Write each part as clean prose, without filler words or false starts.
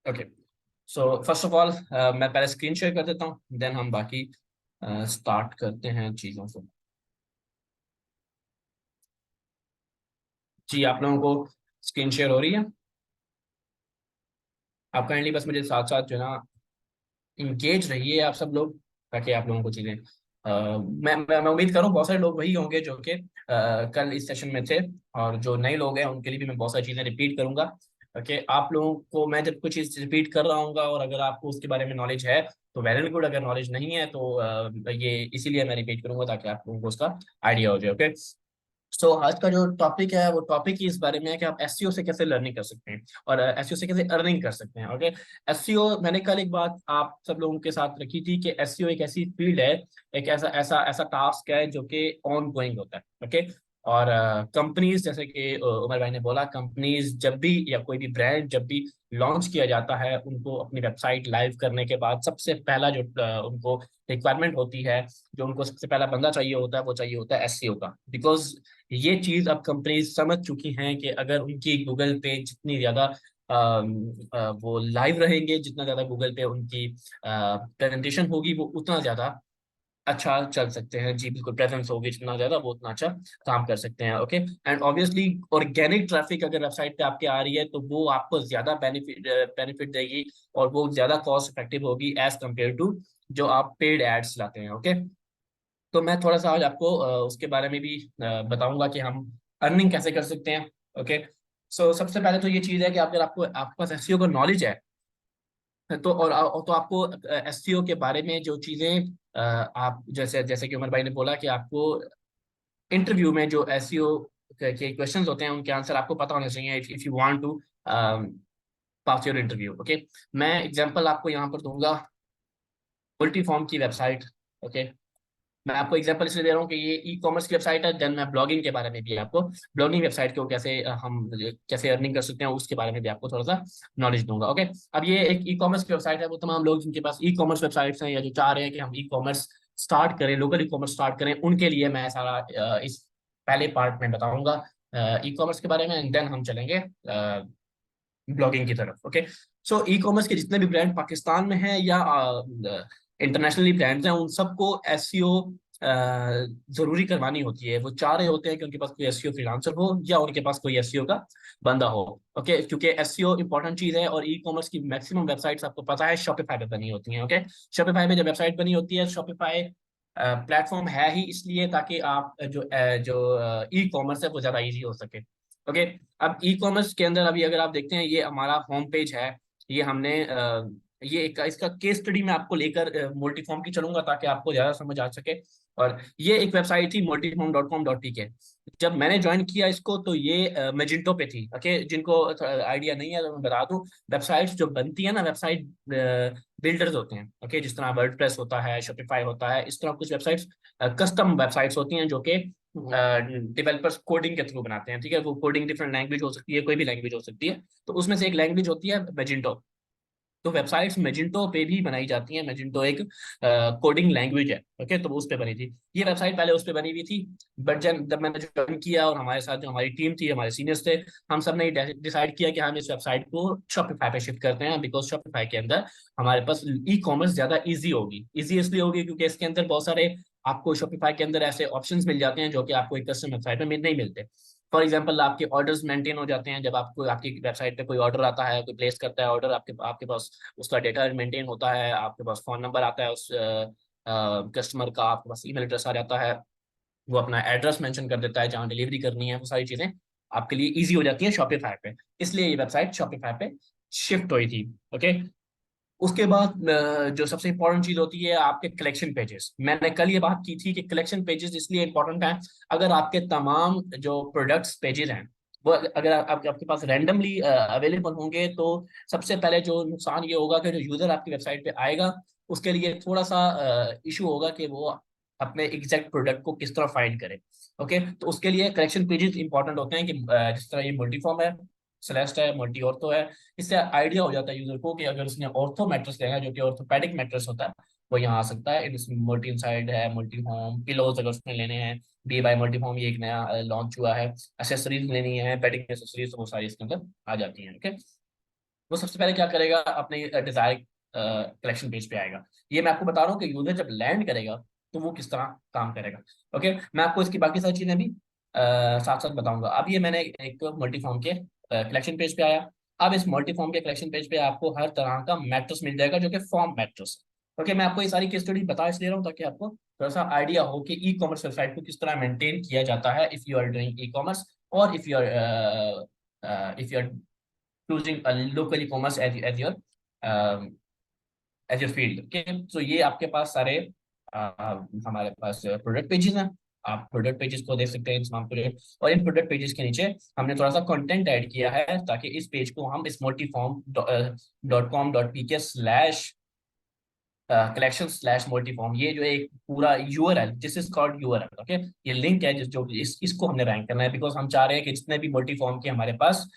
Okay. So first of all मैं पहले screen share कर देता हूँ, देन हम बाकी स्टार्ट करते हैं चीज़ों से। जी, आप लोगों को स्क्रीन शेयर हो रही है? आप काइंडली बस मुझे साथ साथ जो है ना इंगेज रहिए आप सब लोग, ताकि आप लोगों को चीज़ें मैं उम्मीद करूँ बहुत सारे लोग वही होंगे जो कि कल इस सेशन में थे, और जो नए लोग हैं उनके लिए भी मैं बहुत सारी चीज़ें रिपीट करूंगा। ओके, आप लोगों को मैं जब कुछ चीज़ रिपीट कर रहा हूँ और अगर आपको उसके बारे में नॉलेज है तो वेल एंड गुड, अगर नॉलेज नहीं है तो ये इसीलिए मैं रिपीट करूंगा ताकि आप लोगों को उसका आइडिया हो जाए। ओके। सो आज का जो टॉपिक है वो टॉपिक ही इस बारे में है कि आप एसईओ से कैसे लर्निंग कर सकते हैं और एसईओ से कैसे अर्निंग कर सकते हैं। ओके। एसईओ, मैंने कल एक बात आप सब लोगों के साथ रखी थी कि एसईओ एक ऐसी फील्ड है, एक ऐसा ऐसा ऐसा टास्क है जो कि ऑन गोइंग होता है। ओके। और कंपनीज, जैसे कि उमर भाई ने बोला, कंपनीज जब भी या कोई भी ब्रांड जब भी लॉन्च किया जाता है, उनको अपनी वेबसाइट लाइव करने के बाद सबसे पहला जो उनको रिक्वायरमेंट होती है, जो उनको सबसे पहला बंदा चाहिए होता है, वो चाहिए होता है एसईओ का। बिकॉज ये चीज अब कंपनीज समझ चुकी हैं कि अगर उनकी गूगल पे जितनी ज्यादा वो लाइव रहेंगे, जितना ज्यादा गूगल पे उनकी प्रेजेंटेशन होगी, वो उतना ज्यादा अच्छा चल सकते हैं। जी बिल्कुल, प्रेजेंस होगी जितना ज्यादा, वो उतना अच्छा काम कर सकते हैं। Okay. And obviously organic traffic अगर वेबसाइट पे आपके आ रही है तो वो आपको ज्यादा बेनिफिट बेनिफिट देगी, और वो ज्यादा कॉस्ट इफेक्टिव होगी एज कम्पेयर टू जो आप पेड एड्स लाते हैं। ओके। तो मैं थोड़ा सा आज आपको उसके बारे में भी बताऊंगा कि हम अर्निंग कैसे कर सकते हैं। ओके। सो सबसे पहले तो ये चीज़ है कि अगर आपको आपके पास एसईओ का नॉलेज है तो, और तो आपको एसईओ के बारे में जो चीज़ें आप जैसे जैसे कि उमर भाई ने बोला कि आपको इंटरव्यू में जो एसईओ के क्वेश्चंस होते हैं उनके आंसर आपको पता होने चाहिए if you want to pass your interview. Okay. मैं एग्जांपल आपको यहाँ पर दूंगा, मल्टी फॉर्म की वेबसाइट। ओके। मैं आपको एग्जांपल इसलिए दे रहा हूँ कि ये ई कॉमर्स की वेबसाइट है, देन मैं ब्लॉगिंग के बारे में भी आपको, ब्लॉगिंग वेबसाइट को कैसे हम कैसे अर्निंग कर सकते हैं उसके बारे में भी आपको थोड़ा सा नॉलेज दूंगा। ओके। अब ये एक ई कॉमर्स की वेबसाइट है, वो तमाम लोग जिनके पास ई कॉमर्स वेबसाइट्स हैं या जो चाह रहे हैं कि हम ई कॉमर्स स्टार्ट करें, लोकल ई कॉमर्स स्टार्ट करें, उनके लिए मैं सारा इस पहले पार्ट में बताऊंगा ई कॉमर्स के बारे में, एंड देन हम चलेंगे ब्लॉगिंग की तरफ। ओके। सो ई कॉमर्स के जितने भी ब्रांड पाकिस्तान में हैं या इंटरनेशनली ब्रांड्स हैं, उन सबको एसईओ जरूरी करवानी होती है। वो चाह रहे होते हैं कि उनके पास कोई एसईओ फ्रीलांसर हो या उनके पास कोई एसईओ का बंदा हो। ओके। क्योंकि एसईओ इंपॉर्टेंट चीज है, और ई कॉमर्स की मैक्सिमम वेबसाइट्स आपको पता है शॉपिफाई पे बनी होती हैं। ओके। शॉपिफाई में जब वेबसाइट बनी होती है, शॉपिफाई प्लेटफॉर्म है ही इसलिए ताकि आप जो ई कॉमर्स है वो ज्यादा इजी हो सके। ओके। अब ई कॉमर्स के अंदर अभी अगर आप देखते हैं, ये हमारा होम पेज है। ये हमने ये एक इसका केस स्टडी मैं आपको लेकर मल्टीफॉर्म की चलूंगा ताकि आपको ज्यादा समझ आ सके। और ये एक वेबसाइट थी multiform.com.tk। जब मैंने ज्वाइन किया इसको तो ये मेजिंटो पे थी। ओके। जिनको आइडिया नहीं है तो मैं बता दूं, वेबसाइट्स जो बनती है ना, वेबसाइट बिल्डर्स होते हैं। ओके। जिस तरह वर्डप्रेस होता है, शॉपिफाई होता है, इस तरह कुछ वेबसाइट्स कस्टम वेबसाइट्स होती हैं जो कि डेवलपर्स कोडिंग के थ्रू बनाते हैं। ठीक है। वो कोडिंग डिफरेंट लैंग्वेज हो सकती है, कोई भी लैंग्वेज हो सकती है, तो उसमें से एक लैंग्वेज होती है मेजिंटो। तो वेबसाइट्स मेजिंटो पे भी बनाई जाती हैं। मेजिंटो एक कोडिंग लैंग्वेज है। ओके। तो वो उस पे बनी थी, ये वेबसाइट पहले उस पे बनी हुई थी। बट जब मैंने ज्वाइन किया और हमारे साथ जो हमारी टीम थी, हमारे सीनियर्स थे, हम सब ने डिसाइड किया कि हम इस वेबसाइट को शॉपिफाई पे शिफ्ट करते हैं, बिकॉज शॉपिफाई के अंदर हमारे पास ई कॉमर्स ज्यादा ईजी होगी। ईजी इसलिए होगी क्योंकि इसके अंदर बहुत सारे आपको शॉपिफाई के अंदर ऐसे ऑप्शंस मिल जाते हैं जो कि आपको एक कस्टम वेबसाइट में नहीं मिलते। फॉर एग्जाम्पल, आपके ऑर्डर्स मेंटेन हो जाते हैं। जब आपको आपकी वेबसाइट पे कोई ऑर्डर आता है, कोई प्लेस करता है ऑर्डर, आपके आपके पास उसका डेटा मेंटेन होता है, आपके पास फोन नंबर आता है उस कस्टमर का, आपके पास ईमेल एड्रेस आ जाता है, वो अपना एड्रेस मेंशन कर देता है जहाँ डिलीवरी करनी है, वो सारी चीजें आपके लिए इजी हो जाती हैं शॉपिफाई पे। इसलिए ये वेबसाइट शॉपिफाई पे शिफ्ट हुई थी। ओके। उसके बाद जो सबसे इंपॉर्टेंट चीज होती है आपके कलेक्शन पेजेस। मैंने कल ये बात की थी कि कलेक्शन पेजेस इसलिए इंपॉर्टेंट है, अगर आपके तमाम जो प्रोडक्ट्स पेजेस हैं वो अगर आपके पास रैंडमली अवेलेबल होंगे, तो सबसे पहले जो नुकसान ये होगा कि जो यूजर आपकी वेबसाइट पे आएगा उसके लिए थोड़ा सा इशू होगा कि वो अपने एग्जैक्ट प्रोडक्ट को किस तरह फाइंड करे। ओके। तो उसके लिए कलेक्शन पेजेस इंपॉर्टेंट होते हैं कि जिस तरह ये मल्टीफॉर्म है, सेलेस्ट है, मल्टी ऑर्थो है, इससे आइडिया हो जाता है यूजर को कि अगर उसने ऑर्थो मैट्रेस लेना है जो कि ऑर्थोपेडिक मैट्रेस होता है, वो यहाँ आ सकता है। इसमें मल्टी इनसाइड है, मल्टी होम पिलोज अगर उसने लेने हैं, बी बाय मल्टी होम ये एक नया लॉन्च हुआ है। एसेसरीज लेनी है, बेडिंग एसेसरीज, तो वो सारी इसके अंदर आ जाती हैं। ओके। वो सबसे पहले क्या करेगा, अपने डिजायर कलेक्शन पेज पे आएगा। ये मैं आपको बता रहा हूँ कि यूजर जब लैंड करेगा तो वो किस तरह काम करेगा। ओके, मैं आपको इसकी बाकी सारी चीजें भी साथ साथ बताऊंगा। अब ये मैंने एक मल्टी फॉर्म के कलेक्शन पेज पे आया। अब इस मल्टी फॉर्म के कलेक्शन पेज पे आपको हर तरह का मैट्रिक्स मिल जाएगा जो कि फॉर्म मैट्रिक्स। ओके, मैं आपको ये सारी केस स्टडी बता इसलिए रहा हूँ ताकि आपको थोड़ा सा आइडिया हो कि ई कॉमर्स वेबसाइट को किस तरह मेंटेन किया जाता है if you are doing ecommerce, और if you are choosing a local e-commerce as your field। Okay, तो ये आपके पास सारे हमारे पास प्रोडक्ट पेजेस हैं। आप प्रोडक्ट पेजेस को देख सकते हैं, तमाम प्रोडक्ट। और इन प्रोडक्ट पेजेस के नीचे हमने थोड़ा सा कंटेंट ऐड किया है ताकि इस पेज को हम इस multiform .com.pk slash collection slash multiform, ये जो एक पूरा URL, this is called URL. Okay, ये लिंक है जिस जो इसको हमने रैंक करना है, बिकॉज हम चाह रहे हैं कि जितने भी multiform के हमारे पास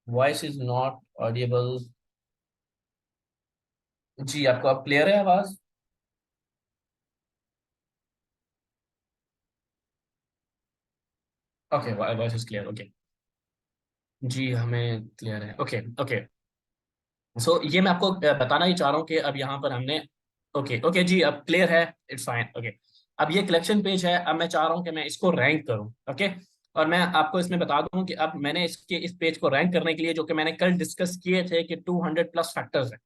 वॉइस इज नॉट ऑडिबल। जी, आपको अब क्लियर है आवाज? Okay, voice is clear. Okay, जी हमें क्लियर है। ओके ओके, सो ये मैं आपको बताना ही चाह रहा हूँ कि अब यहाँ पर हमने, ओके ओके जी अब क्लियर है, इट्स फाइन। ओके, अब ये कलेक्शन पेज है, अब मैं चाह रहा हूँ कि मैं इसको रैंक करूँ। ओके, और मैं आपको इसमें बता दूं कि अब मैंने इसके इस पेज को रैंक करने के लिए, जो कि मैंने कल डिस्कस किए थे कि 200 प्लस फैक्टर्स हैं,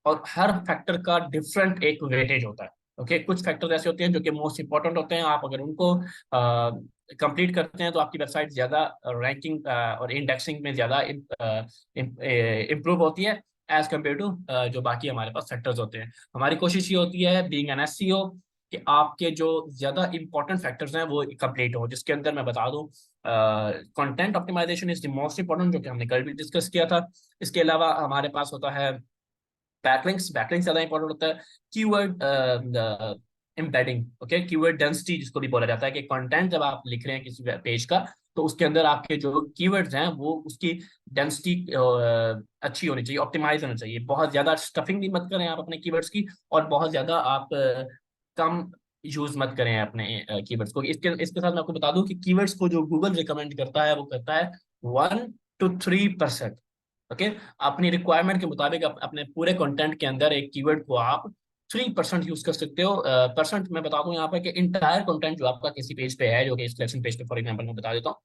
और हर फैक्टर का डिफरेंट एक वेटेज होता है। ओके, कुछ फैक्टर ऐसे होते हैं जो कि मोस्ट इंपॉर्टेंट होते हैं, आप अगर उनको कंप्लीट करते हैं तो आपकी वेबसाइट ज्यादा रैंकिंग और इंडेक्सिंग में ज्यादा इम्प्रूव होती है एज कम्पेयर टू जो बाकी हमारे पास फैक्टर्स होते हैं। हमारी कोशिश ये होती है बीइंग एन एसईओ कि आपके जो ज्यादा इंपॉर्टेंट फैक्टर्स हैं वो कंप्लीट हो, जिसके अंदर मैं बता दूं content optimisation is the most important, जो कि हमने कल भी डिस्कस किया था। इसके अलावा हमारे पास होता है बैकलिंक्स। बैकलिंक्स ज्यादा इंपॉर्टेंट होता है। Keyword embedding, okay, keyword density जिसको भी बोला जाता है कि कंटेंट जब आप लिख रहे हैं किसी पेज का, तो उसके अंदर आपके जो कीवर्ड्स हैं वो उसकी डेंसिटी अच्छी होनी चाहिए, ऑप्टिमाइज होना चाहिए। बहुत ज्यादा स्टफिंग भी मत करें आप अपने कीवर्ड्स की, और बहुत ज्यादा आप कम यूज मत करें अपने कीवर्ड्स को। इसके साथ मैं आपको बता दूं कि कीवर्ड्स को जो गूगल रिकमेंड करता है वो करता है 1 to 3%। ओके, अपनी रिक्वायरमेंट के मुताबिक अपने पूरे कंटेंट के अंदर एक कीवर्ड को आप 3% यूज कर सकते हो। परसेंट मैं बता दूं यहाँ पे कि इंटायर कंटेंट जो आपका किसी पेज पे है, जो कि इस कलेक्शन पेज पे फॉर एग्जांपल मैं बता देता हूँ,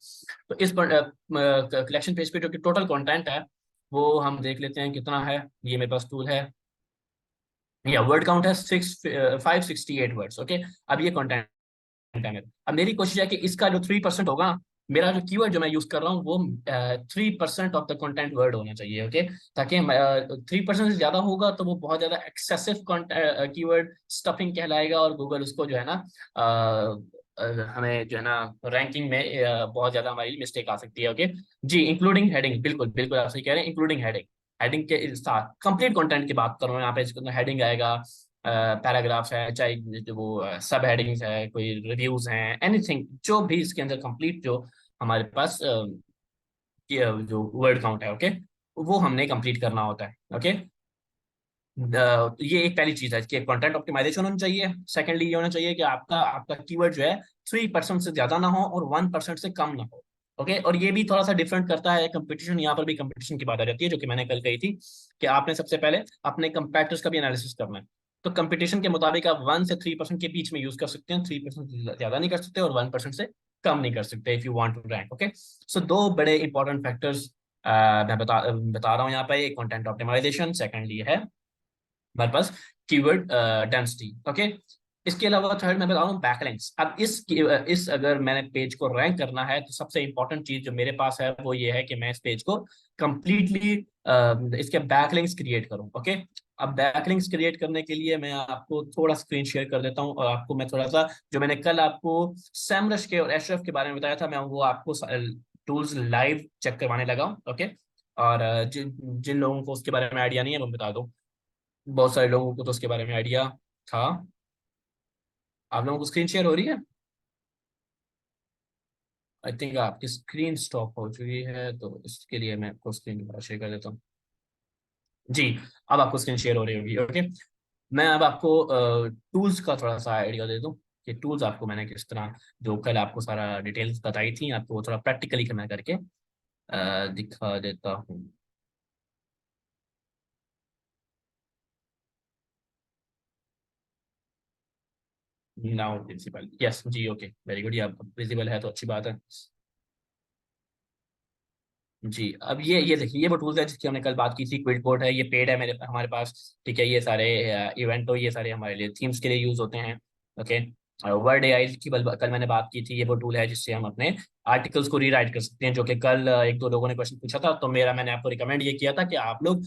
तो इस कलेक्शन पेज पे जो कि टोटल कंटेंट है वो हम देख लेते हैं कितना है। ये मेरे पास टूल है, या वर्ड काउंट है 568 वर्ड्स। ओके, अब ये कंटेंट है मेरा। अब मेरी कोशिश है कि इसका जो 3% होगा, मेरा जो कीवर्ड जो मैं यूज कर रहा हूँ वो 3% ऑफ द कंटेंट वर्ड होना चाहिए। ओके, ताकि 3% से ज्यादा होगा तो वो बहुत ज्यादा एक्सेसिव कीवर्ड स्टफिंग कहलाएगा, और गूगल उसको जो है ना हमें जो है ना रैंकिंग में बहुत ज्यादा हमारी मिस्टेक आ सकती है। ओके जी, इंक्लूडिंग हेडिंग, बिल्कुल बिल्कुल आप सही कह रहे हैं, इंक्लूडिंग हेडिंग। हेडिंग के साथ कंप्लीट कंटेंट की बात करूँ यहाँ पे, इसके अंदर हेडिंग आएगा, पैराग्राफ्स है, चाहे जो वो सब हेडिंग्स है, कोई रिव्यूज हैं, एनीथिंग जो भी इसके अंदर कंप्लीट जो हमारे पास जो वर्ड काउंट है, ओके, वो हमने कंप्लीट करना होता है। ओके, तो ये एक पहली चीज है कि कंटेंट ऑप्टिमाइजेशन होनी चाहिए। सेकेंडली ये होना चाहिए कि आपका आपका कीवर्ड जो है 3% से ज्यादा ना हो और 1% से कम ना हो। ओके, और ये भी थोड़ा सा डिफरेंट करता है कंपटीशन। यहाँ पर भी कंपटीशन की बात आ जाती है, जो कि मैंने कल कही थी कि आपने सबसे पहले अपने कंपेटिटर्स का भी एनालिसिस करना है। तो कंपटीशन के मुताबिक आप 1 से 3% के बीच में यूज कर सकते हैं, 3% से ज्यादा नहीं कर सकते और 1% से कम नहीं कर सकते if you want to rank. Okay, so दो बड़े इंपॉर्टेंट फैक्टर्स मैं बता रहा हूँ यहाँ पे, कंटेंट ऑप्टिमाइजेशन, सेकेंडली है हमारे पास कीवर्ड डेंसिटी। ओके, इसके अलावा थर्ड मैं बता रहा हूँ बैकलिंक्स। अब इस अगर मैंने पेज को रैंक करना है तो सबसे इंपॉर्टेंट चीज जो मेरे पास है वो ये है कि मैं इस पेज को कंप्लीटली इसके बैकलिंक्स क्रिएट करूँ। ओके, अब बैकलिंक्स क्रिएट करने के लिए मैं आपको थोड़ा स्क्रीन शेयर कर देता हूँ, और आपको मैं थोड़ा सा जो मैंने कल आपको सैमरश के और एशरफ के बारे में बताया था, मैं वो आपको टूल्स लाइव चेक करवाने लगा हूँ। ओके, और जिन जिन लोगों को उसके बारे में आइडिया नहीं है वो बता दो। बहुत सारे लोगों को तो उसके बारे में आइडिया था। आप लोगों को स्क्रीन शेयर हो रही है? आई थिंक आपकी स्क्रीन स्टॉप हो चुकी है, तो इसके लिए मैं आपको स्क्रीन दोबारा शेयर कर देता हूँ। जी, अब आपको स्क्रीन शेयर हो रही होगी। ओके, मैं अब आपको टूल्स का थोड़ा सा आइडिया दे दूँ कि टूल्स आपको मैंने किस तरह, जो कल आपको सारा डिटेल्स बताई थी, आपको थोड़ा प्रैक्टिकली मैं करके दिखा देता हूँ। नाउ प्रिंसिपल, यस जी, ओके वेरी गुड, ये अब विजिबल है तो अच्छी बात है। जी, अब ये देखिए, ये वो टूल्स है जिसकी हमने कल बात की थी। क्विड है, ये पेड है मेरे हमारे पास, ठीक है। ये सारे इवेंट हो, ये सारे हमारे लिए थीम्स के लिए यूज होते हैं। ओके, वर्ड एआई की कल मैंने बात की थी, ये वो टूल है जिससे हम अपने आर्टिकल्स को रीराइट कर सकते हैं, जो कि कल एक दो लोगों ने क्वेश्चन पूछा था, तो मैंने आपको रिकमेंड ये किया था कि आप लोग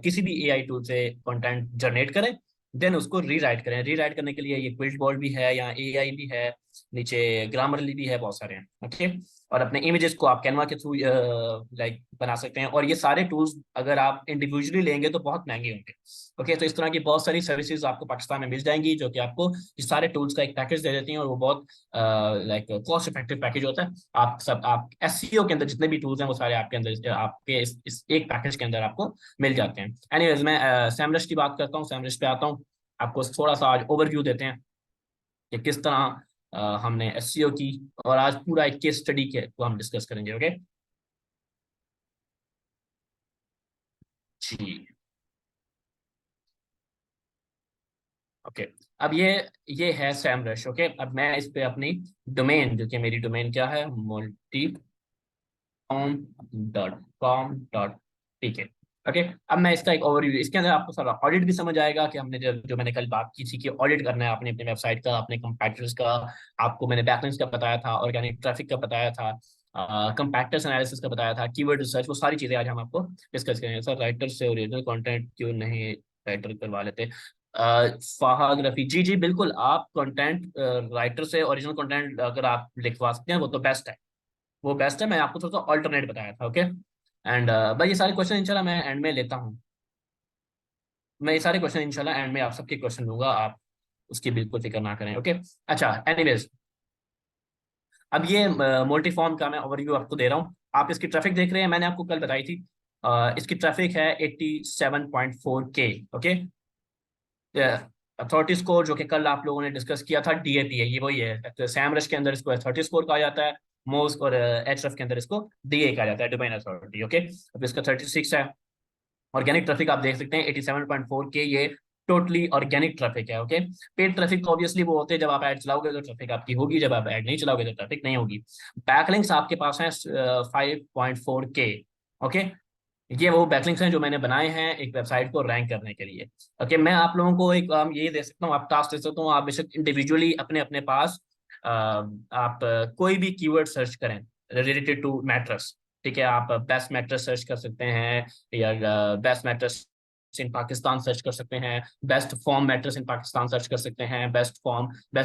किसी भी एआई टूल से कंटेंट जनरेट करें, देन उसको रीराइट करें। रीराइट करने के लिए ये क्विल्ट बोर्ड भी है, यहाँ एआई भी है, नीचे ग्रामरली भी है, बहुत सारे हैं। ओके, और अपने इमेजेस को आप कैनवा के थ्रू लाइक बना सकते हैं, और ये सारे टूल्स अगर आप इंडिविजुअली लेंगे तो बहुत महंगे होंगे। ओके, तो इस तरह की बहुत सारी सर्विसेज आपको पाकिस्तान में मिल जाएंगी, जो कि आपको इस सारे टूल्स का एक पैकेज दे देती हैं, और वो बहुत लाइक कॉस्ट इफेक्टिव पैकेज होता है। आप एसईओ के अंदर जितने भी टूल्स हैं वो सारे आपके अंदर, आपके इस एक पैकेज के अंदर आपको मिल जाते हैं। एनीवेज, मैं सैमरश की बात करता हूँ, सैमरश पे आता हूँ। आपको थोड़ा सा आज ओवरव्यू देते हैं कि किस तरह हमने एसईओ की, और आज पूरा एक केस स्टडी के को हम डिस्कस करेंगे। ओके जी, ओके। अब ये है सैमरश। ओके, अब मैं इस पे अपनी डोमेन, जो कि मेरी डोमेन क्या है, multiform.com. ठीक है। ओके, अब मैं इसका एक ओवरव्यू, इसके अंदर आपको सारा ऑडिट भी समझ आएगा कि हमने जो मैंने कल बात की थी कि ऑडिट करना है आपने अपने वेबसाइट का, अपने कंपैटिटर्स का। आपको मैंने बैकलिंक्स का बताया था, ऑर्गेनिक ट्रैफिक का बताया था, कंपैक्टर्स एनालिसिस का बताया था, कीवर्ड रिसर्च, वो सारी चीजें आज हम आपको डिस्कस करेंगे। सर, राइटर से ओरिजिनल कंटेंट क्यों नहीं राइटर करवा लेते? फहद रफी, जी जी बिल्कुल, आप कंटेंट राइटर से ओरिजिनल कंटेंट अगर आप लिखवा सकते हैं वो तो बेस्ट है, वो बेस्ट है। मैं आपको थोड़ा सा ऑल्टरनेट बताया था। ओके, एंड भाई ये सारे क्वेश्चन इंशाल्लाह मैं एंड में लेता हूँ। मैं ये सारे क्वेश्चन इंशाल्लाह एंड में आप सबके क्वेश्चन लूंगा, आप उसकी बिल्कुल फिक्र ना करें। ओके, अच्छा, एनीवेज, अब ये मल्टीफॉर्म का मैं ओवरव्यू आपको दे रहा हूँ। आप इसकी ट्रैफिक देख रहे हैं, मैंने आपको कल बताई थी। इसकी ट्रैफिक है 87.4 के। ओके, अथॉरिटी स्कोर जो कि कल आप लोगों ने डिस्कस किया था, डीएपी है, ये वही है। तो सैमरश के अंदर इसको अथॉरिटी स्कोर कहा जाता है, मोस्ट और एचरफ के अंदर इसको डीए कहा जाता है, डोमेन अथॉरिटी। ओके, अब इसका 36 है। ऑर्गेनिक ट्रैफिक आप देख सकते हैं 87.4 के, ये टोटली ऑर्गेनिक ट्रैफिक है। ओके, पेड ट्रैफिक तो ऑब्वियसली वो होते हैं जब आप ऐड चलाओगे तो ट्रैफिक आपकी होगी, जब आप ऐड नहीं चलाओगे तो ट्रैफिक नहीं होगी। बैकलिंक्स आपके पास है 5.4 के। ओके, ये वो बैकलिंक्स हैं जो मैंने बनाए हैं एक वेबसाइट को रैंक करने के लिए। ओके, मैं आप लोगों को एक ये दे सकता हूँ, आप टास्क दे सकता हूँ, आप बेशक इंडिविजुअली अपने अपने पास आप कोई भी कीवर्ड सर्च करें रिलेटेड टू मैट्रेस। ठीक है, आप बेस्ट मैट्रेस सर्च कर सकते हैं, या best mattress in Pakistan search कर सकते हैं, best form mattress in Pakistan search कर सकते हैं, best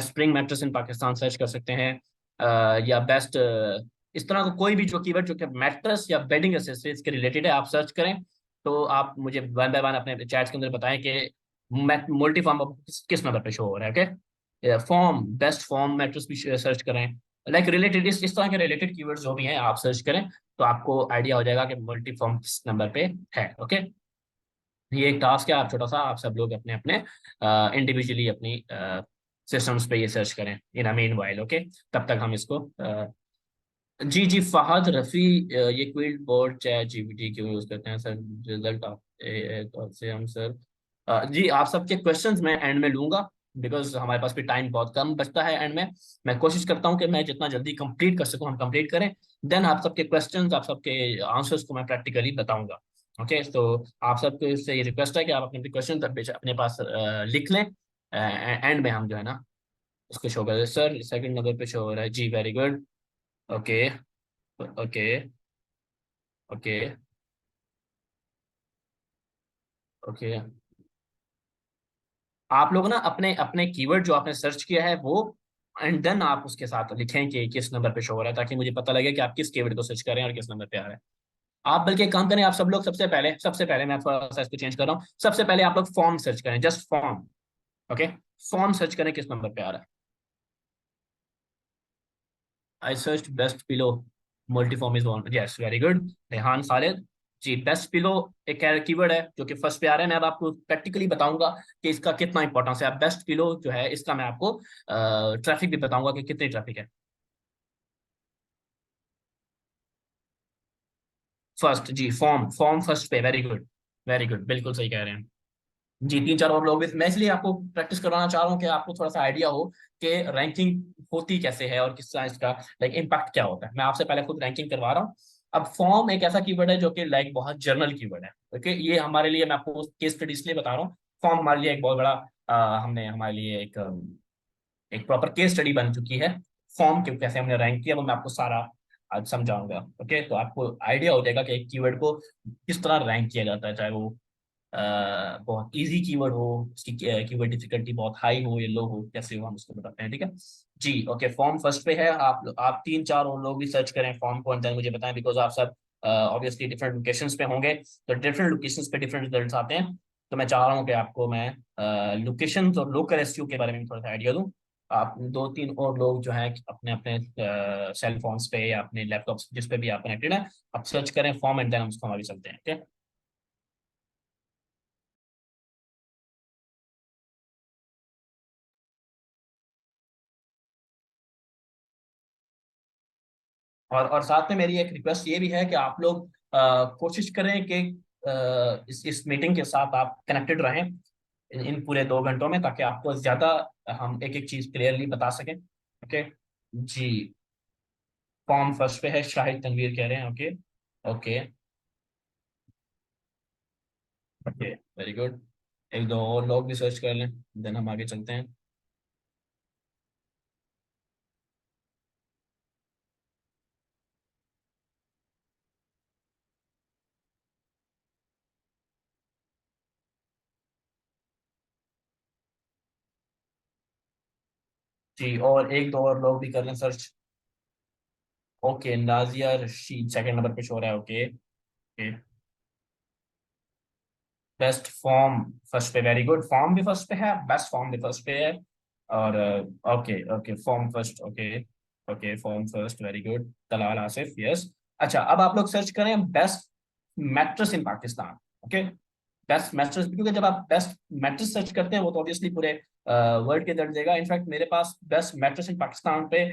spring mattress in Pakistan search कर सकते हैं, या बेस्ट, इस तरह का कोई भी जो कीवर्ड जो कि मैट्रेस या बेडिंग एसेसरीज के रिलेटेड है, आप सर्च करें। तो आप मुझे वन बाय वन अपने चैट्स के अंदर बताएं कि मल्टी फॉर्म किस नंबर पे शो हो रहा है। Okay, form, best form mattress भी सर्च करें, लाइक रिलेटेड, इस तरह के रिलेटेड कीवर्ड्स जो भी हैं आप सर्च करें, तो आपको आइडिया हो जाएगा कि मल्टी फॉर्म किस नंबर पे है। ओके, ये एक टास्क है, आप छोटा सा, आप सब लोग अपने अपने इंडिविजुअली अपनी सिस्टम्स पे ये सर्च करें इन मीन वाइल। ओके, तब तक हम इसको जी जी, फहद रफी, ये क्विल्ट बोर्ड चैट जीपीटी क्यों यूज करते हैं सर? रिजल्ट आप से हम सर, जी आप सबके क्वेश्चंस मैं एंड में लूंगा, बिकॉज हमारे पास भी टाइम बहुत कम बचता है एंड में। मैं कोशिश करता हूँ कि मैं जितना जल्दी कंप्लीट कर सकूँ हम कंप्लीट करें, देन आप सबके क्वेश्चंस, आप सबके आंसर्स को मैं प्रैक्टिकली बताऊंगा। ओके, तो आप सबके से ये रिक्वेस्ट है कि आप अपने क्वेश्चन अपने पास लिख लें, एंड में हम जो है ना उसको शो कर दें। सर सेकंड नंबर पे शो हो रहा है, जी very good. Okay, okay, okay, okay. आप लोग ना अपने अपने कीवर्ड जो आपने सर्च किया है वो, एंड देन आप उसके साथ लिखें कि किस नंबर पे शो हो रहा है, ताकि मुझे पता लगे कि आप किस कीवर्ड को सर्च कर रहे हैं और किस नंबर पे आ रहा है। आप बल्कि एक काम करें, आप सब लोग सबसे पहले मैं थोड़ा सा इसको चेंज कर रहा हूँ, सबसे पहले आप लोग फॉर्म सर्च करें, just foam. Okay, foam search करें किस नंबर पे आ रहा है। I search best pillow MoltyFoam is one, yes very good. Rehan Khalid, ji best pillow एक कीवर्ड है जो कि फर्स्ट पे आ रहा है। मैं अब आपको प्रैक्टिकली बताऊंगा कि इसका कितना इंपॉर्टेंस है। अब बेस्ट पिलो जो है इसका मैं आपको ट्रैफिक भी बताऊंगा कि कितनी ट्रैफिक है। फर्स्ट जी, फॉर्म फॉर्म फर्स्ट पे, वेरी गुड, वेरी गुड, बिल्कुल सही कह रहे हैं। जी, तीन चार और लोग भी, मैं इसलिए आपको प्रैक्टिस करवाना चाह रहा हूँ कि आपको थोड़ा सा आइडिया हो कि रैंकिंग होती कैसे है और किस तरह इसका लाइक इम्पैक्ट क्या होता है। मैं आपसे पहले खुद रैंकिंग करवा रहा हूँ। अब फॉर्म एक ऐसा कीवर्ड है जो कि लाइक बहुत जनरल कीवर्ड है। ओके, ये हमारे लिए, मैं आपको केस स्टडी इसलिए बता रहा हूँ, फॉर्म हमारे लिए एक बहुत बड़ा हमने हमारे लिए एक प्रॉपर केस स्टडी बन चुकी है। फॉर्म के कैसे हमने रैंक किया वो मैं आपको सारा आज समझाऊंगा। ओके, तो आपको आइडिया हो जाएगा कि एक कीवर्ड को किस तरह रैंक किया जाता है, चाहे वो बहुत इजी कीवर्ड हो, उसकी कीवर्ड डिफिकल्टी बहुत हाई हो या लो हो, कैसे हो हम उसको बताते हैं। ठीक है जी। ओके, फॉर्म फर्स्ट पे है। आप तीन चार और लोग भी सर्च करें फॉर्म को, एंड मुझे बताएं, बिकॉज आप सब ऑब्वियसली डिफरेंट लोकेशंस पे होंगे, तो डिफरेंट लोकेशंस पे डिफरेंट रिजल्ट्स आते हैं। तो मैं चाह रहा हूँ कि आपको मैं लोकेशंस और लोकल एसईओ के बारे में भी थोड़ा सा आइडिया दूँ। आप दो तीन और लोग जो हैं अपने अपने सेल फोन्स पे या अपने लैपटॉप्स जिस पे भी आप कनेक्टेड है, आप सर्च करें फॉर्म, एंड देन हम उसको हमारी चलते हैं। ठीक है। और साथ में मेरी एक रिक्वेस्ट ये भी है कि आप लोग कोशिश करें कि इस मीटिंग के साथ आप कनेक्टेड रहें इन पूरे 2 घंटों में, ताकि आपको ज्यादा हम एक एक चीज क्लियरली बता सकें। ओके जी। फॉर्म फर्स्ट पे है, शाहिद तनवीर कह रहे हैं। Okay okay okay, very good. एक दो और लोग भी सर्च कर लें, देन हम आगे चलते हैं। जी, और एक दो और लोग भी कर लें search. Okay, Nazia Rashid second number पे शो रहा है। Okay okay. Best form first पे, वेरी गुड, फॉर्म भी फर्स्ट पे है, बेस्ट फॉर्म भी फर्स्ट पे है। और okay okay, form first. Okay okay, form first, very good, Talal Asif, yes. अच्छा, अब आप लोग सर्च करें best mattress in Pakistan. Okay, best mattress, क्योंकि जब आप बेस्ट मैट्रेस सर्च करते हैं वो तो ऑब्वियसली पूरे वर्ल्ड के दर्ज देगा। इनफैक्ट मेरे पास बेस्ट मैट्रेस इन पाकिस्तान पे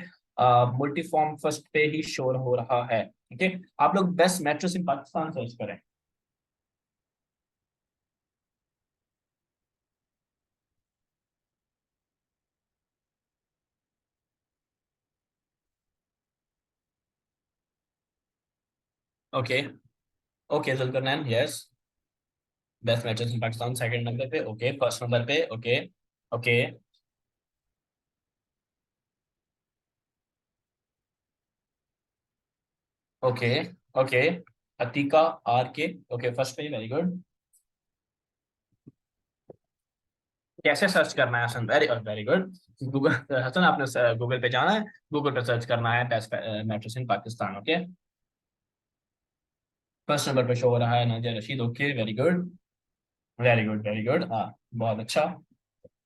मल्टी फॉर्म फर्स्ट पे ही शोर हो रहा है। ठीक है, आप लोग best mattress in Pakistan search करें। Okay okay, Zulqarnain, yes. Best matches in Pakistan second number पे। ओके, फर्स्ट नंबर पे। Okay okay okay okay, Atiqa R K. Okay, first पे, वेरी गुड। कैसे सर्च करना है Hasan? Very very good. Google, Hasan आपने गूगल पे जाना है, गूगल पे सर्च करना है best mattress in Pakistan. Okay, first number पे शो हो रहा है Nazia Rashid. Okay, very good very good very good, हाँ, बहुत अच्छा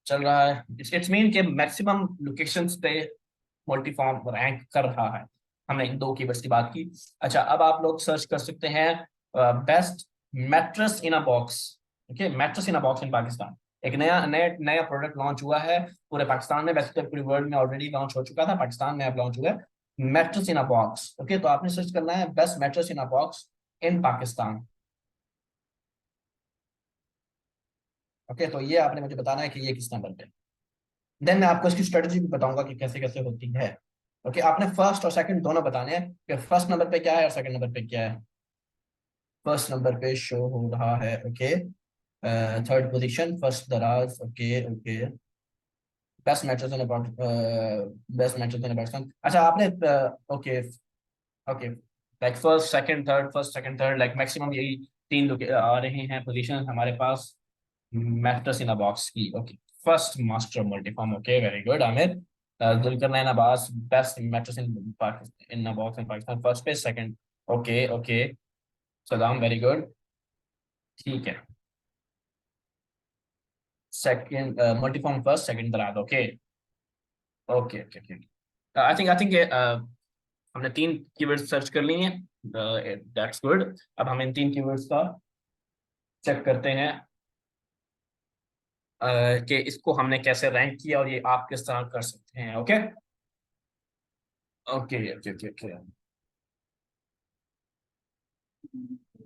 चल रहा है। इट्स मीन के मैक्सिमम लोकेशंस पे मल्टीफॉर्म रैंक कर रहा है। हमने इन दो कीवर्ड्स की बात की। अच्छा, अब आप लोग सर्च कर सकते हैं best mattress in a box. Okay, mattress in a box in Pakistan, एक नया नया नया प्रोडक्ट लॉन्च हुआ है पूरे पाकिस्तान में। वैसे तो पूरे वर्ल्ड में ऑलरेडी लॉन्च हो चुका था, पाकिस्तान में अब लॉन्च हुआ है mattress in a box. Okay, तो आपने सर्च करना है best mattress in a box in Pakistan. Okay, तो ये आपने मुझे बताना है कि ये किस नंबर पे। देन मैं आपको इसकी स्ट्रेटजी भी बताऊंगा कि कैसे कैसे होती है। ओके, आपने फर्स्ट और सेकंड दोनों बताने हैं कि फर्स्ट नंबर पे क्या है और सेकंड नंबर पे क्या है। फर्स्ट नंबर पे शो हो रहा है, okay, third position first Daraz. Okay okay, best matches in about, best matches in Pakistan. अच्छा, आपने okay okay, like first second third, first second third, like maximum यही तीन लोग आ रहे हैं पोजीशन हमारे पास मैट्रेस इन अ बॉक्स की। Okay, first master MoltyFoam. Okay, very good Aamir. Zulqarnain Abbas, best mattress in Pakistan in a box in Pakistan, first पे सेकंड। ओके ओके, सलाम, वेरी गुड। ठीक है, सेकंड मल्टीफॉर्म फर्स्ट, सेकंड दराज। Okay okay okay okay, I think हमने तीन keywords search कर ली हैं। That's good. अब हम इन तीन कीवर्ड्स का चेक करते हैं कि इसको हमने कैसे रैंक किया और ये आप किस तरह कर सकते हैं। Okay okay okay okay okay,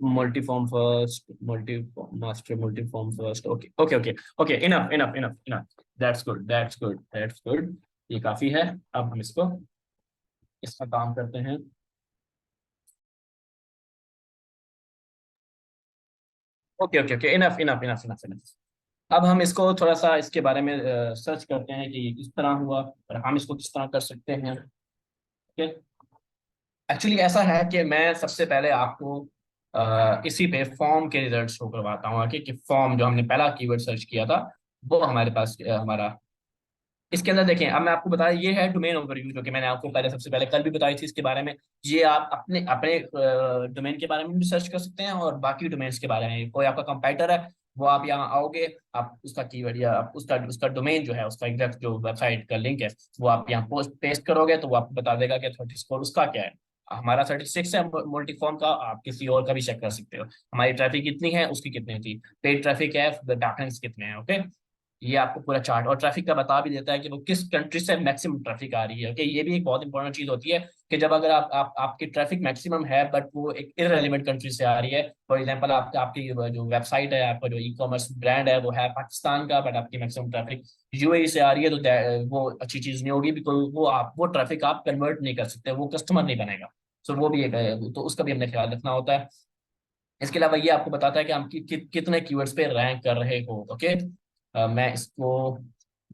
multiform first, master multiform first. Okay, okay, okay, okay. Enough, enough, enough, enough. That's good. That's good. That's good. ये काफी है। अब हम इसको इसका काम करते हैं। Okay, okay, okay. Enough, enough, enough, enough, enough. अब हम इसको थोड़ा सा इसके बारे में सर्च करते हैं कि ये किस तरह हुआ और हम इसको किस तरह कर सकते हैं। ओके। एक्चुअली ऐसा है कि मैं सबसे पहले आपको इसी पे फॉर्म के रिजल्ट शो करवाता हूँ कि फॉर्म जो हमने पहला कीवर्ड सर्च किया था वो हमारे पास हमारा इसके अंदर देखें। अब मैं आपको बताया ये है डोमेन ओवरव्यू जो कि मैंने आपको पहले सबसे पहले कल भी बताई थी इसके बारे में। ये आप अपने अपने डोमेन के बारे में भी सर्च कर सकते हैं और बाकी डोमेन्स के बारे में। कोई आपका कंपाइटर है, वो आप यहाँ आओगे, आप उसका कीवर्ड या आप उसका उसका डोमेन जो है उसका एग्जैक्ट जो वेबसाइट का लिंक है वो आप यहाँ पोस्ट पेस्ट करोगे तो वो आपको बता देगा कि 30 स्कोर उसका क्या है। हमारा 36 है मल्टीफॉर्म का, आप किसी और का भी चेक कर सकते हो। हमारी ट्रैफिक कितनी है, उसकी कितनी थी, पेड ट्रैफिक है, बैकलिंक्स कितने हैं। ओके। ये आपको पूरा चार्ट और ट्रैफिक का बता भी देता है कि वो किस कंट्री से मैक्सिमम ट्रैफिक आ रही है। ओके। ये भी एक बहुत इंपॉर्टेंट चीज होती है कि जब अगर आप आपकी ट्रैफिक मैक्सिमम है बट वो एक इररेलेवेंट कंट्री से आ रही है। फॉर एग्जांपल आपका आपकी जो वेबसाइट है, आपका जो ई कॉमर्स ब्रांड है वो है पाकिस्तान का बट आपकी मैक्सिमम ट्रैफिक यूएई से आ रही है, तो वो अच्छी चीज नहीं होगी बिकॉज वो ट्रैफिक आप कन्वर्ट नहीं कर सकते, वो कस्टमर नहीं बनेगा। सो वो भी एक है, तो उसका भी हमने ख्याल रखना होता है। इसके अलावा ये आपको बताता है कि हम कितने कीवर्ड्स पे रैंक कर रहे हो। ओके। मैं इसको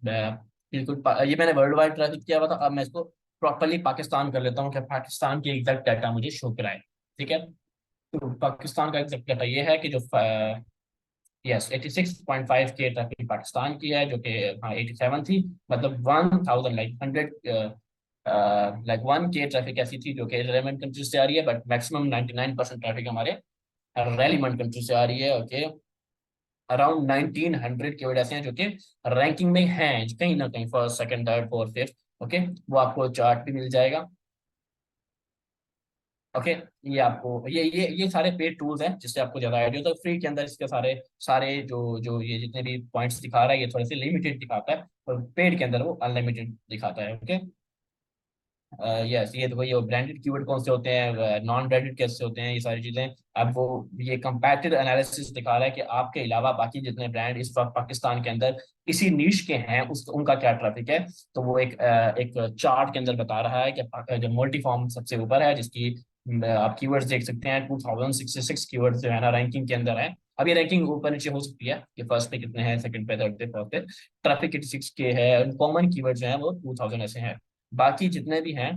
बिल्कुल ये मैंने वर्ल्ड वाइड ट्रैफिक किया हुआ था, अब मैं इसको प्रॉपरली पाकिस्तान कर लेता हूँ कि पाकिस्तान की एग्जैक्ट डाटा मुझे शो कराए। ठीक है। तो पाकिस्तान का एग्जैक्ट डाटा ये है कि जो यस 86.5 के ट्रैफिक पाकिस्तान की है, जो कि हाँ 87 थी। मतलब 1000 लाइक 100 लाइक 1 के ट्रैफिक ऐसी थी जो कि रेलेवेंट कंट्री से आ रही है बट मैक्सिमम 99% ट्रैफिक हमारे रेलिवेंट कंट्री से आ रही है। ओके। अराउंड 1900 कीवर्ड ऐसे हैं जो कि रैंकिंग में हैं कहीं ना कहीं, first second third fourth fifth. Okay. वो आपको चार्ट भी मिल जाएगा। ओके। ये आपको ये सारे पेड टूल्स हैं जिससे आपको ज्यादा आइडिया होता है। फ्री के अंदर इसके सारे सारे जो जो ये जितने भी पॉइंट्स दिखा रहा है ये थोड़े से लिमिटेड दिखाता है और पेड के अंदर वो अनलिमिटेड दिखाता है। ओके। यस, ये देखो ये ब्रांडेड कीवर्ड कौन से होते हैं, नॉन ब्रांडेड कैसे होते हैं, ये सारी चीजें। अब वो ये कंपैरेटिव एनालिसिस दिखा रहा है कि आपके अलावा बाकी जितने ब्रांड इस वक्त पाकिस्तान के अंदर इसी नीश के हैं उनका क्या ट्रैफिक है। तो वो एक चार्ट के अंदर बता रहा है कि जो मल्टीफॉर्म सबसे ऊपर है जिसकी आप कीवर्ड्स देख सकते हैं 2066 कीवर्ड्स जो है ना रैंकिंग के अंदर है। अब ये रैंकिंग ऊपर नीचे हो सकती है कि फर्स्ट पे कितने हैं, सेकंड पे, थर्ड पे, फोर्थ पे। ट्रैफिक 86 के है, कॉमन कीवर्ड जो है वो 2000 ऐसे हैं। बाकी जितने भी हैं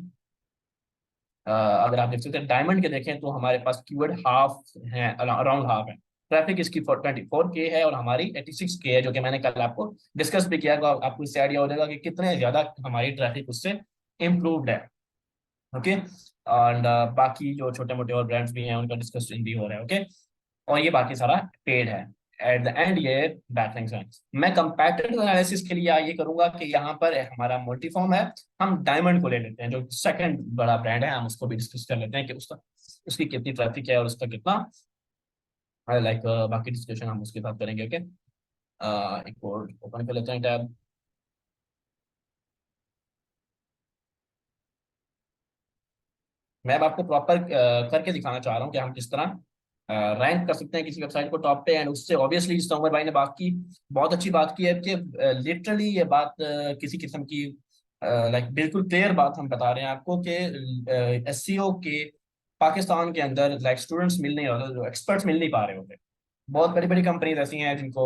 अगर आप देख सकते हैं डायमंड के देखें तो हमारे पास कीवर्ड हाफ है, अराउंड हाफ है। ट्रैफिक इसकी 24 के है और हमारी 86 के है, जो कि मैंने कल आपको डिस्कस भी किया, तो आपको इससे आइडिया हो जाएगा कि कितने ज्यादा हमारी ट्रैफिक उससे इम्प्रूव्ड है। ओके। एंड बाकी जो छोटे मोटे और ब्रांड्स भी हैं उनका डिस्कशन भी हो रहा है। ओके। और ये बाकी सारा पेड है। एट द एंड ये बैकलिंक्स हैं। मैं कंपैरेटिव एनालिसिस के लिए ये करूंगा कि यहाँ पर हमारा मल्टीफॉर्म है, हम डायमंड को ले लेते हैं जो सेकंड बड़ा ब्रांड है, हम उसको भी डिस्कस कर लेते हैं कि उसका उसकी कितनी ट्रैफिक है और उसका कितना लाइक बाकी डिस्कशन हम उसके साथ करेंगे। ओके। एक और ओपन कर लेते हैं टैब। मैं अब आपको प्रॉपर करके दिखाना चाह रहा हूँ कि हम किस तरह रैंक कर सकते हैं किसी वेबसाइट को टॉप पे। एंड उससे ऑब्वियसली जिस उमर भाई ने बात की, बहुत अच्छी बात की है कि लिटरली ये बात किसी किस्म की लाइक बिल्कुल क्लियर बात हम बता रहे हैं आपको कि एससीओ के पाकिस्तान के अंदर लाइक स्टूडेंट्स मिल नहीं रहे, जो एक्सपर्ट्स मिल नहीं पा रहे होते। बहुत बड़ी बड़ी कंपनीज ऐसी हैं जिनको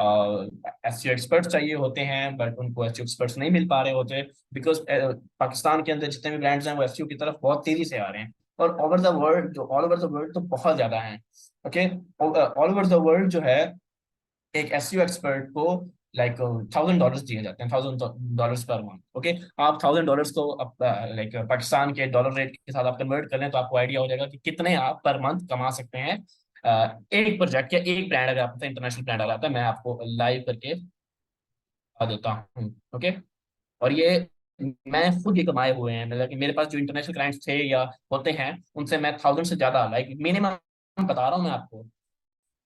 एसईओ एक्सपर्ट्स चाहिए होते हैं बट उनको एसईओ एक्सपर्ट्स नहीं मिल पा रहे होते बिकॉज पाकिस्तान के अंदर जितने भी ब्रांड्स हैं वो एसईओ की तरफ बहुत तेजी से आ रहे हैं। और ओवर द वर्ल्ड जो ऑल ओवर द वर्ल्ड तो बहुत ज्यादा हैं। Okay. All over the world जो है एक एसईओ एक्सपर्ट को लाइक $1000 दिए जाते हैं, $1000 पर मंथ। ओके। आप $1000 को लाइक पाकिस्तान के डॉलर रेट के साथ आप कन्वर्ट कर लें तो आपको आइडिया हो जाएगा कि कितने आप पर मंथ कमा सकते हैं। एक प्रोजेक्ट या एक ब्रांड अगर आपका इंटरनेशनल ब्रांड अगर आता है, मैं आपको लाइव करके बता देता हूँ। ओके। और ये मैं खुद ये कमाए हुए हैं, मतलब कि मेरे पास जो इंटरनेशनल क्लाइंट्स थे या होते हैं उनसे मैं 1000 से ज्यादा लाइक मिनिमम बता रहा हूँ मैं आपको।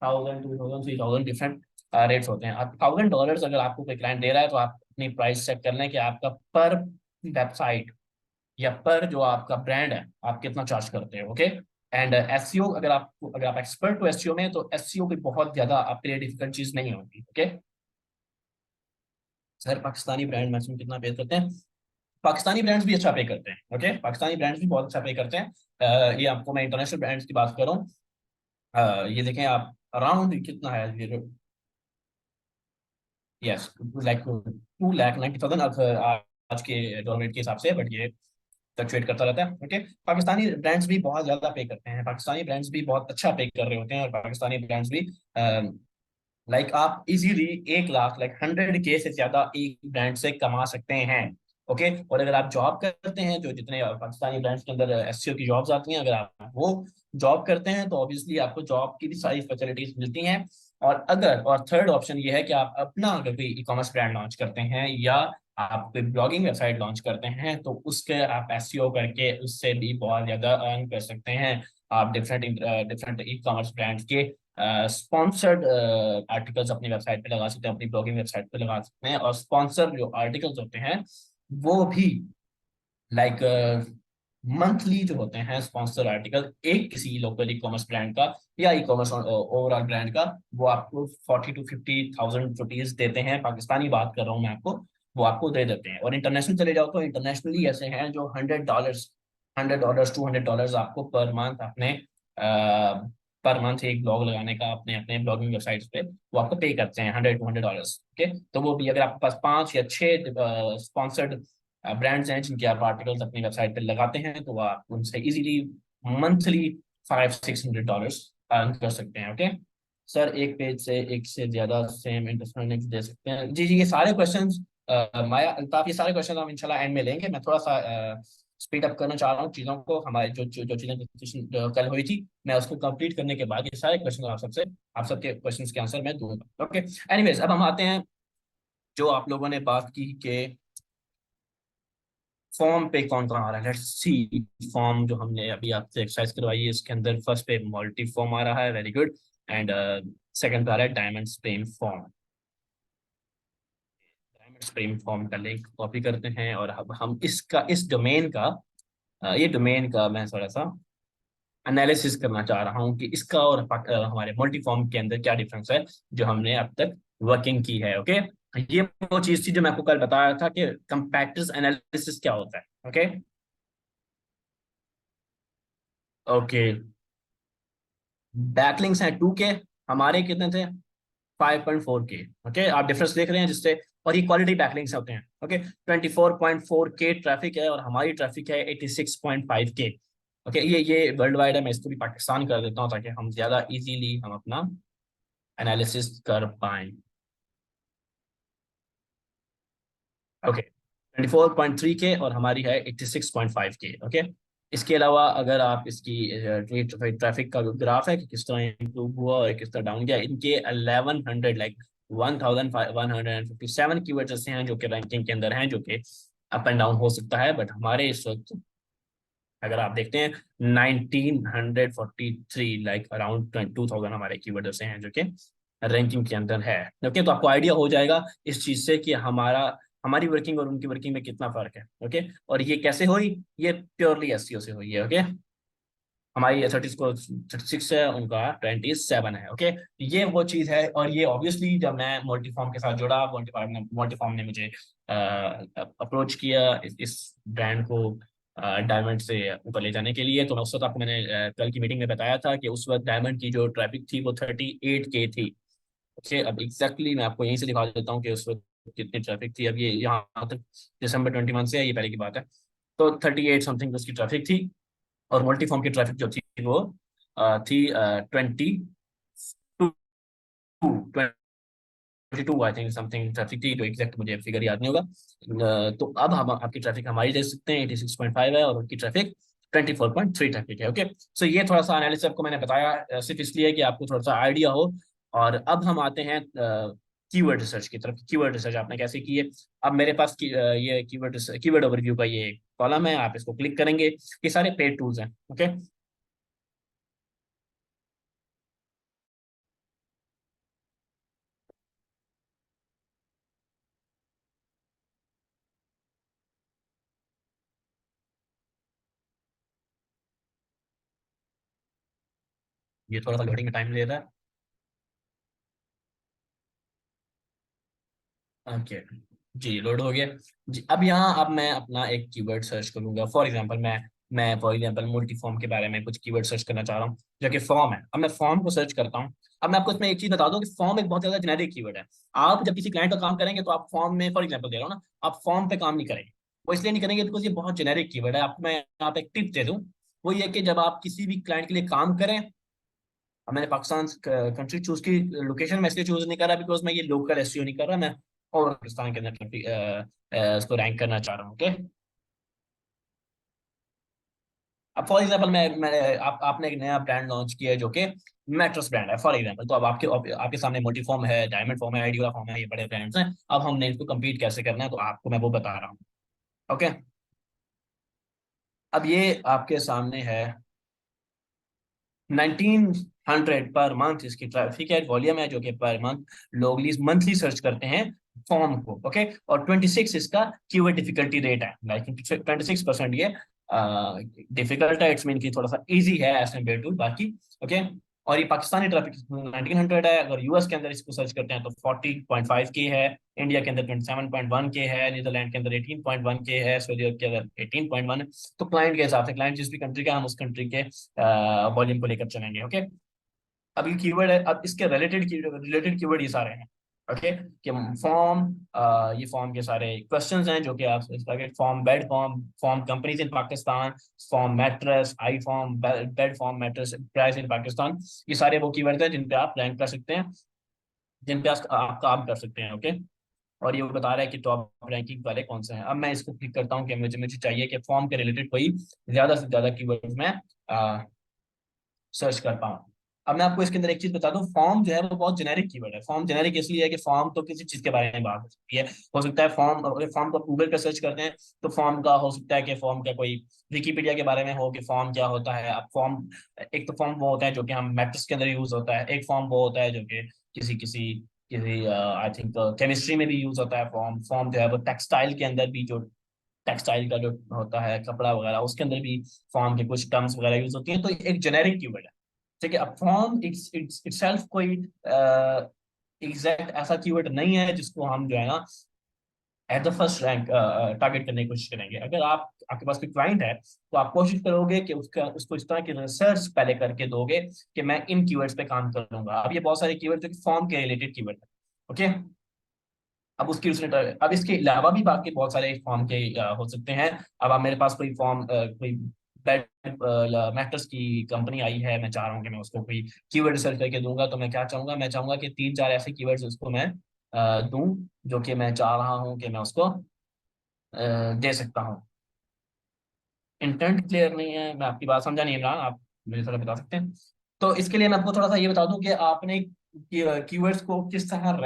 1000 2000 3000 डिफरेंट रेट्स होते हैं। अब $1000 अगर आपको कोई क्लाइंट दे रहा है तो आप अपनी प्राइस चेक कर लें कि आपका पर वेबसाइट या पर जो आपका ब्रांड है आप कितना चार्ज करते हो। ओके। एंड एसईओ, अगर आप एक्सपर्ट हो एसईओ में, तो एसईओ कोई बहुत ज्यादा आपके लिए डिफिकल्ट चीज नहीं होगी। Okay sir, Pakistani brand maximum कितना पे करते हैं? पाकिस्तानी ब्रांड्स भी अच्छा पे करते हैं। ओके पाकिस्तानी ब्रांड्स भी बहुत अच्छा पे करते हैं। ये आपको मैं इंटरनेशनल ब्रांड्स की बात करूँ, ये देखें आप, अराउंड कितना है ये, यस, लाइक 2,90,000 आज के डॉलर के हिसाब से, बट ये फ्लक्चुएट करता रहता है। ओके पाकिस्तानी ब्रांड्स भी बहुत ज्यादा पे करते हैं, पाकिस्तानी ब्रांड्स भी बहुत अच्छा पे कर रहे होते हैं, और पाकिस्तानी ब्रांड्स भी लाइक आप इजीली 1 लाख, लाइक 100K से ज्यादा एक ब्रांड से कमा सकते हैं। ओके और अगर आप जॉब करते हैं, जो जितने पाकिस्तानी ब्रांड्स के अंदर एसईओ की जॉब्स आती हैं, अगर आप वो जॉब करते हैं तो ऑब्वियसली आपको जॉब की भी सारी फैसिलिटीज मिलती हैं। और थर्ड ऑप्शन ये है कि आप अपना अगर कोई ई कॉमर्स ब्रांड लॉन्च करते हैं, या आप कोई ब्लॉगिंग वेबसाइट लॉन्च करते हैं, तो उसके आप एसईओ करके उससे भी बहुत ज्यादा अर्न कर सकते हैं। आप different different e commerce brands के स्पॉन्सर्ड आर्टिकल्स अपनी वेबसाइट पे लगा सकते हैं, अपनी ब्लॉगिंग वेबसाइट पे लगा सकते हैं, और स्पॉन्सर जो आर्टिकल्स होते हैं वो भी लाइक मंथली जो होते हैं स्पॉन्सर आर्टिकल, एक किसी लोकल ई कॉमर्स ब्रांड का या ई कॉमर्स ओवरऑल ब्रांड का, वो आपको 40 to 50 थाउजेंड रुपीज देते हैं, पाकिस्तानी बात कर रहा हूँ मैं आपको, वो आपको दे देते हैं। और इंटरनेशनल चले जाओ तो इंटरनेशनली ऐसे हैं जो $100, $200 आपको पर मंथ अपने पर मंथ एक ब्लॉग लगाने का अपने अपने ब्लॉगिंग वेबसाइट्स पे वो आपको पे करते हैं, $100 to $200। ओके तो वो भी अगर आपके पास 5 या 6 स्पॉन्सर्ड ब्रांड्स हैं जिनके आप आर्टिकल्स अपनी वेबसाइट पे लगाते हैं, तो आप उनसे इजीली मंथली $500-600 अर्न कर सकते हैं। ओके सर, एक पेज से एक से ज्यादा सेम इंटरनेशनल लिंक्स दे सकते हैं? जी जी, ये सारे क्वेश्चंस माया अल्ताफ, ये सारे क्वेश्चन हम इंशाल्लाह एंड में लेंगे। मैं थोड़ा सा स्पीड अप करना चाह रहा हूँ चीज़ों को, हमारे जो चीज़ें discussion, कल हुई थी, मैं उसको कंप्लीट करने के बाद ये सारे क्वेश्चन आप सबके क्वेश्चंस के आंसर मैं दूंगा। ओके एनीवेज, अब हम आते हैं जो आप लोगों ने बात की कि फॉर्म पे कौन कौन आ रहा है। लेट्स सी, फॉर्म जो हमने अभी आपसे एक्सरसाइज करवाई है इसके अंदर फर्स्ट पे मल्टी फॉर्म आ रहा है, वेरी गुड। एंड सेकंड पे आ रहा है डायमंड स्प्रेम फॉर्म। डायमंड स्प्रेम फॉर्म का लिंक कॉपी करते हैं, और अब हम इस डोमेन का ये डोमेन का मैं थोड़ा सा एनालिसिस करना चाह रहा हूँ कि इसका और हमारे मल्टी फॉर्म के अंदर क्या डिफरेंस है जो हमने अब तक वर्किंग की है। ओके ये वो चीज थी जो मैं आपको कल बताया था कि कंपैक्टर्स एनालिसिस क्या होता है। ओके ओके बैकलिंक्स हैं 2K, हमारे कितने थे? 5.4K। ओके आप डिफरेंस देख रहे हैं जिससे, और ये क्वालिटी बैकलिंक्स होते हैं। ओके 24.4K ट्रैफिक है, और हमारी ट्रैफिक है 86.5K। ओके ये वर्ल्ड वाइड है, मैं इसको भी पाकिस्तान कर देता हूँ ताकि हम ज्यादा इजीली हम अपना एनालिसिस कर पाए। ओके 24.3K और हमारी है 86.5K। ओके इसके अलावा अगर आप इसकी ट्रैफिक का ग्राफ है कि किस तरह इम्प्रूव हुआ और किस तरह डाउन गया, इनके 1100 लाइक 1157 कीवर्ड्स ऐसे हैं जो कि रैंकिंग के अंदर हैं, जो कि अप एंड डाउन हो सकता है, बट हमारे इस वक्त अगर आप देखते हैं 1943 लाइक अराउंड 22,000 हमारे कीवर्ड ऐसे हैं जो कि रैंकिंग के अंदर है। ओके तो आपको आइडिया हो जाएगा इस चीज से कि हमारी वर्किंग और उनकी वर्किंग में कितना फर्क है। ओके और ये कैसे हुई? ये प्योरली एसईओ से हुई है। ओके हमारी 36 है, उनका 27 है। ओके ये वो चीज है, और ये ऑब्वियसली जब मैं मल्टीफॉर्म के साथ जुड़ा, मल्टीफॉर्म ने मुझे अप्रोच किया इस ब्रांड को डायमंड से ऊपर ले जाने के लिए। तो मैं उस वक्त आपको मैंने कल की मीटिंग में बताया था कि उस वक्त डायमंड की जो ट्रैफिक थी वो 38K थी। ओके अब एग्जैक्टली मैं आपको यहीं से दिखा देता हूँ कि उस वक्त कितनी ट्रैफिक थी। अब ये यहाँ तक December 21 से है, ये पहले की बात है। तो 38 समथिंग उसकी ट्रैफिक थी, और मल्टीफॉर्म की ट्रैफिक जो थी वो थी 22 आई थिंक समथिंग ट्रैफिक थी, तो एग्जैक्ट मुझे फिगर याद नहीं होगा। तो अब हम आपकी ट्रैफिक हमारी देख सकते हैं 86.5 है, और उनकी ट्रैफिक 24.3 ट्रैफिक है। ओके सो ये थोड़ा सा एनालिसिस आपको मैंने बताया सिर्फ इसलिए कि आपको थोड़ा सा आइडिया हो। और अब हम आते हैं कीवर्ड रिसर्च की तरफ। कीवर्ड रिसर्च आपने कैसे की है? अब मेरे पास ये कीवर्ड ओवरव्यू का ये कॉलम है, आप इसको क्लिक करेंगे, ये सारे पेड टूल्स हैं। ओके ये थोड़ा सा लोडिंग में टाइम ले रहा है। ओके जी, लोड हो गया जी। अब यहाँ अब मैं अपना एक कीवर्ड सर्च करूंगा। फॉर एग्जांपल मैं फॉर एग्जांपल मल्टी फॉर्म के बारे में कुछ कीवर्ड सर्च करना चाह रहा हूँ, जो कि फॉर्म है। अब मैं फॉर्म को सर्च करता हूँ। अब मैं आपको इसमें एक चीज बता दूं कि फॉर्म एक बहुत ज्यादा जेनेरिक कीवर्ड है। आप जब किसी क्लाइंट का काम करेंगे तो आप फॉर्म में, फॉर एग्जाम्पल दे रहा हूँ ना, आप फॉर्म पे काम नहीं करेंगे। वो इसलिए नहीं करेंगे बिकॉज ये बहुत जेनेरिक कीवर्ड है। आपको मैं यहाँ पे एक टिप दे दूँ, वो ये कि जब आप किसी भी क्लाइंट के लिए काम करें, अब मैंने पाकिस्तान कंट्री चूज की, लोकेशन मैं इसलिए चूज नहीं कर रहा बिकॉज मैं ये लोकल एसईओ नहीं कर रहा, मैं और पाकिस्तान के अंदर इसको रैंक करना चाह रहा हूँ। ओके, अब फॉर एग्जांपल आपने एक नया ब्रांड लॉन्च किया है जो कि मैट्रेस ब्रांड है फॉर एग्जांपल। तो अब आपके सामने मोटीफॉर्म है, डायमंड फॉर्म है, आइडियोला फॉर्म है, ये बड़े ब्रांड्स हैं। अब हमने इनको compete कैसे करना है तो आपको मैं वो बता रहा हूँ। ओके, अब ये आपके सामने है 1900 पर मंथ इसकी ट्रैफिक है, वॉल्यूम है जो कि पर मंथ लोग मंथली सर्च करते हैं फॉर्म को। ओके, और 26 इसका कीवर्ड डिफिकल्टी रेट है, लाइक 26% ये डिफिकल्ट है। इट्स मीन कि थोड़ा सा इजी है एज कम्पेयर टू बाकी। ओके, और ये पाकिस्तानी ट्रैफिक 1900 है। अगर यूएस के अंदर इसको सर्च करते हैं तो 40.5 के है, इंडिया के अंदर 27.1 के है, नीदरलैंड के अंदर 18.1 के है, सऊदी अरब के अंदर 18.1। तो क्लाइंट के हिसाब से, क्लाइंट जिस भी कंट्री का, हम उस कंट्री के वॉल्यूम को लेकर चलेंगे। ओके, अब ये कीवर्ड है, अब इसके रिलेटेड कीवर्ड ये सारे हैं। ओके, कि फॉर्म, ये फॉर्म के सारे क्वेश्चंस हैं जो कि आप form, bed form, form companies in Pakistan, form mattress, I form, bed form mattress price in Pakistan. ये सारे वो कीवर्ड हैं जिन पे आप रैंक कर सकते हैं, जिन पे आप काम कर सकते हैं। ओके, और ये बता रहा है कि टॉप रैंकिंग वाले कौन से हैं। अब मैं इसको क्लिक करता हूँ कि मुझे मुझे चाहिए कि फॉर्म के रिलेटेड कोई ज्यादा से ज्यादा कीवर्ड में सर्च कर पाऊँ। अब मैं आपको इसके अंदर एक चीज बता दूं, फॉर्म जो है वो बहुत जेनेरिक कीवर्ड है। फॉर्म जेनेरिक इसलिए है कि फॉर्म तो किसी चीज के बारे में बात हो सकती है। हो सकता है फॉर्म, अगर फॉर्म को गूगल पे सर्च करते हैं तो फॉर्म का हो सकता है कि फॉर्म का कोई विकीपीडिया के बारे में हो कि फॉर्म क्या होता है। अब फॉर्म, एक तो फॉर्म वो होता है जो कि हम मैट्रिक्स के अंदर यूज होता है, एक फॉर्म वो होता है जो कि किसी किसी किसी आई थिंक केमिस्ट्री में भी यूज होता है। फॉर्म फॉर्म जो है वो टेक्सटाइल के अंदर भी, जो टेक्सटाइल का जो होता है कपड़ा वगैरह, उसके अंदर भी फॉर्म के कुछ टर्म्स वगैरह यूज होती हैं। तो एक जेनेरिक कीवर्ड है। ठीक है, अब फॉर्म इट्स इट्स इटसेल्फ कोई एग्जैक्ट ऐसा कीवर्ड नहीं है जिसको हम जो है ना at the first rank target करने की कोशिश करेंगे। अगर आपके पास कोई क्लाइंट है तो आप कोशिश करोगे कि उसका उसको इस तरह की रिसर्च पहले करके दोगे कि मैं इन कीवर्ड्स पे काम करूंगा। अब ये बहुत सारे कीवर्ड जो कि फॉर्म के रिलेटेड कीवर्ड है। ओके, अब उसकी उसने अब इसके अलावा भी बाकी बहुत सारे फॉर्म के हो सकते हैं। अब आप मेरे पास कोई फॉर्म, कोई बेड मैट्रेस की कंपनी आई है, मैं चाह रहा हूँ कि मैं उसको कोई कीवर्ड रिसर्च करके दूंगा। तो मैं क्या चाहूंगा, मैं चाहूंगा कि तीन चार ऐसे कीवर्ड्स उसको मैं दूं जो कि मैं चाह रहा हूँ कि मैं उसको दे सकता हूँ। इंटेंट क्लियर नहीं है, मैं आपकी बात समझा नहीं, इमरान आप मुझे थोड़ा बता सकते हैं। तो इसके लिए मैं आपको थोड़ा सा ये बता दूं कि आपने कीवर्ड्स को किस तरह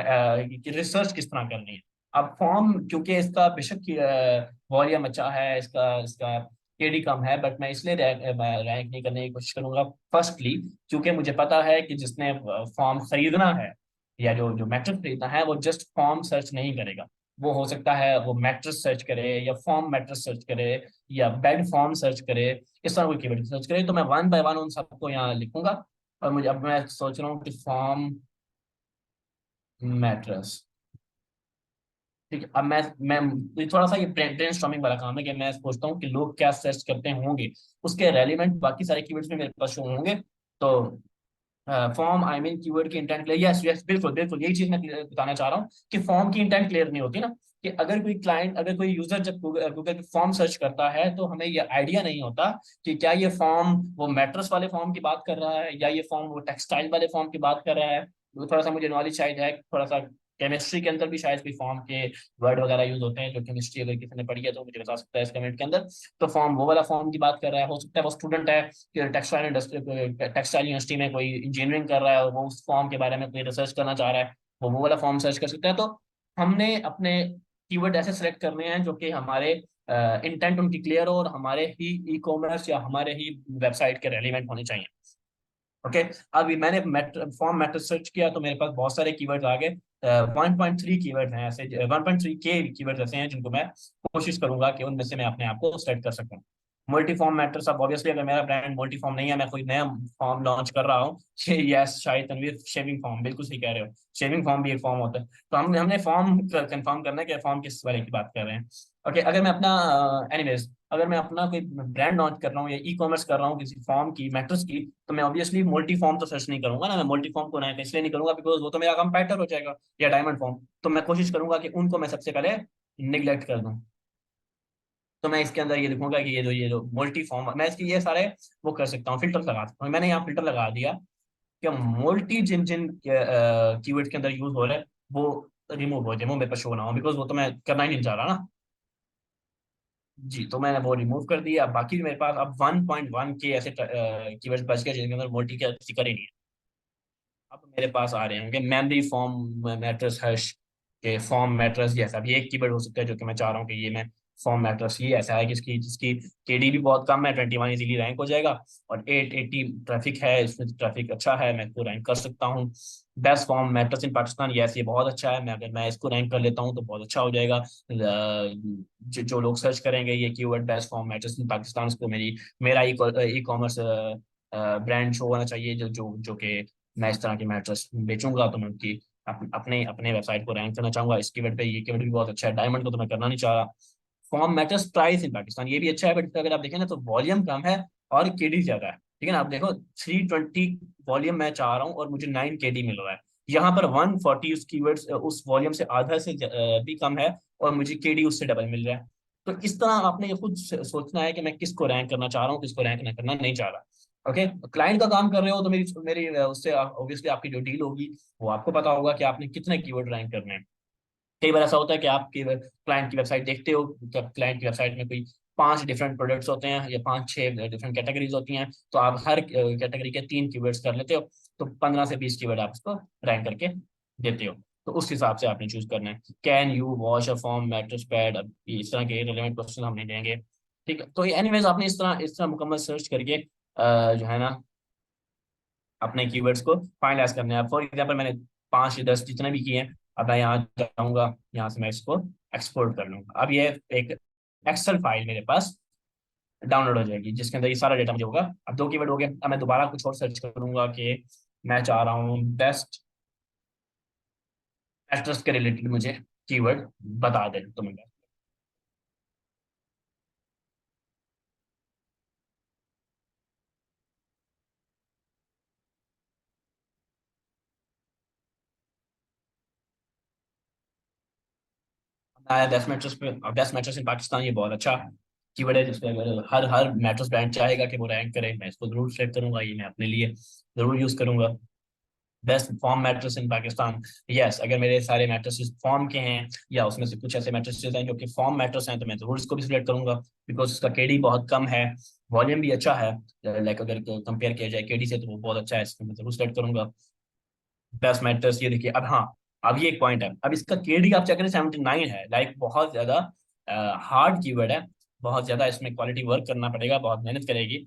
रिसर्च किस तरह करनी है। अब फॉर्म, क्योंकि इसका बेशक वॉल्यूम अच्छा है, इसका इसका केडी कम है, बट मैं इसलिए रैंक नहीं करने की कोशिश करूंगा। फर्स्टली, क्योंकि मुझे पता है कि जिसने फॉर्म खरीदना है या जो जो मैट्रिक खरीदना है वो जस्ट फॉर्म सर्च नहीं करेगा। वो हो सकता है वो मैट्रिक्स सर्च करे या फॉर्म मैट्रिक्स सर्च करे या बेड फॉर्म सर्च करे, इस तरह कोई कीवर्ड सर्च करे। तो मैं वन बाय वन उन सबको यहाँ लिखूंगा। और मुझे अब मैं सोच रहा हूँ कि फॉर्म मैट्रेस, ठीक है। अब मैं ये थोड़ा सा ये ब्रेन स्टॉर्मिंग वाला काम है कि मैं सोचता हूँ कि लोग क्या सर्च करते होंगे, उसके रेलिवेंट बाकी सारे कीवर्ड्स भी मेरे पास शो होंगे। तो फॉर्म, आई मीन कीवर्ड की इंटेंट क्लियर, यस यस, बिल्कुल बिल्कुल, यही चीज मैं बताना चाह रहा हूँ कि फॉर्म की इंटेंट क्लियर नहीं होती ना। कि अगर कोई क्लाइंट, अगर कोई यूजर जब गूगल पे फॉर्म सर्च करता है तो हमें ये आइडिया नहीं होता कि क्या ये फॉर्म वो मैट्रेस वाले फॉर्म की बात कर रहा है या ये फॉर्म वो टेक्सटाइल वाले फॉर्म की बात कर रहा है। वो थोड़ा सा मुझे नॉलेज शायद है, थोड़ा सा केमिस्ट्री के अंदर भी शायद कोई फॉर्म के वर्ड वगैरह यूज होते हैं, जो केमिस्ट्री अगर किसी ने पढ़ी है तो मुझे बता सकता है इस कमेंट के अंदर। तो फॉर्म वो वाला फॉर्म की बात कर रहा है। हो सकता है वो स्टूडेंट है कि टेक्सटाइल इंडस्ट्री, टेक्सटाइल यूनिवर्सिटी में कोई इंजीनियरिंग कर रहा है और वो उस फॉर्म के बारे में कोई रिसर्च करना चाह रहा है, वो वाला फॉर्म सर्च कर सकता है। तो हमने अपने कीवर्ड ऐसे सेलेक्ट करने हैं जो कि हमारे इंटेंट उनकी क्लियर हो और हमारे ही ई कॉमर्स या हमारे ही वेबसाइट के रेलिवेंट होने चाहिए। ओके, अभी मैंने फॉर्म मेथड सर्च किया तो मेरे पास बहुत सारे कीवर्ड्स आ गए। 1.3 कीवर्ड हैं ऐसे, 1.3 के कीवर्ड्स ऐसे हैं जिनको मैं कोशिश करूंगा कि उनमें से मैं अपने आप को सेलेक्ट कर सकूं। मल्टी फॉर्म मैट्रेस, अब ऑब्वियसली अगर मेरा ब्रांड मल्टी फॉर्म नहीं है, मैं कोई नया फॉर्म लॉन्च कर रहा हूँ, यस शायद तनवीर, शेविंग फॉर्म, बिल्कुल सही कह रहे हो, शेविंग फॉर्म भी एक फॉर्म होता है। तो हमने हमने फॉर्म कंफर्म करना है कि फॉर्म किस वाले की बात कर रहे हैं। ओके, अगर मैं अपना एनीवेज अगर मैं अपना कोई ब्रांड लॉन्च कर रहा हूँ या ई कॉमर्स कर रहा हूँ किसी फॉर्म की, मैट्रेस की, तो मैं ऑब्वियसली मल्टी फॉर्म तो सर्च नहीं करूंगा ना। मैं मल्टी फॉर्म को रैंक इसलिए नहीं करूंगा बिकॉज वो तो मेरा कंपेटिटर हो जाएगा, या डायमंड फॉर्म। तो मैं कोशिश करूंगा कि उनको मैं सबसे पहले निगलेक्ट कर दूं। तो मैं इसके अंदर ये लिखूंगा कि ये जो मल्टी फॉर्म, मैं इसकी ये सारे वो कर सकता हूँ, फिल्टर लगा सकता हूँ। मैंने यहाँ फिल्टर लगा दिया कि मल्टी जिन जिन कीवर्ड के अंदर यूज हो रहा है वो रिमूव हो जाए, वो मेरे पास शो ना हो, बिकॉज वो तो मैं करना ही नहीं चाह रहा ना। जी, तो मैंने वो रिमूव कर दिया। बाकी मेरे पास अब 1.1 के ऐसे कीवर्ड्स बच गए जिनके अंदर मल्टी का जिक्र ही नहीं है। अब मेरे पास आ रहे होंगे मेमोरी फॉर्म मैट्रेस हैश के फॉर्म मैट्रेस, ये ऐसा भी एक कीवर्ड हो सकता है जो कि मैं चाह रहा हूँ कि ये मैं फॉर्म मैट्रेस, ये ऐसा है कि इसकी जिसकी केडी भी बहुत कम है, 21 इजीली रैंक हो जाएगा, और 880 ट्रैफिक है, इसमें ट्रैफिक अच्छा है, मैं इसको रैंक कर सकता हूँ। Best form mattress in Pakistan, yes ये बहुत अच्छा है, मैं अगर मैं इसको रैंक कर लेता हूँ तो बहुत अच्छा हो जाएगा। जो लोग सर्च करेंगे ये keyword best form mattress in Pakistan, उसको मेरा ई कॉमर्स ब्रांड शो होना चाहिए, जो जो जो कि मैं इस तरह की मैट्रेस बेचूंगा, तो मैं उनकी अपने अपने वेबसाइट को रैंक करना चाहूंगा इस कीवर्ड पे। ये कीवर्ड भी बहुत अच्छा है, डायमंड को तो मैं करना नहीं चाह रहा। Form mattress price in Pakistan, ये भी अच्छा है, बट अगर आप देखें ना तो वॉल्यूम कम है और केडी ज्यादा है। ठीक है ना, आप देखो 320 वॉल्यूम मैं चाह रहा हूँ और मुझे 9 केडी मिल रहा है। यहाँ पर 140 उस कीवर्ड्स उस वॉल्यूम से आधा से भी कम है, और मुझे केडी उससे डबल मिल रहा है। तो इस तरह आपने ये खुद सोचना है कि मैं किसको रैंक करना चाह रहा हूँ, किसको रैंक करना नहीं चाह रहा। ओके, क्लाइंट का काम कर रहे हो तो मेरी मेरी उससे ऑब्वियसली आपकी जो डील होगी वो आपको पता होगा कि आपने कितने कीवर्ड रैंक करने हैं। कई बार ऐसा होता है कि आप क्लाइंट की वेबसाइट देखते हो, जब क्लाइंट की वेबसाइट में कोई 5 डिफरेंट प्रोडक्ट्स होते हैं या 5-6 डिफरेंट कैटेगरीज होती हैं, तो आप हर कैटेगरी के 3 कीवर्ड्स कर लेते हो, तो 15 से 20 कीवर्ड आप उसको रैंक करके देते हो। तो उस हिसाब से आपने चूज करना है। Can you wash a form mattress pad, अब इस तरह के रिलेवेंट क्वेश्चन हम नहीं देंगे। ठीक है, तो एनीवेज आपने इस तरह मुकम्मल सर्च करके जो है ना अपने कीवर्ड्स को फाइनलाइज करने हैं। फॉर एग्जाम्पल मैंने 5 या 10 जितने भी किए हैं, अब मैं यहाँ जाऊँगा, यहाँ से मैं इसको एक्सपोर्ट कर लूंगा। अब ये एक एक्सेल फाइल मेरे पास डाउनलोड हो जाएगी जिसके अंदर ये सारा डेटा मुझे होगा। अब 2 कीवर्ड हो गए, अब मैं दोबारा कुछ और सर्च करूंगा कि मैं चाह रहा हूँ बेस्ट एक्ट्रेस के रिलेटेड मुझे कीवर्ड बता दे तो मैं आया बेस्ट मैट्रेस पे। बेस्ट मैट्रेस इन पाकिस्तान ये बहुत अच्छा कीवर्ड है जिसपे अगर हर हर मैट्रेस ब्रांड चाहेगा कि वो रैंक करे, मैं इसको जरूर सेलेक्ट करूंगा, ये मैं अपने लिए जरूर यूज करूंगा। Best form mattress in Pakistan, yes अगर मेरे सारे मैट्रेसेस फॉर्म के हैं या उसमें से कुछ ऐसे मैट्रेसेस हैं जो कि फॉर्म मैट्रेस हैं, तो मैं जरूर इसको भी सिलेक्ट करूंगा बिकॉज इसका केडी बहुत कम है, वॉल्यूम भी अच्छा है। लाइक अगर कंपेयर किया जाए केडी से तो वो बहुत अच्छा है, इसको मैं जरूर सिलेक्ट करूंगा। बेस्ट मैट्रेस ये देखिए। अब हाँ, अब ये एक पॉइंट है, अब इसका केडी आप चेक करें 79 है, लाइक बहुत ज्यादा हार्ड कीवर्ड है, बहुत ज्यादा इसमें क्वालिटी वर्क करना पड़ेगा, बहुत मेहनत करेगी।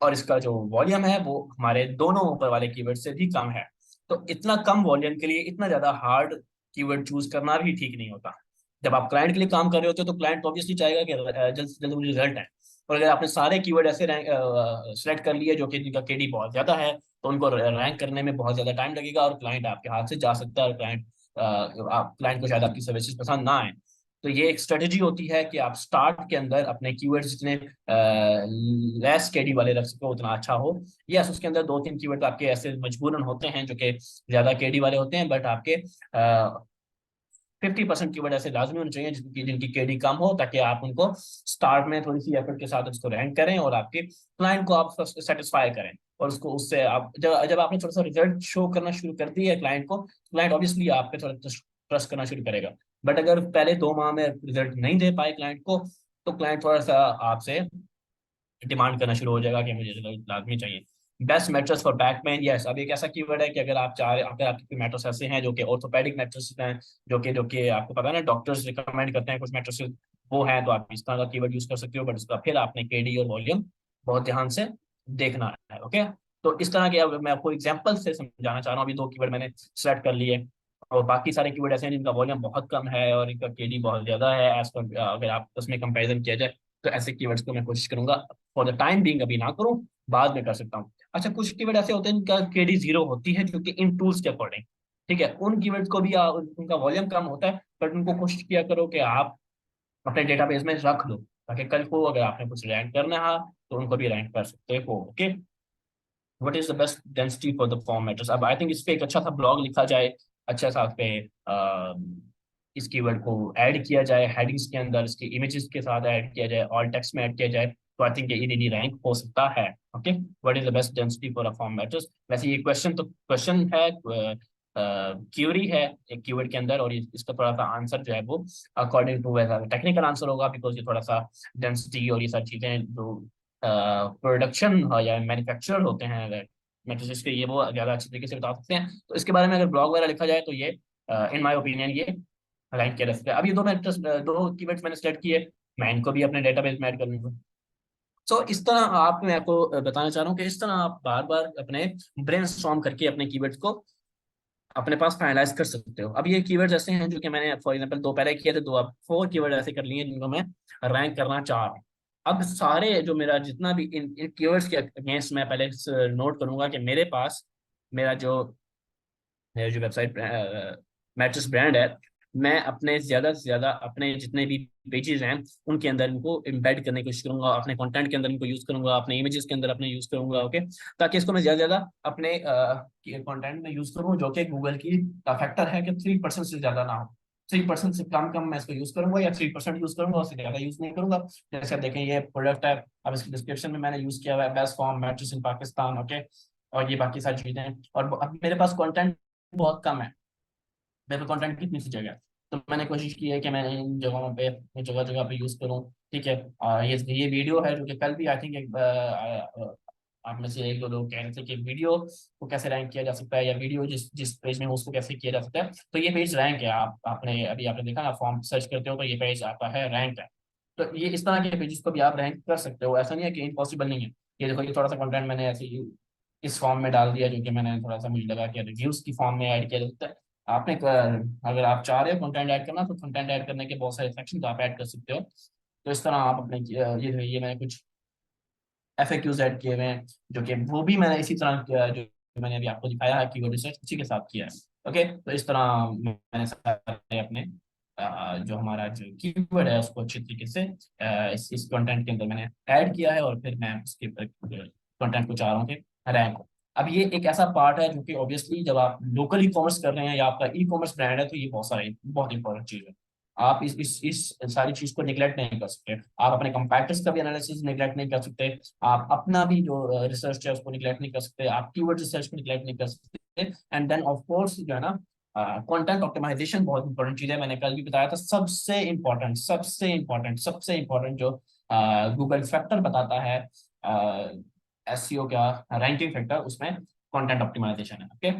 और इसका जो वॉल्यूम है वो हमारे दोनों ऊपर वाले कीवर्ड से भी कम है। तो इतना कम वॉल्यूम के लिए इतना ज्यादा हार्ड कीवर्ड चूज करना भी ठीक नहीं होता। जब आप क्लाइंट के लिए काम कर रहे होते हो तो क्लाइंट ऑब्वियसली चाहेगा कि जल्द से जल्द मुझे रिजल्ट है। और अगर आपने सारे कीवर्ड ऐसे सेलेक्ट कर लिए जो कि जिनका केडी बहुत ज्यादा है, तो उनको रैंक करने में बहुत ज्यादा टाइम लगेगा और क्लाइंट आपके हाथ से जा सकता है, और क्लाइंट को शायद आपकी सर्विसेज पसंद ना आए। तो ये एक स्ट्रेटेजी होती है कि आप स्टार्ट के अंदर अपने कीवर्ड्स जितने लेस केडी वाले रख सको उतना अच्छा हो। यस, उसके अंदर 2-3 कीवर्ड आपके ऐसे मजबूरन होते हैं जो कि ज्यादा केडी वाले होते हैं, बट आपके 50% कीवर्ड ऐसे लाजमी होने चाहिए जिनकी जिनकी केडी कम हो, ताकि आप उनको स्टार्ट में थोड़ी सी एफर्ट के साथ उसको रैंक करें और आपके क्लाइंट को आप सेटिस्फाई करें। और उसको उससे आप जब जब आपने थोड़ा सा रिजल्ट शो करना शुरू कर दिया है क्लाइंट को, क्लाइंट ऑब्वियसली आप पे थोड़ा ट्रस्ट करना शुरू करेगा। बट अगर पहले 2 माह में रिजल्ट नहीं दे पाए क्लाइंट को, तो क्लाइंट थोड़ा सा आपसे डिमांड करना शुरू हो जाएगा कि मुझे रिजल्ट लाजमी चाहिए। Best mattress for back pain, yes अब एक ऐसा कीवर्ड है कि अगर आप चाह रहे, अगर आपके मैट्रेस ऐसे हैं जो कि ऑर्थोपेडिक मैट्रेस हैं, जो कि आपको पता है ना डॉक्टर्स रिकमेंड करते हैं कुछ मैट्रेसेस, वो हैं, तो आप इस तरह का कीवर्ड यूज कर सकते हो, बट उसका फिर आपने केडी और वॉल्यूम बहुत ध्यान से देखना है। ओके, तो इस तरह के, अब मैं आपको एग्जाम्पल से समझाना चाह रहा हूँ। अभी 2 कीवर्ड मैंने सेलेक्ट कर लिए, और बाकी सारे कीवर्ड ऐसे हैं जिनका वॉल्यूम बहुत कम है और इनका केडी बहुत ज्यादा है, एज पर अगर आप उसमें कंपेरिजन किया जाए तो ऐसे कीवर्ड्स को मैं कोशिश करूंगा फॉर द टाइम बीइंग अभी ना करूं, बाद में कर सकता हूँ। अच्छा, कुछ कीवर्ड ऐसे होते हैं जिनका केडी जीरो होती है, जो कि इन टूल्स के अकॉर्डिंग, ठीक है, उन कीवर्ड्स को भी उनका वॉल्यूम कम होता है, बट उनको कोशिश किया करो कि आप अपने डेटाबेस में रख लो, ताकि कल को अगर आपने कुछ रैंक करना है तो उनको भी रैंक कर सकते हो। Okay, what is the best density for the form matters. अब आई थिंक इस पे एक अच्छा सा ब्लॉग लिखा जाए, अच्छा सा उस पे इस कीवर्ड को ऐड किया जाए हेडिंग्स के अंदर, इसके इमेजेस के साथ ऐड किया जाए, ऑल टेक्स्ट में ऐड किया जाए, तो आई थिंक ये इजीली रैंक हो सकता है। Okay, what is the best density for a form matters. वैसे ये क्वेश्चन तो क्वेश्चन है, क्यूरी है एक कीवर्ड के अंदर, और इसका थोड़ा सा आंसर जो है वो अकॉर्डिंग टू वैसा टेक्निकल आंसर होगा, बिकॉज ये थोड़ा सा डेंसिटी और ये सारी चीजें जो प्रोडक्शन या मैन्युफैक्चर होते हैं मैट्रिसेस के, ये वो ज़्यादा अच्छी तरीके से बता सकते हैं। तो इसके बारे में अगर ब्लॉग वगैरह लिखा जाए तो ये इन माय ओपिनियन ये रैंक किया जा सकता है। अब ये दो कीवर्ड्स मैंने सेलेक्ट किए, मैं इनको भी अपने डेटाबेस में ऐड कर लूंगा। सो इस तरह आप, मैं आपको बताना चाह रहा हूँ कि इस तरह आप बार बार अपने ब्रेनस्टॉर्म करके अपने कीवर्ड्स को अपने पास फाइनलाइज कर सकते हो। अब ये कीवर्ड्स ऐसे हैं जो कि मैंने फॉर एग्जांपल दो पहले किए थे, दो अब फोर कीवर्ड ऐसे कर लिए जिनको मैं रैंक करना चाह रहा हूँ। अब सारे जो मेरा जितना भी इन कीवर्ड्स के अगेंस्ट मैं पहले नोट करूंगा कि मेरे पास मेरा जो वेबसाइट मैट्रिक्स ब्रांड है, मैं अपने ज्यादा से ज्यादा अपने जितने भी पेजेस हैं उनके अंदर इनको एम्बेड करने की कोशिश करूंगा, अपने कंटेंट के अंदर इनको यूज करूंगा, अपने इमेजेस के अंदर अपने यूज करूंगा। ओके, ताकि इसको मैं ज्यादा से ज्यादा अपने कंटेंट में यूज करूँ, जो कि गूगल की फैक्टर है कि 3% से ज्यादा ना हो। 3% से कम कम मैं इसको यूज करूंगा, या 3% यूज करूंगा, उससे ज्यादा यूज नहीं करूंगा। जैसे आप देखें ये प्रोडक्ट है, अब इसके डिस्क्रिप्शन में मैंने यूज किया हुआ है बेस्ट फॉर्म मैट्रिक्स इन पाकिस्तान। ओके, और ये बाकी सारी चीजें हैं, और अब मेरे पास कंटेंट बहुत कम है, मेरे कंटेंट कितनी सी जगह है, तो मैंने कोशिश की है कि मैं इन जगहों पे जगह जगह पे यूज करूँ। ठीक है, ये वीडियो है जो कि कल भी आई थिंक एक आप में से एक दो लोग कह रहे थे कि वीडियो को कैसे रैंक किया जा सकता है, या वीडियो जिस जिस पेज में हो उसको कैसे किया जा सकता है। तो ये पेज रैंक है, आपने देखा ना, फॉर्म सर्च करते हो तो ये पेज आता है रैंक है। तो ये इस तरह के पेजेस को भी आप रैंक कर सकते हो, ऐसा नहीं है कि इम्पॉसिबल नहीं है। ये देखो, ये थोड़ा सा कंटेंट मैंने ऐसे ही इस फॉर्म में डाल दिया, जो कि मैंने थोड़ा सा मुझे लगा कि रिव्यूज की फॉर्म में ऐड किया जा सकता है। अगर आप चाह रहे हो कंटेंट ऐड करना, तो कंटेंट ऐड करने के बहुत सारे सेक्शन आप ऐड कर सकते हो। तो इस तरह आप अपने ये मैंने कुछ FAQs ऐड किए हुए हैं, जो कि वो भी मैंने इसी तरह जो मैंने अभी आपको दिखाया है कीवर्ड रिसर्च उसी के साथ किया है। ओके, तो इस तरह मैंने सारे अपने जो हमारा जो कीवर्ड है उसको अच्छी तरीके से इस कंटेंट के अंदर मैंने ऐड किया है, और फिर मैं उसके कंटेंट को चाह रहा हूँ कि रैंक हो। अब ये एक ऐसा पार्ट है जो कि ऑब्वियसली जब आप लोकल ई कॉमर्स कर रहे हैं या आपका ई कॉमर्स ब्रांड है, तो ये बहुत इंपॉर्टेंट चीज़ है। आप इस सारी चीज को निगलेक्ट नहीं कर सकते। आप अपने कंपैटिटर्स का भी एनालिसिस निगलेक्ट नहीं कर सकते, आप अपना भी जो रिसर्च है उसको निगलेक्ट नहीं कर सकते, आप कीवर्ड रिसर्च को निगलेक्ट नहीं कर सकते। एंड देन ऑफ कोर्स जो है ना, कंटेंट ऑप्टिमाइजेशन बहुत इंपॉर्टेंट चीज है। मैंने कल भी बताया था, सबसे इंपॉर्टेंट जो गूगल फैक्टर बताता है SEO का रैंकिंग फैक्टर, उसमें कंटेंट ऑप्टिमाइजेशन है। ओके,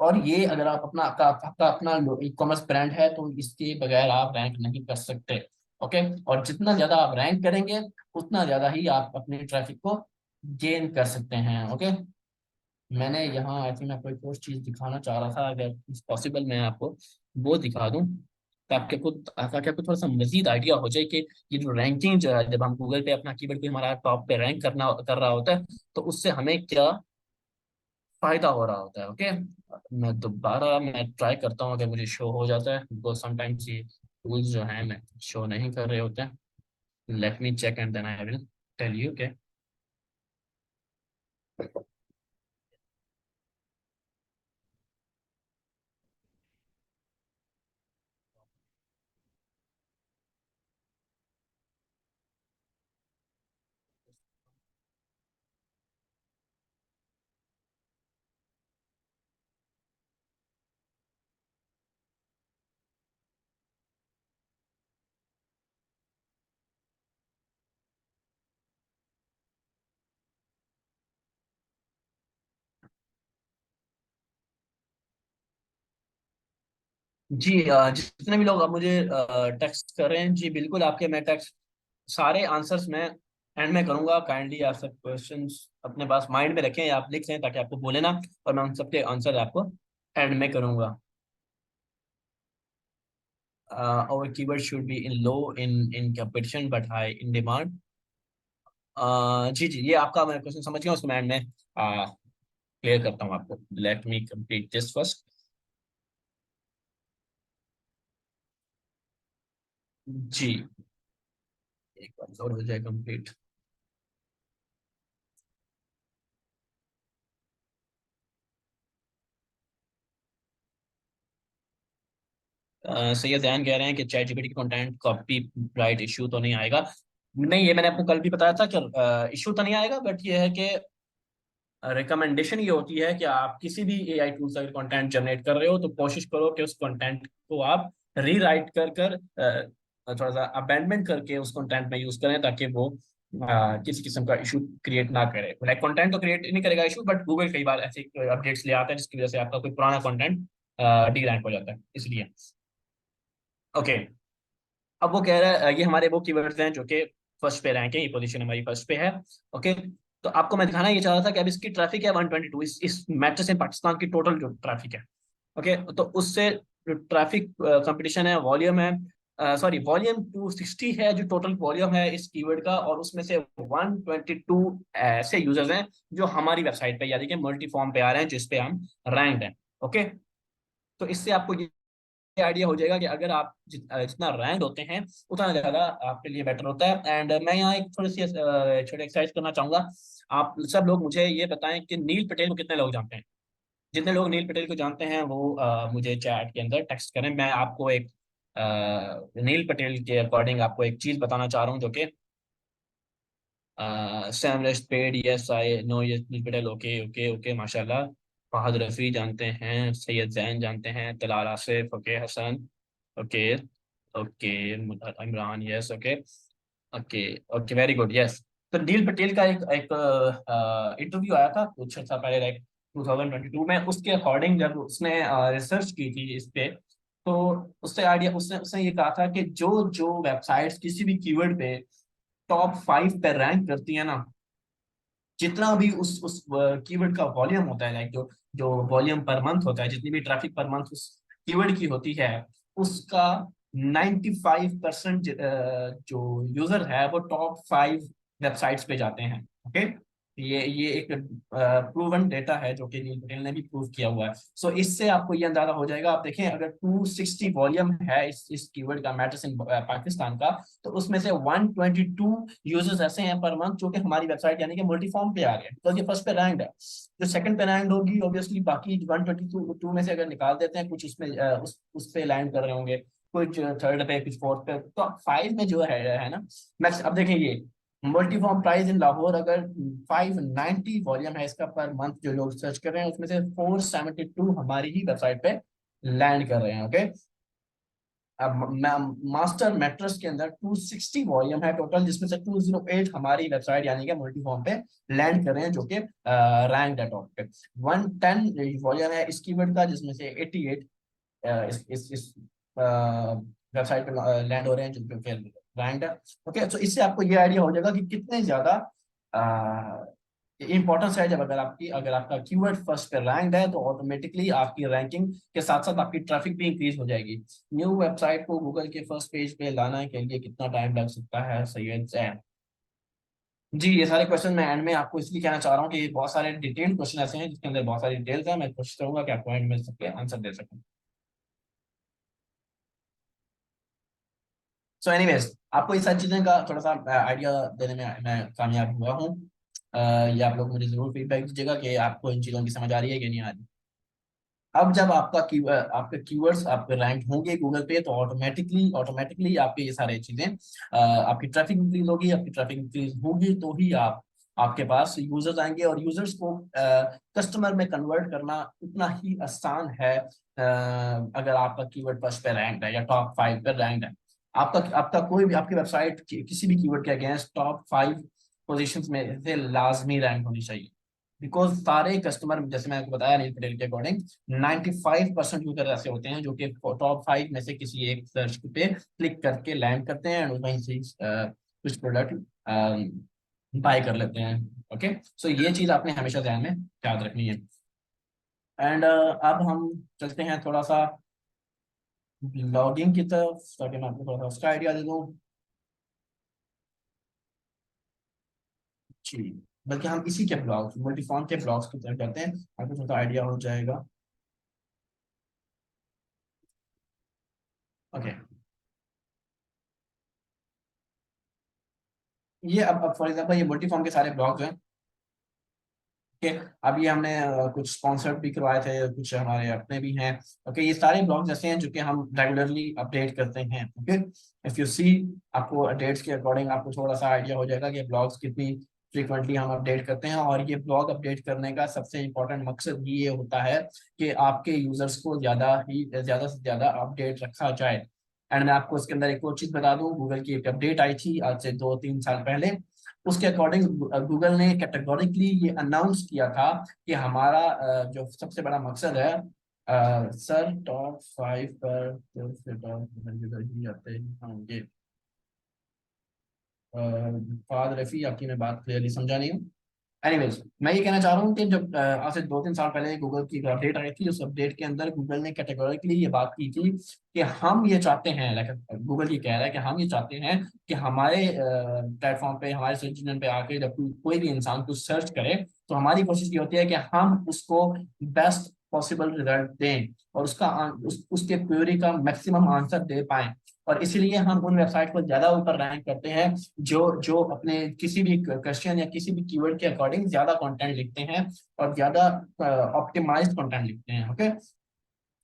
और ये अगर आप आपका अपना ई कॉमर्स ब्रांड है, तो इसके बगैर आप रैंक नहीं कर सकते। ओके, और जितना ज्यादा आप रैंक करेंगे, उतना ज्यादा ही आप अपने ट्रैफिक को गेन कर सकते हैं। ओके, मैंने यहाँ आई थिंक मैं कोई और चीज दिखाना चाह रहा था, अगर पॉसिबल मैं आपको वो दिखा दूं, ताकि आपको थोड़ा सा मजीद आइडिया हो जाए कि ये जो रैंकिंग जो है, जब हम गूगल पे अपना कीवर्ड को हमारा टॉप पे रैंक कर रहा होता है, तो उससे हमें क्या फायदा हो रहा होता है। ओके, मैं ट्राई करता हूँ, अगर मुझे शो हो जाता है, बिकॉज समटाइम्स ये टूल्स जो हैं मैं शो नहीं कर रहे होते हैं। Let me check and then I will tell you. Okay, जी जितने भी लोग अब मुझे टेक्स्ट कर रहे हैं, जी बिल्कुल, आपके मैं टेक्स्ट सारे आंसर्स मैं एंड में करूंगा। काइंडली आप सब क्वेश्चंस अपने पास माइंड में रखें, या आप लिख लें, ताकि आपको बोले ना, और मैं उन सबके आंसर आपको एंड में करूंगा। our keyword should be in low in competition but high in demand. जी जी, ये आपका मैं क्वेश्चन समझ गया, उसको मैं क्लियर करता हूँ आपको। Let me complete this first. जी, एक बार और हो जाए कंप्लीट। सैयद जैन कह रहे हैं कि चैट जीपीटी की कंटेंट कॉपी राइट इशू तो नहीं आएगा। नहीं, ये मैंने आपको कल भी बताया था कि इशू तो नहीं आएगा, बट ये है कि रिकमेंडेशन ये होती है कि आप किसी भी एआई टूल से अगर कंटेंट जनरेट कर रहे हो तो कोशिश करो कि उस कंटेंट को आप रीराइट कर थोड़ा सा अबेंडमेंट करके उस कंटेंट में यूज करें, ताकि वो किसी किस्म का इशू क्रिएट ना करे। लाइक कंटेंट तो क्रिएट नहीं करेगा इशू, बट गूगल कई बार ऐसे अपडेट्स ले आता है जिसकी वजह से आपका कोई पुराना कंटेंट डी रैंक हो जाता है, इसलिए। ओके, अब वो कह रहा है ये हमारे वो कीवर्ड्स हैं जो कि फर्स्ट पे रैंक है, ये पोजीशन हमारी फर्स्ट पे है। ओके, तो आपको मैं दिखाना ये चाह रहा था कि अब इसकी ट्रैफिक है 122, इस मैट्रिक्स से पाकिस्तान की टोटल जो ट्रैफिक है। ओके, तो उससे जो ट्रैफिक कंपटीशन है, वॉल्यूम है, सॉरी वॉल्यूम 260 है जो टोटल वॉल्यूम है इस कीवर्ड का, और उसमें से 122 ऐसे यूजर्स हैं जो हमारी वेबसाइट पे यानी कि मल्टी फॉर्म पे आ रहे हैं जिस पे हम रैंक हैं। ओके, तो इससे आपको ये आइडिया हो जाएगा कि अगर आप जितना रैंक होते हैं उतना ज्यादा आपके लिए बेटर होता है। एंड मैं यहाँ एक थोड़ी सी छोटी एक्सरसाइज करना चाहूंगा। आप सब लोग मुझे ये बताएं कि नील पटेल को कितने लोग जानते हैं। जितने लोग नील पटेल को जानते हैं वो मुझे चैट के अंदर टेक्स्ट करें। मैं आपको एक नील पटेल के अकॉर्डिंग आपको एक चीज बताना चाह रहा हूँ जो कि SEMrush paid, yes I know, yes Neil Patel, okay okay okay माशाल्लाह। फहद रफी जानते हैं, सैयद जैन जानते हैं, Talal Asif, okay, Hasan, okay okay, Imran, yes, okay okay okay, very good, yes. तो नील पटेल का एक एक इंटरव्यू आया था कुछ अर्सा पहले, लाइक 2022 में। उसके अकॉर्डिंग जब उसने रिसर्च की थी इस पे, तो उससे आइडिया उसने उसने ये कहा था कि जो जो वेबसाइट्स किसी भी कीवर्ड पे टॉप 5 पे रैंक करती है ना, जितना भी उस कीवर्ड का वॉल्यूम होता है, लाइक जो जो वॉल्यूम पर मंथ होता है, जितनी भी ट्रैफिक पर मंथ उस कीवर्ड की होती है, उसका 95% जो यूजर है वो टॉप 5 वेबसाइट्स पे जाते हैं। ओके, ये एक प्रूवन डेटा है जो कि नील पटेल ने भी प्रूव किया हुआ है। सो इससे आपको ये अंदाजा हो जाएगा। आप देखें, अगर 260 वॉल्यूम है इस कीवर्ड का, मैटर्स इन पाकिस्तान का, तो उसमें से 122 यूजर्स ऐसे हैं पर मंथ जो कि हमारी वेबसाइट यानी कि मल्टीफॉर्म पे आ रहे हैं, बिकॉज ये फर्स्ट पे रैंक है। जो सेकंड पे रैंक होगी ऑब्वियसली बाकी 122 में से अगर निकाल देते हैं, कुछ उसमें उस पे लैंड कर रहे होंगे, कुछ थर्ड पे, कुछ फोर्थ पे, तो 5 में जो है ना मैक्स। अब देखें, ये मल्टीफॉर्म प्राइस इन लाहौर अगर 590 वॉल्यूम है इसका पर मंथ, जो लोग सर्च कर रहे हैं उसमें से 472 हमारी ही वेबसाइट पे लैंड कर रहे हैं। ओके, अब मास्टर मैट्रेस के अंदर 260 वॉल्यूम है टोटल, जिसमें से 208 हमारी वेबसाइट यानी कि मल्टी फॉर्म पे लैंड कर रहे हैं, जो कि रैंक है टॉप पे। 110 वॉल्यूम है इस कीवर्ड का, जिसमें से 88 इस वेबसाइट पे लैंड हो रहे हैं, जो कि रैंक है। ओके, तो इससे आपको ये आइडिया हो जाएगा कि कितने ज्यादा इंपॉर्टेंस है। जब अगर आपका कीवर्ड फर्स्ट पे रैंक है तो ऑटोमेटिकली आपकी रैंकिंग के साथ साथ आपकी ट्रैफिक भी इंक्रीज हो जाएगी। न्यू वेबसाइट को गूगल के फर्स्ट पेज पे लाने के लिए कितना टाइम लग सकता है, सैयद जैन? जी, ये सारे क्वेश्चन मैं एंड में आपको इसलिए कहना चाह रहा हूँ कि बहुत सारे डिटेल्ड क्वेश्चन ऐसे हैं जिसके अंदर बहुत सारी डिटेल्स हैं। मैं कोशिश करूंगा कि आपको एंड में सबके आंसर दे सकूं। सो एनीवेज, आपको इस सारी चीज़ें का थोड़ा सा आइडिया देने में मैं कामयाब हुआ हूँ। ये आप लोग मुझे जरूर फीडबैक दीजिएगा कि आपको इन चीज़ों की समझ आ रही है कि नहीं आ रही। अब जब आपके कीवर्ड्स आपके रैंक होंगे गूगल पे, तो ऑटोमेटिकली ऑटोमेटिकली आपके ये सारे चीजें आपकी ट्रैफिक इंक्रीज होगी। आपकी ट्रैफिक इंक्रीज होगी तो ही आपके पास यूजर्स आएंगे, और यूजर्स को कस्टमर में कन्वर्ट करना उतना ही आसान है अगर आपका कीवर्ड फर्स्ट पे रैंक है या टॉप 5 पे रैंक है। आपका आपका कोई भी आपकी वेबसाइट किसी भी कीवर्ड के अगेंस्ट टॉप 5 पोजीशंस में से लाजमी रैंक होनी चाहिए। बिकॉज सारे कस्टमर, जैसे मैंने आपको बताया नील पटेल के अकॉर्डिंग, 95% यूजर ऐसे होते हैं जो कि टॉप 5 में से किसी एक सर्च पे क्लिक करके लैंड करते हैं और वहीं से कुछ प्रोडक्ट बाय कर लेते हैं। ओके, सो ये चीज आपने हमेशा ध्यान में याद रखनी है। एंड अब हम चलते हैं थोड़ा सा ब्लॉगिंग की तरफ, ताकि मैं आपको थोड़ा सा उसका आइडिया दे दूँ। जी, बल्कि हम इसी के ब्लॉग, मल्टीफॉर्म के ब्लॉग्स की तरफ जाते हैं, आपको थोड़ा आइडिया हो जाएगा। ओके, ये अब फॉर एग्जांपल ये मल्टीफॉर्म के सारे ब्लॉग्स हैं कि अभी हमने कुछ स्पॉन्सर्ड भी करवाए थे, कुछ हमारे अपने भी हैं। ओके, ये सारे ब्लॉग्स ऐसे हैं जो कि हम रेगुलरली अपडेट करते हैं। ओके, इफ यू सी, आपको डेट्स के अकॉर्डिंग आपको थोड़ा सा आइडिया हो जाएगा कि ब्लॉग्स कितनी फ्रीक्वेंटली हम अपडेट करते हैं। और ये ब्लॉग अपडेट करने का सबसे इम्पोर्टेंट मकसद ही ये होता है कि आपके यूजर्स को ज़्यादा से ज़्यादा अपडेट रखा जाए। एंड मैं आपको इसके अंदर एक और चीज़ बता दूं, गूगल की एक अपडेट आई थी आज से 2-3 साल पहले। उसके अकॉर्डिंग गूगल ने कैटेगोरिकली ये अनाउंस किया था कि हमारा जो सबसे बड़ा मकसद है, सर टॉप 5 पर ही आते होंगे। फाद रफी, आपकी मैं बात क्लियरली समझा नहीं हूँ। एनीवेज, मैं ये कहना चाह रहा हूँ कि जब आज से 2-3 साल पहले गूगल की अपडेट आई थी, उस अपडेट के अंदर गूगल ने कैटेगोरिकली ये बात की थी कि हम ये चाहते हैं, लाइक गूगल ये कह रहा है कि हम ये चाहते हैं कि हमारे प्लेटफॉर्म पे, हमारे सर्च इंजन पे आके जब कोई भी इंसान कुछ सर्च करे, तो हमारी कोशिश ये होती है कि हम उसको बेस्ट पॉसिबल रिजल्ट दें और उसके क्वेरी का मैक्सिमम आंसर दे पाएं। और इसीलिए हम उन वेबसाइट को ज्यादा ऊपर रैंक करते हैं जो जो अपने किसी भी क्वेश्चन या किसी भी कीवर्ड के अकॉर्डिंग ज्यादा कंटेंट लिखते हैं और ज्यादा ऑप्टिमाइज्ड कंटेंट लिखते हैं। ओके,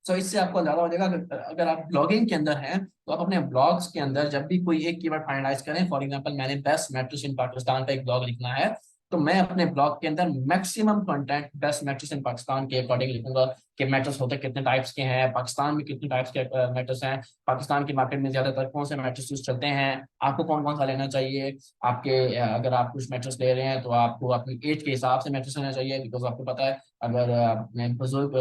सो इससे आपको ज्यादा हो जाएगा। अगर आप ब्लॉगिंग के अंदर हैं तो आप अपने ब्लॉग्स के अंदर जब भी कोई एक कीवर्ड फाइनलाइज करें, फॉर एग्जांपल मैंने बेस्ट मैट्रेस इन पाकिस्तान पे एक ब्लॉग लिखना है, तो मैं अपने ब्लॉग के अंदर maximum content best mattress in Pakistan के अकॉर्डिंग लिखूंगा कि मैट्रेस होते कितने टाइप्स के हैं, पाकिस्तान में कितने टाइप्स के मैट्रेस हैं, पाकिस्तान की मार्केट में ज्यादातर कौन से मैट्रेस यूज चलते हैं, आपको कौन कौन सा लेना चाहिए। आपके अगर आप कुछ मैट्रेस ले रहे हैं तो आपको अपनी एज के हिसाब से मैट्रेस लेना चाहिए, बिकॉज आपको पता है अगर अपने बुजुर्ग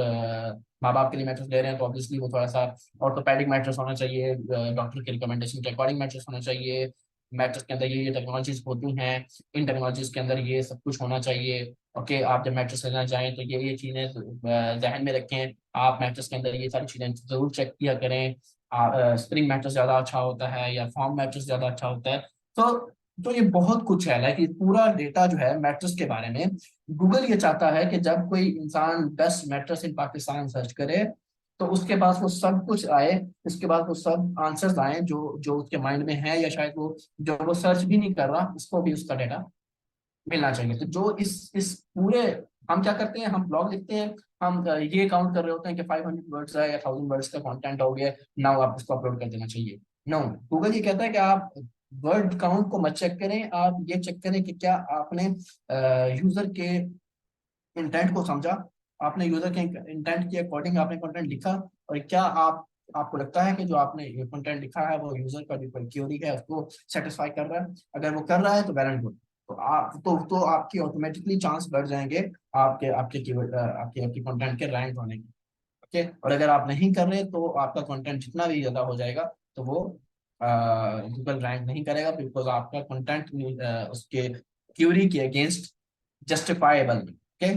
माँ बाप के लिए मैट्रेस ले रहे हैं तो ऑब्वियसली वो थोड़ा सा ऑर्थोपेडिक मैट्रेस होना चाहिए, डॉक्टर के रिकमेंडेशन के अकॉर्डिंग मैट्रेस होना चाहिए। मैट्रेस के अंदर ये टेक्नोलॉजीज होती हैं, इन टेक्नोलॉजीज के अंदर ये सब कुछ होना चाहिए। ओके, आप जब मैट्रेस लेना चाहें तो ये चीजें जहन में रखें। आप मैट्रेस के अंदर ये सारी चीजें जरूर चेक किया करें। स्प्रिंग मैट्रेस ज्यादा अच्छा होता है या फॉर्म मैट्रेस ज्यादा अच्छा होता है। तो ये बहुत कुछ है, लाइक पूरा डेटा जो है मैट्रेस के बारे में। गूगल ये चाहता है कि जब कोई इंसान best mattress in Pakistan search करे तो उसके पास वो सब कुछ आए, उसके बाद वो सब आंसर्स आए जो जो उसके माइंड में है, या शायद वो जो वो सर्च भी नहीं कर रहा उसको भी उसका डेटा मिलना चाहिए। तो जो इस पूरे, हम क्या करते हैं, हम ब्लॉग लिखते हैं, हम ये काउंट कर रहे होते हैं कि 500 वर्ड्स है या 1000 वर्ड्स का कंटेंट हो गया, नाउ आप उसको अपलोड कर देना चाहिए। नो, गूगल ये कहता है कि आप वर्ड काउंट को मत चेक करें, आप ये चेक करें कि क्या आपने यूजर के इंटेंट को समझा, आपने यूजर के इंटेंट के अकॉर्डिंग आपने कंटेंट लिखा, और क्या आपको लगता है कि जो आपने कंटेंट लिखा है वो यूजर का जो क्वेरी है उसको सेटिस्फाई कर रहा है। अगर वो कर रहा है तो वेल एंड गुड, तो आपकी ऑटोमेटिकली चांस बढ़ जाएंगे आपके आपके कीवर्ड आपके आपके कंटेंट के रैंक होने के। ओके, और अगर आप नहीं कर रहे तो आपका कंटेंट जितना भी ज्यादा हो जाएगा तो वो गूगल रैंक नहीं करेगा, बिकॉज आपका कंटेंट उसके क्यूरी के अगेंस्ट जस्टिफाएबल। ओके,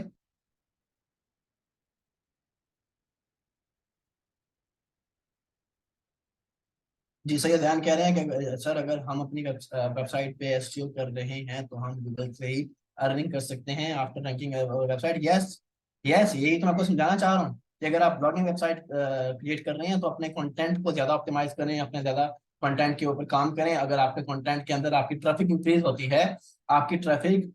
जी सही ध्यान कह रहे हैं कि सर अगर हम अपनी वेबसाइट पे एसईओ कर रहे हैं तो हम गूगल से ही अर्निंग कर सकते हैं after ranking website. Yes, yes, यही तो मैं आपको समझाना चाह रहा हूँ कि अगर आप ब्लॉगिंग वेबसाइट क्रिएट कर रहे हैं तो अपने कंटेंट को ज्यादा ऑप्टिमाइज करें, अपने ज्यादा कंटेंट के ऊपर काम करें। अगर आपके कंटेंट के अंदर आपकी ट्रैफिक इंक्रीज होती है, आपकी ट्रैफिक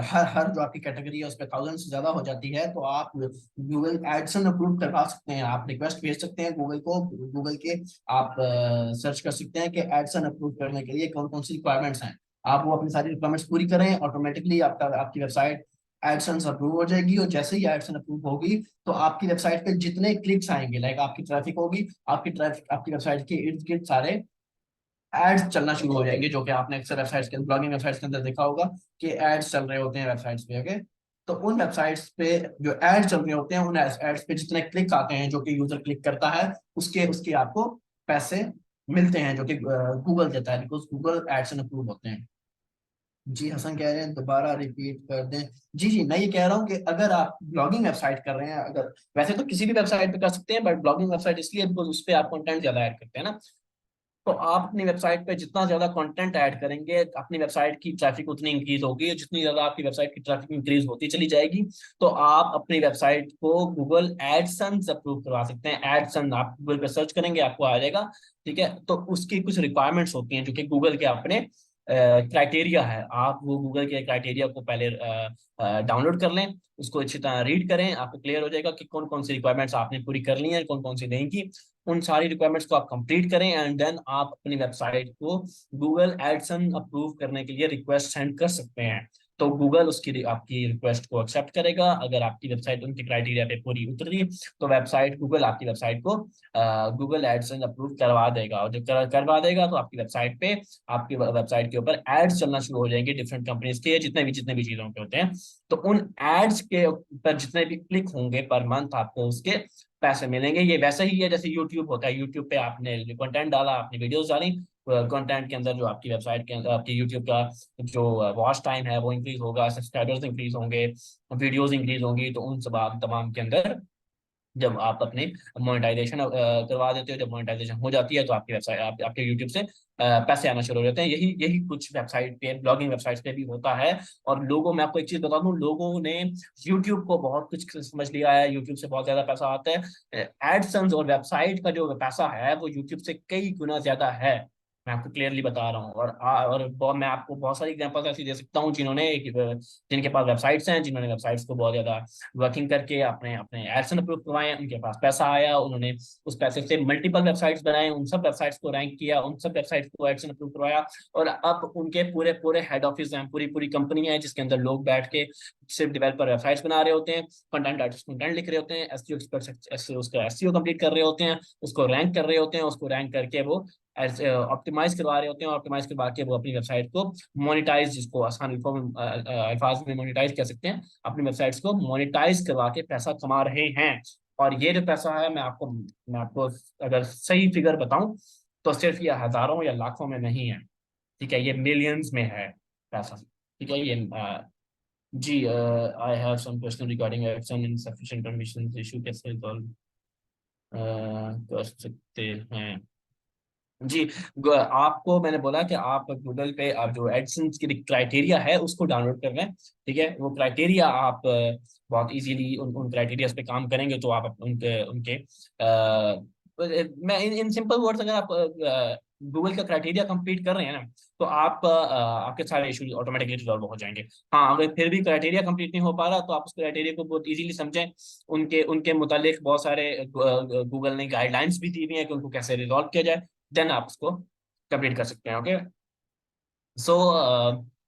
हर हर जो आपकी कैटेगरी है उस पर 1000 से ज्यादा हो जाती है, तो आप गूगल एडसन अप्रूव करवा सकते हैं। आप रिक्वेस्ट भेज सकते हैं गूगल को, गूगल के आप सर्च कर सकते हैं कि एडसन अप्रूव करने के लिए कौन कौन सी रिक्वायरमेंट्स हैं। आप वो अपनी सारी रिक्वायरमेंट्स पूरी करें, ऑटोमेटिकली आपकी वेबसाइट एडसन अप्रूव हो जाएगी। और जैसे ही एडसन अप्रूव होगी तो आपकी वेबसाइट पे जितने क्लिक्स आएंगे, लाइक आपकी ट्रैफिक होगी, आपकी वेबसाइट के इर्द गिर्द सारे एड्स चलना शुरू हो जाएंगे, जो कि आपने अक्सर वेबसाइट्स के ब्लॉगिंग वेबसाइट्स के अंदर देखा होगा कि एड्स चल रहे होते हैं वेबसाइट्स पे। ओके, तो उन वेबसाइट्स पे जो एड्स चल रहे होते हैं, उन एड्स पे जितने क्लिक आते हैं, जो कि यूजर क्लिक करता है, उसके उसके आपको पैसे मिलते हैं, जो कि गूगल देता है, बिकॉज गूगल एड्स अप्रूव होते हैं। जी हसन कह रहे हैं दोबारा रिपीट कर दें। जी जी, मैं ये कह रहा हूँ कि अगर आप ब्लॉगिंग वेबसाइट कर रहे हैं, अगर वैसे तो किसी भी वेबसाइट पे कर सकते हैं, बट ब्लॉगिंग वेबसाइट इसलिए बिकॉज उस पर आप कंटेंट ज्यादा ऐड करते हैं ना। तो आप अपनी वेबसाइट पे जितना ज्यादा कंटेंट ऐड करेंगे, अपनी वेबसाइट की ट्रैफिक उतनी इंक्रीज होगी, जितनी ज्यादा आपकी वेबसाइट की ट्रैफिक इंक्रीज होती चली जाएगी, तो आप अपनी वेबसाइट को गूगल एडसन्स अप्रूव करवा सकते हैं। एडसन आप गूगल पे सर्च करेंगे आपको आ जाएगा। ठीक है, तो उसकी कुछ रिक्वायरमेंट्स होती हैं जो कि गूगल के अपने क्राइटेरिया है। आप वो गूगल के क्राइटेरिया को पहले डाउनलोड कर लें, उसको अच्छी तरह रीड करें, आपको क्लियर हो जाएगा कि कौन कौन सी रिक्वायरमेंट्स आपने पूरी कर ली हैं, कौन कौन सी नहीं की। उन सारी रिक्वायरमेंट्स को आप कंप्लीट करें एंड देन आप अपनी वेबसाइट को गूगल एडसन अप्रूव करने के लिए रिक्वेस्ट सेंड कर सकते हैं। तो गूगल उसकी आपकी रिक्वेस्ट को एक्सेप्ट करेगा। अगर आपकी वेबसाइट उनके क्राइटेरिया पे पूरी उतरी, तो वेबसाइट गूगल आपकी वेबसाइट को गूगल एडसन अप्रूव करवा देगा। और जब करवा देगा तो आपकी वेबसाइट पे, आपकी वेबसाइट के ऊपर एड्स चलना शुरू हो जाएंगे डिफरेंट कंपनीज के, जितने भी चीजों के होते हैं। तो उन एड्स के ऊपर जितने भी क्लिक होंगे पर मंथ, आपको उसके पैसे मिलेंगे। ये वैसा ही है जैसे यूट्यूब होता है। यूट्यूब पे आपने कंटेंट डाला, आपने वीडियोस डाली, कंटेंट के अंदर जो आपकी वेबसाइट के अंदर आपकी यूट्यूब का जो वॉच टाइम है वो इंक्रीज होगा, सब्सक्राइबर्स इंक्रीज होंगे, वीडियोस इंक्रीज होंगी। तो उन सब तमाम के अंदर जब आप अपने मोनेटाइजेशन करवा देते हो, जब मोनेटाइजेशन हो जाती है, तो आपकी वेबसाइट आपके यूट्यूब से पैसे आना शुरू हो जाते हैं। यही यही कुछ वेबसाइट पे, ब्लॉगिंग वेबसाइट पे भी होता है। और लोगों, मैं आपको एक चीज बता दूं, लोगों ने यूट्यूब को बहुत कुछ समझ लिया है। यूट्यूब से बहुत ज्यादा पैसा आता है। एडसन्स और वेबसाइट का जो पैसा है वो यूट्यूब से कई गुना ज्यादा है। मैं आपको क्लियरली बता रहा हूँ। मैं आपको बहुत सारी एग्जांपल्स ऐसी दे सकता हूँ जिनके पास वेबसाइट्स हैं, जिन्होंने वेबसाइट्स को बहुत ज्यादा वर्किंग करके अपने अपने एडसन अप्रूव करवाए, उनके पास पैसा आया, उन्होंने उस पैसे से मल्टीपल वेबसाइट्स बनाए, उन सब वेबसाइट्स को रैंक किया, उन सब वेबसाइट्स को एडसन अप्रूव करवाया। और अब उनके पूरे पूरे हेड ऑफिस हैं, पूरी पूरी कंपनी है जिसके अंदर लोग बैठ के सिर्फ डेवलपर वेबसाइट्स बना रहे होते हैं, कंटेंट आर्टिस्ट कंटेंट लिख रहे होते हैं, एसईओ एक्सपर्ट उसका एसईओ कंप्लीट कर रहे होते हैं, उसको रैंक कर रहे होते हैं, उसको रैंक करके वो ऑप्टिमाइज करवा रहे होते हैं। ऑप्टिमाइज करवा के वो अपनी वेबसाइट को मोनेटाइज, जिसको आसान अल्फाज में मोनेटाइज कह सकते हैं, अपनी वेबसाइट्स को मोनेटाइज करवा के पैसा कमा रहे हैं। और ये जो पैसा है, मैं आपको अगर सही फिगर बताऊं तो सिर्फ ये हजारों या लाखों में नहीं है। ठीक है, ये मिलियंस में है पैसा। ठीक है, ये जी, I have some question regarding action insufficient permission issue, कैसे रिजॉल्व कर सकते हैं। जी, आपको मैंने बोला कि आप गूगल पे आप जो एडसेंस की क्राइटेरिया है उसको डाउनलोड कर लें। ठीक है, वो क्राइटेरिया आप बहुत इजीली उन क्राइटेरियाज पे काम करेंगे तो आप उनके उनके मैं इन सिंपल वर्ड्स, अगर आप गूगल का क्राइटेरिया कंप्लीट कर रहे हैं ना, तो आप आपके सारे इशूज ऑटोमेटिकली रिजॉल्व हो जाएंगे। हाँ, अगर फिर भी क्राइटेरिया कंप्लीट नहीं हो पा रहा, तो आप उस क्राइटेरिया को बहुत इजीली समझें। उनके उनके मुतालिक बहुत सारे गूगल ने गाइडलाइंस भी दी हुई हैं कि उनको कैसे रिजॉल्व किया जाए। देन आप उसको कंप्लीट कर सकते हैं। ओके, सो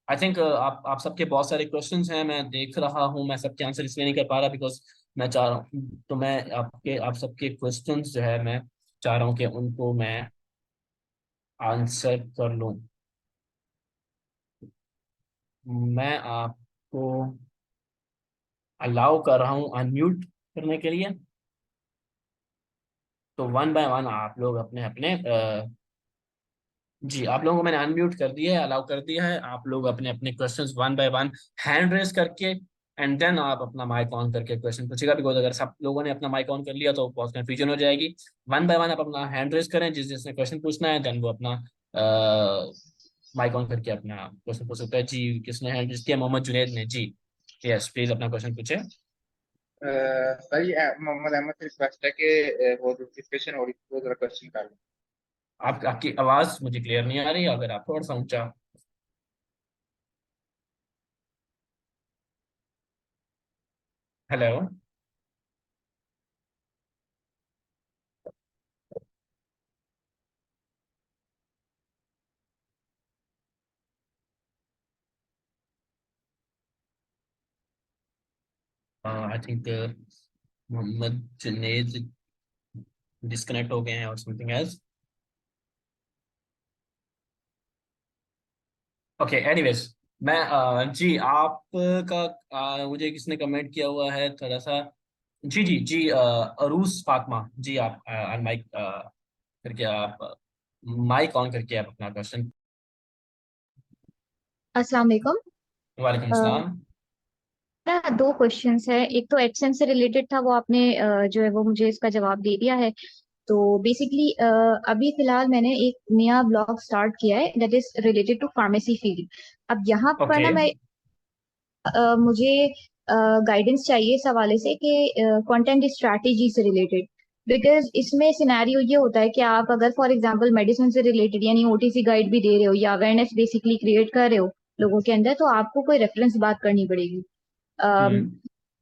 आई थिंक आप सबके बहुत सारे क्वेश्चंस हैं, मैं देख रहा हूँ। मैं सबके आंसर इसलिए नहीं कर पा रहा बिकॉज मैं चाह रहा हूँ, तो मैं आप सबके क्वेश्चंस जो है मैं चाह रहा हूँ कि उनको मैं आंसर कर लूँ। मैं आपको अलाउ कर रहा हूँ अनम्यूट करने के लिए। तो वन बाय वन आप लोग अपने अपने जी, आप लोगों को मैंने अनम्यूट कर दिया है, अलाउ कर दिया है। आप लोग अपने अपने questions one by one hand raise करके एंड देन आप अपना माइक ऑन करके क्वेश्चन पूछेगा। बिकॉज अगर सब लोगों ने अपना माइक ऑन कर लिया तो बहुत कंफ्यूजन हो जाएगी। वन बाय वन आप अपना हैंड रेज करें, जिसने क्वेश्चन पूछना है, देन वो अपना माइक ऑन करके अपना क्वेश्चन पूछ सकता है। जी, किसने हैंड रेज किया? मोहम्मद जुनेद ने। जी, यस, प्लीज अपना क्वेश्चन पूछे। सर ये मोहम्मद अहमद से रिक्वेस्ट है कि वो जो डिस्कशन हो रही थी वो जरा क्वेश्चन कर लें। आपकी आवाज मुझे क्लियर नहीं आ रही, अगर आप थोड़ा सा ऊंचा। Hello. I think Mohammad Junaid disconnect हो गए हैं और समथिंग एल्स। ओके, एनीवेज, मैं जी आपका मुझे किसने कमेंट किया हुआ है थोड़ा सा। जी जी जी, अरूस फातिमा जी, आप माइक करके आप माइक ऑन करके आप अपना क्वेश्चन। अस्सलाम वालेकुम। वालेकुम अ, सलाम। मेरा दो क्वेश्चंस है। एक तो एडसेंस से रिलेटेड था, वो आपने जो है वो मुझे इसका जवाब दे दिया है। तो बेसिकली अभी फिलहाल मैंने एक नया ब्लॉग स्टार्ट किया है that is related to pharmacy field. अब यहाँ पर ओके। ना मैं मुझे गाइडेंस चाहिए इस हवाले से कि कंटेंट स्ट्रैटेजी से रिलेटेड। बिकॉज इसमें सिनेरियो ये होता है कि आप अगर फॉर एग्जांपल मेडिसिन से रिलेटेड यानी ओटीसी गाइड भी दे रहे हो या अवेयरनेस बेसिकली क्रिएट कर रहे हो लोगों के अंदर, तो आपको कोई रेफरेंस बात करनी पड़ेगी। हम्म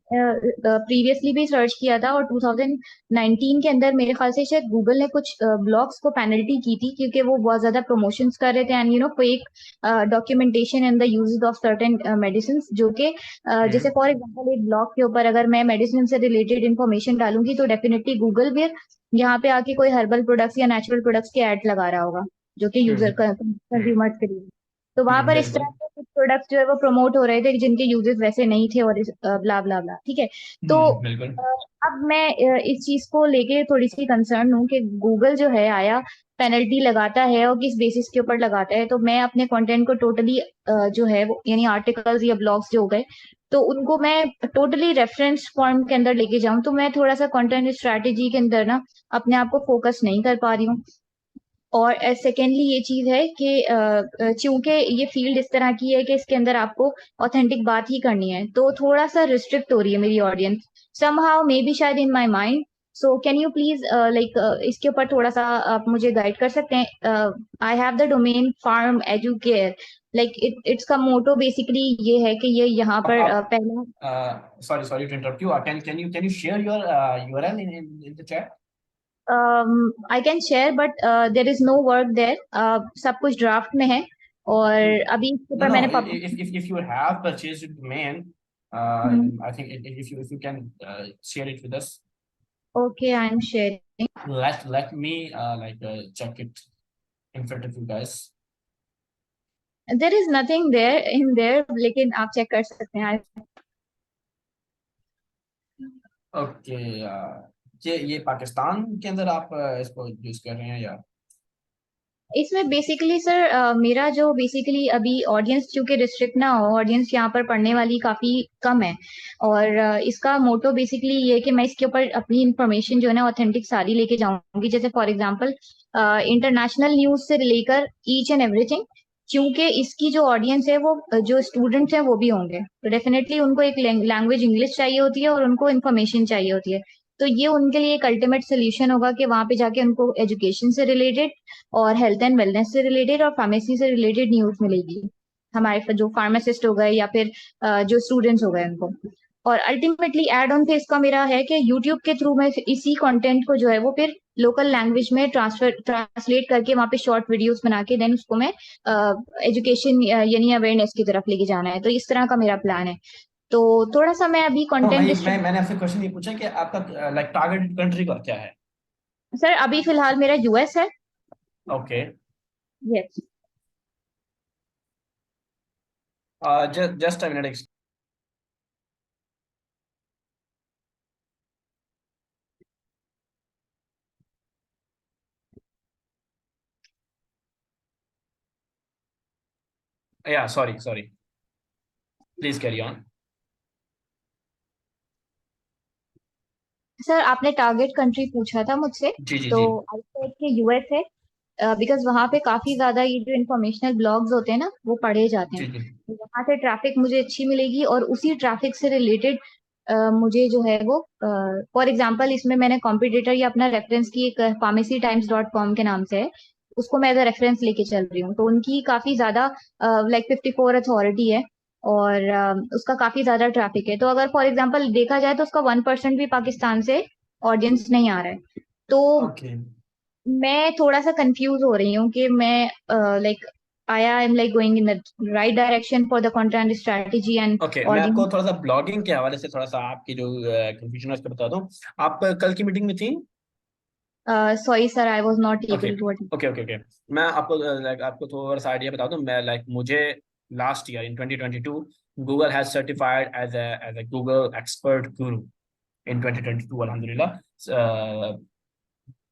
प्रीवियसली भी सर्च किया था और 2019 के अंदर मेरे ख्याल से शायद गूगल ने कुछ ब्लॉग्स को पेनल्टी की थी क्योंकि वो बहुत ज्यादा प्रमोशंस कर रहे थे and fake documentation in the uses of certain medicine, जो कि जैसे हम्म फॉर एग्जांपल एक ब्लॉग के ऊपर अगर मैं मेडिसिन से रिलेटेड इंफॉर्मेशन डालूंगी तो डेफिनेटली गूगल भी यहाँ पे आके कोई हर्बल प्रोडक्ट्स या नेचुरल प्रोडक्ट्स के ऐड लगा रहा होगा जो कि यूजर हम्म हम्म कंज्यूमर्स के लिए। तो वहां पर इस तरह बिल्कुल। के कुछ प्रोडक्ट्स जो है वो प्रमोट हो रहे थे जिनके यूजेस वैसे नहीं थे और ब्ला ब्ला ब्ला, ठीक है। तो बिल्कुल। अ, अब मैं इस चीज को लेके थोड़ी सी कंसर्न हूँ कि गूगल जो है आया पेनल्टी लगाता है और किस बेसिस के ऊपर लगाता है। तो मैं अपने कंटेंट को टोटली जो है वो यानी आर्टिकल्स या ब्लॉग्स जो हो गए तो उनको मैं टोटली रेफरेंस फॉर्म के अंदर लेके जाऊं, तो मैं थोड़ा सा कंटेंट स्ट्रेटेजी के अंदर ना अपने आप को फोकस नहीं कर पा रही हूँ। और सेकेंडली ये चीज है कि चूंकि ये फील्ड इस तरह की है कि इसके अंदर आपको ऑथेंटिक बात ही करनी है, तो थोड़ा सा रिस्ट्रिक्ट हो रही है मेरी ऑडियंस समहाउ मे बी शायद in my mind. So can you please like इसके ऊपर थोड़ा सा आप मुझे गाइड कर सकते हैं। I have the domain pharm educare, like it's का मोटो बेसिकली ये है कि ये यहाँ पर आप पहला sorry sorry to interrupt you. Can you share your URL in the chat? I can share but there is no work there, सब कुछ ड्राफ्ट में है और अभी इसके No, ऊपर no. मैंने If you have purchased the domain, I think if you can share it with us. Okay I am sharing. Let me check it in front of you guys. There is nothing there in there, लेकिन आप check कर सकते हैं। Okay. ये पाकिस्तान के अंदर आप इसको यूज कर रहे हैं या? इसमें बेसिकली सर मेरा जो बेसिकली अभी ऑडियंस चूंकि रिस्ट्रिक्ट ना हो, ऑडियंस यहाँ पर पढ़ने वाली काफी कम है और इसका मोटो बेसिकली ये है कि मैं इसके ऊपर अपनी इंफॉर्मेशन जो है ना ऑथेंटिक सारी लेके जाऊंगी। जैसे फॉर एग्जांपल इंटरनेशनल न्यूज से लेकर ईच एंड एवरीथिंग, क्योंकि इसकी जो ऑडियंस है वो जो स्टूडेंट्स हैं वो भी होंगे, तो डेफिनेटली उनको एक लैंग्वेज इंग्लिश चाहिए होती है और उनको इन्फॉर्मेशन चाहिए होती है। तो ये उनके लिए एक अल्टीमेट सोल्यूशन होगा कि वहां पे जाके उनको एजुकेशन से रिलेटेड और हेल्थ एंड वेलनेस से रिलेटेड और फार्मेसी से रिलेटेड न्यूज मिलेगी हमारे जो फार्मासिस्ट हो गए या फिर जो स्टूडेंट्स हो गए उनको। और अल्टीमेटली एड ऑन पे इसका मेरा है कि यूट्यूब के थ्रू मैं इसी कंटेंट को जो है वो फिर लोकल लैंग्वेज में ट्रांसलेट करके वहाँ पे शॉर्ट वीडियोस बना के देन उसको मैं एजुकेशन यानी अवेयरनेस की तरफ लेके जाना है। तो इस तरह का मेरा प्लान है। तो थोड़ा सा मैं अभी हाँ, कंटेंट मैंने आपसे क्वेश्चन ये पूछा कि आपका टारगेट कंट्री का क्या है? सर अभी फिलहाल मेरा यूएस है। Okay. Yes. Just a minute. या sorry sorry, please carry on. Sir आपने टारगेट कंट्री पूछा था मुझसे, जी जी तो जी आई सेड कि यूएस है बिकॉज वहाँ पे काफी ज्यादा ये जो इन्फॉर्मेशनल ब्लॉग्स होते हैं ना वो पढ़े जाते हैं। जी जी। तो वहाँ से ट्रैफिक मुझे अच्छी मिलेगी और उसी ट्रैफिक से रिलेटेड मुझे जो है वो फॉर एग्जांपल इसमें मैंने कॉम्पिटिटर या अपना रेफरेंस की एक pharmacytimes.com के नाम से है, उसको मैं एज अ रेफरेंस लेके चल रही हूँ। तो उनकी काफी ज्यादा लाइक 54 अथॉरिटी है और उसका काफी ज्यादा ट्रैफिक है। तो अगर फॉर एग्जांपल देखा जाए तो उसका 1% भी पाकिस्तान से ऑडियंस नहीं आ रहा है। तो ओके मैं थोड़ा सा कंफ्यूज हो रही हूँ कि मैं like I am like going in the right direction for the content strategy and okay, मैं ऑडियंस। आपको थोड़ा सा ब्लॉगिंग के हवाले से थोड़ा सा आपकी जो कंफ्यूजन है उसको बता दूं। आप कल की मीटिंग में थी? Sorry sir I was not okay able to attend. Okay okay okay. मैं आपको थोड़ा सा आइडिया बता दूं। मैं मुझे last year in 2022 Google has certified as a Google expert guru in 2022 अल्हम्दुलिल्लाह।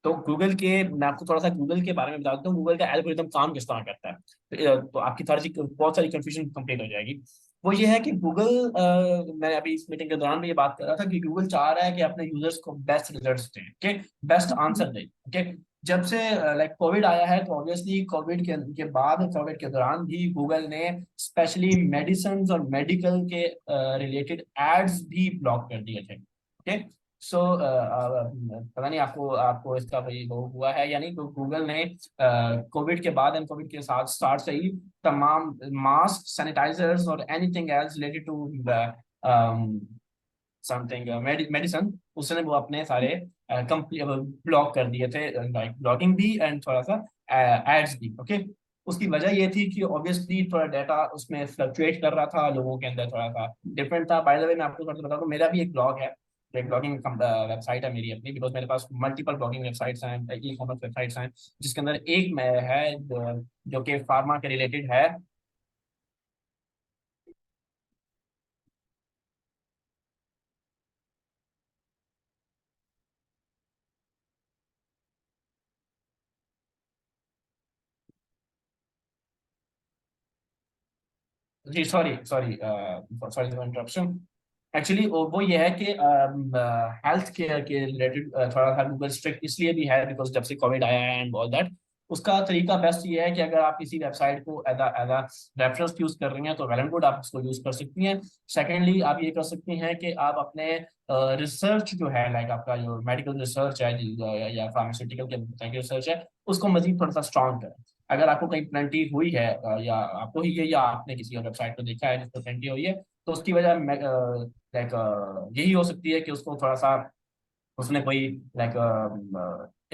तो गूगल के, मैं आपको थोड़ा सा गूगल के बारे में बता देता हूँ, गूगल का एल्गोरिथम काम किस तरह करता है। तो आपकी बहुत सारी कंफ्यूजन कंप्लीट हो जाएगी। वो ये है कि गूगल, मैं अभी इस मीटिंग के दौरान भी ये बात कर रहा था कि गूगल चाह रहा है कि अपने यूजर्स को बेस्ट रिजल्ट्स दें, ओके, बेस्ट आंसर दें, ओके। जब से लाइक कोविड आया है, तो ऑब्वियसली कोविड के बाद, कोविड के दौरान भी गूगल ने स्पेशली मेडिसिन और मेडिकल के रिलेटेड एड्स भी ब्लॉक कर दिए थे, ओके। सो पता नहीं आपको आपको इसका भाई वो हुआ है या नहीं। तो गूगल ने कोविड के बाद एंड कोविड के साथ स्टार्ट से ही तमाम मास्क, सैनिटाइजर्स और anything else related to something medicine, उसने वो अपने सारे ब्लॉक कर दिए थे, लाइक ब्लॉगिंग भी एंड थोड़ा सा एड्स भी, ओके। उसकी वजह ये थी कि ऑब्वियसली थोड़ा डाटा उसमें फ्लक्चुएट कर रहा था, लोगों के अंदर थोड़ा सा डिफरेंट था। बाय द वे, मैं आपको थोड़ा सा बता दूं, मेरा भी एक ब्लॉग है, एक ब्लॉगिंग वेबसाइट है मेरी अपनी, बिकॉज मेरे पास मल्टीपल ब्लॉगिंग वेबसाइट्स हैं, ई कॉमर्स वेबसाइट्स हैं, जिसके अंदर एक में है जो कि फार्मा के रिलेटेड है। जी sorry sorry sorry for interruption. Actually वो ये है कि हेल्थ केयर के रिलेटेड थोड़ा सा गूगल स्ट्रिक्ट इसलिए भी है बिकॉज जब से कोविड आया है एंड ऑल दैट। उसका तरीका बेस्ट ये है कि अगर आप किसी वेबसाइट को एज अ रेफरेंस यूज कर रही हैं तो वेल एंड गुड, आप उसको यूज कर सकती हैं। सेकेंडली, आप ये कर सकती हैं कि आप अपने रिसर्च जो है, लाइक आपका जो मेडिकल रिसर्च है या फार्मास्यूटिकल के रिसर्च है, उसको मजीद थोड़ा सा स्ट्रॉन्ग करें। अगर आपको कहीं प्लेंटी हुई है, या आपको ही है या आपने किसी और वेबसाइट को देखा है जिसको प्लेंटी हुई है, तो उसकी वजह लाइक यही हो सकती है कि उसको थोड़ा सा उसने कोई लाइक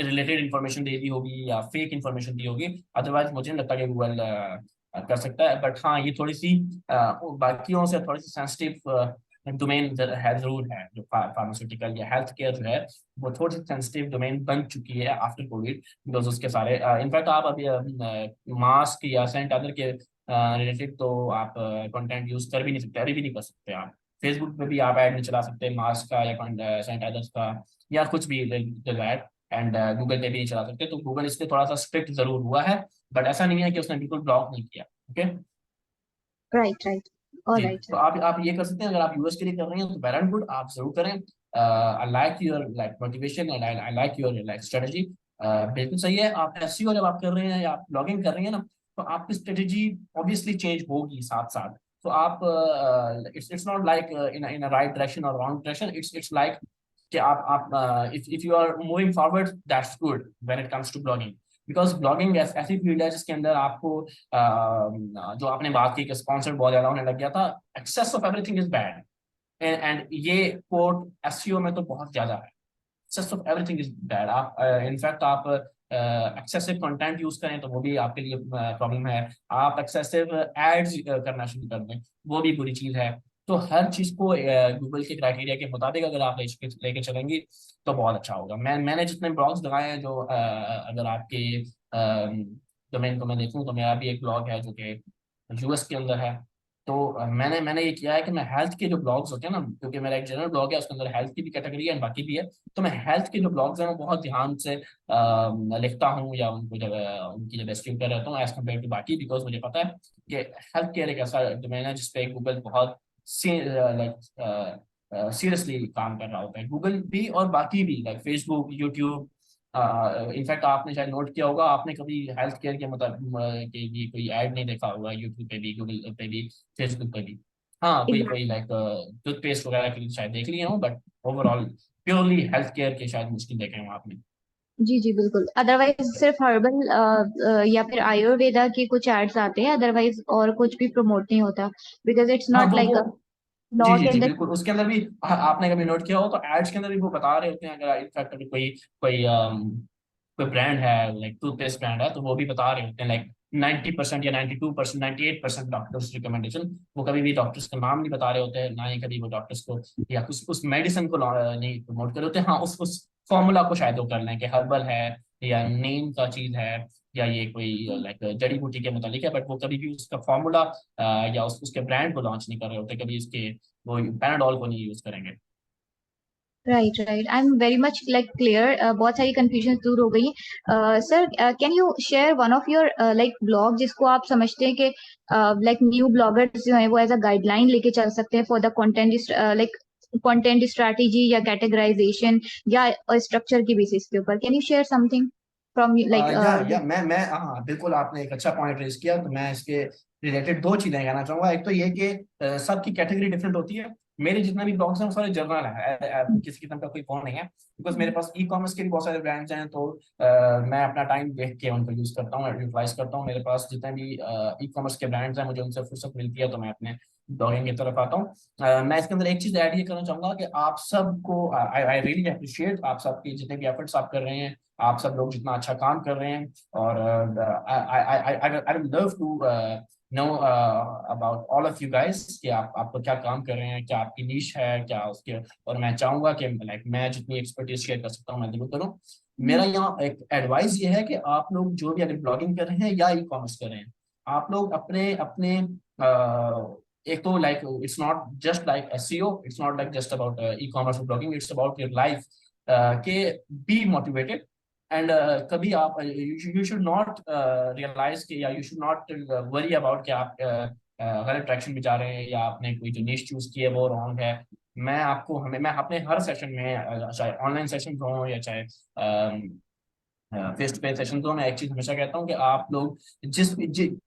रिलेटेड इंफॉर्मेशन दे दी होगी या फेक इंफॉर्मेशन दी होगी। अदरवाइज मुझे नहीं लगता कि गूगल कर सकता है। बट हाँ, ये थोड़ी सी बाकियों से थोड़ी सी सेंसिटिव डोमेन है, जरूर है। जो फार्मास्यूटिकल या हेल्थ केयर जो है, वो थोड़ी सी सेंसिटिव डोमेन बन चुकी है आफ्टर कोविड, बिकॉज उसके सारे इनफैक्ट आप अभी मास्क या सैनिटाइजर के रिलेटेड तो आप कंटेंट यूज कर भी नहीं सकते, अभी भी नहीं कर सकते आप। फेसबुक पे भी आप ऐड नहीं चला सकते मास्क का या सैनिटाइजर्स का या कुछ भी ऐड। एंड गूगल पे भी नहीं चला सकते। तो गूगल इसलिए थोड़ा सा स्ट्रिक्ट जरूर हुआ है, बट ऐसा नहीं है कि उसने बिल्कुल ब्लॉक नहीं किया, ओके। Right, right. जी, ऑलराइट तो सर। आप ये कर सकते हैं, अगर आप यूएस के लिए कर रहे हैं तो वेल एंड गुड, आप जरूर करें। I like your like motivation and I like your like strategy. बिल्कुल सही है। आप एसईओ जब आप कर रहे हैं या आप ब्लॉगिंग कर रहे हैं ना, तो आपकी स्ट्रेटजी ऑब्वियसली चेंज होगी साथ साथ। तो आप it's not like in a right direction और रॉन्ग डायरेक्शन, इट्स लाइक कि आप if you are moving forward, that's good when it comes to blogging. Because blogging ऐसी फील्ड है जिसके अंदर आपको जो आपने बात की कि स्पॉन्सर्ड बहुत ज्यादा होने लग गया था, excess of everything is bad. And ये कोट एसईओ में तो बहुत ज्यादा है, excess of everything is bad. आप इनफैक्ट आप एक्सेसिव कंटेंट यूज करें तो वो भी आपके लिए प्रॉब्लम है। आप एक्सेसिव एड्स करना शुरू कर दें, वो भी बुरी चीज है। तो हर चीज को गूगल के क्राइटेरिया के मुताबिक अगर आप लेके चलेंगी तो बहुत अच्छा होगा। मैंने जितने ब्लॉग्स लगाए हैं, जो अगर आपके डोमेन को मैं देखूँ, तो मेरा भी एक ब्लॉग है जो कि यूएस के अंदर है। तो मैंने मैंने ये किया है कि मैं हेल्थ के जो ब्लॉग्स होते हैं ना, क्योंकि मेरा एक जनरल ब्लॉग है, उसके अंदर हेल्थ की भी कैटेगरी है और बाकी भी है। तो मैं हेल्थ के जो ब्लॉग्स हैं वो बहुत ध्यान से लिखता हूँ, या उनको जब उनकी जब डिस्क्रिप्ट कर रहता हूँ एज कम्पेयर टू बाकी, बिकॉज मुझे पता है कि हेल्थ केयर एक ऐसा डोमेन है जिसपे गूगल बहुत लाइक सीरियसली काम कर रहा होता है। गूगल भी और बाकी भी, लाइक फेसबुक, यूट्यूब। इनफैक्ट आपने शायद नोट किया होगा, आपने कभी हेल्थ केयर के मतलब के लिए कोई ऐड नहीं देखा होगा यूट्यूब पे भी, गूगल पे भी, फेसबुक पे भी। हाँ, कोई कोई लाइक टूथपेस्ट वगैरह की शायद देख लिए हो, but overall purely health care के शायद मुश्किल देखे हो आपने। जी जी बिल्कुल। अदरवाइज सिर्फ हर्बल या फिर आयुर्वेदा के कुछ एड्स आते हैं, अदरवाइज और कुछ भी प्रमोट नहीं होता, बिकॉज इट्स हाँ, नॉट वो लाइक जी लॉ जी के जी अंदर। बिल्कुल, उसके अंदर भी आपने कभी नोट किया हो तो एड्स के अंदर भी वो बता रहे होते हैं। अगर इनफैक्ट अभी कोई कोई कोई ब्रांड है, लाइक टूथपेस्ट ब्रांड है, तो वो भी बता रहे होते हैं लाइक 90% या 92%, 98% डॉक्टर्स रिकमेंडेशन। वो कभी भी डॉक्टर्स का नाम नहीं बता रहे होते हैं, ना ही कभी वो डॉक्टर्स को या उस मेडिसिन को नहीं प्रमोट कर रहे होते। हाँ, उस फॉर्मूला को शायद वो कर लें कि हर्बल है या नीम का चीज है या ये कोई लाइक जड़ी बूटी के मुतालिक है, बट वो कभी भी उसका फॉर्मूला या उसके ब्रांड को लॉन्च नहीं कर रहे होते, कभी इसके वो पैनाडॉल को नहीं यूज करेंगे। Right right, I am very much like clear, बहुत सारी कंफ्यूजन दूर हो गई। Sir, can you share one of your like blog जिसको आप समझते हैं कि लाइक न्यू ब्लॉगर्स जो है वो एज अ गाइडलाइन लेके चल सकते हैं for the content, like content strategy या कैटेगराइजेशन या स्ट्रक्चर की बेसिस के ऊपर? Can you share something from या लाइक? मैं हाँ बिल्कुल, आपने एक अच्छा पॉइंट रेज किया, तो मैं इसके रिलेटेड दो चीजें कहना चाहूंगा। एक तो ये कि सबकी कैटेगरी डिफरेंट होती है। मेरे जितने भी ब्लॉग्स हैं वो सारे जर्नल है, किसी किस्म का कोई फोन नहीं है, बिकॉज मेरे पास ई कॉमर्स के भी बहुत सारे ब्रांड्स हैं, तो मैं अपना टाइम देख के उनको यूज करता हूँ, यूटिलाइज करता हूँ। मेरे पास जितने भी ई कॉमर्स के ब्रांड्स हैं, मुझे उनसे फुर्सत मिलती है तो मैं अपने ब्लॉगिंग की तरफ आता हूँ। मैं इसके अंदर एक चीज ऐड ये करना चाहूंगा कि आप सबको आई रियली अप्रिशिएट आप सबकी जितने भी एफर्ट्स आप कर रहे हैं, आप सब लोग जितना अच्छा काम कर रहे हैं। और I will love to know about all of you guys कि आप क्या काम कर रहे हैं, क्या आपकी नीश है क्या उसके। और मैं चाहूंगा कि लाइक मैं जितनी एक्सपर्टीज शेयर कर सकता हूँ मैं जरूर करूँ। मेरा यहाँ एक एडवाइस ये है कि आप लोग जो भी अगर ब्लॉगिंग कर रहे हैं या ई कॉमर्स कर रहे हैं, आप लोग अपने अपने एक तो like it's not just like SEO, it's not like just about e commerce blogging, it's about your life. के बी मोटिवेटेड एंड कभी आप यू शुड नॉट रियलाइज कि या you should not worry about कि आप गलत डायरेक्शन में जा रहे हैं या आपने कोई जो निश चूज की है वो रॉन्ग है। मैं अपने हर सेशन में चाहे ऑनलाइन सेशन हो या चाहे फेस टू फेस सेशन, तो मैं एक चीज हमेशा कहता हूँ कि आप लोग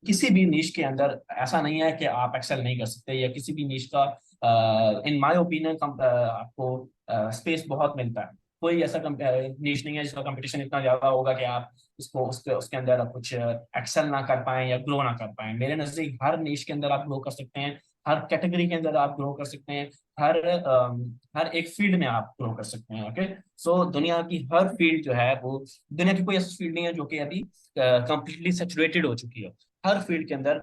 किसी भी नीश के अंदर ऐसा नहीं है कि आप एक्सेल नहीं कर सकते, या किसी भी नीश का इन माय ओपिनियन आपको स्पेस बहुत मिलता है। कोई ऐसा नीश नहीं है जिसका कंपटीशन इतना ज्यादा होगा कि आप उसके अंदर आप कुछ एक्सेल ना कर पाए या ग्रो ना कर पाए। मेरे नजदीक हर नीश के अंदर आप ग्रो कर सकते हैं, हर कैटेगरी के अंदर आप ग्रो कर सकते हैं, हर एक फील्ड में आप ग्रो कर सकते हैं। ओके, सो दुनिया की हर फील्ड जो है वो, दुनिया की कोई ऐसी फील्ड नहीं है जो कि अभी कंप्लीटली सेचुरेटेड हो चुकी है। हर फील्ड के अंदर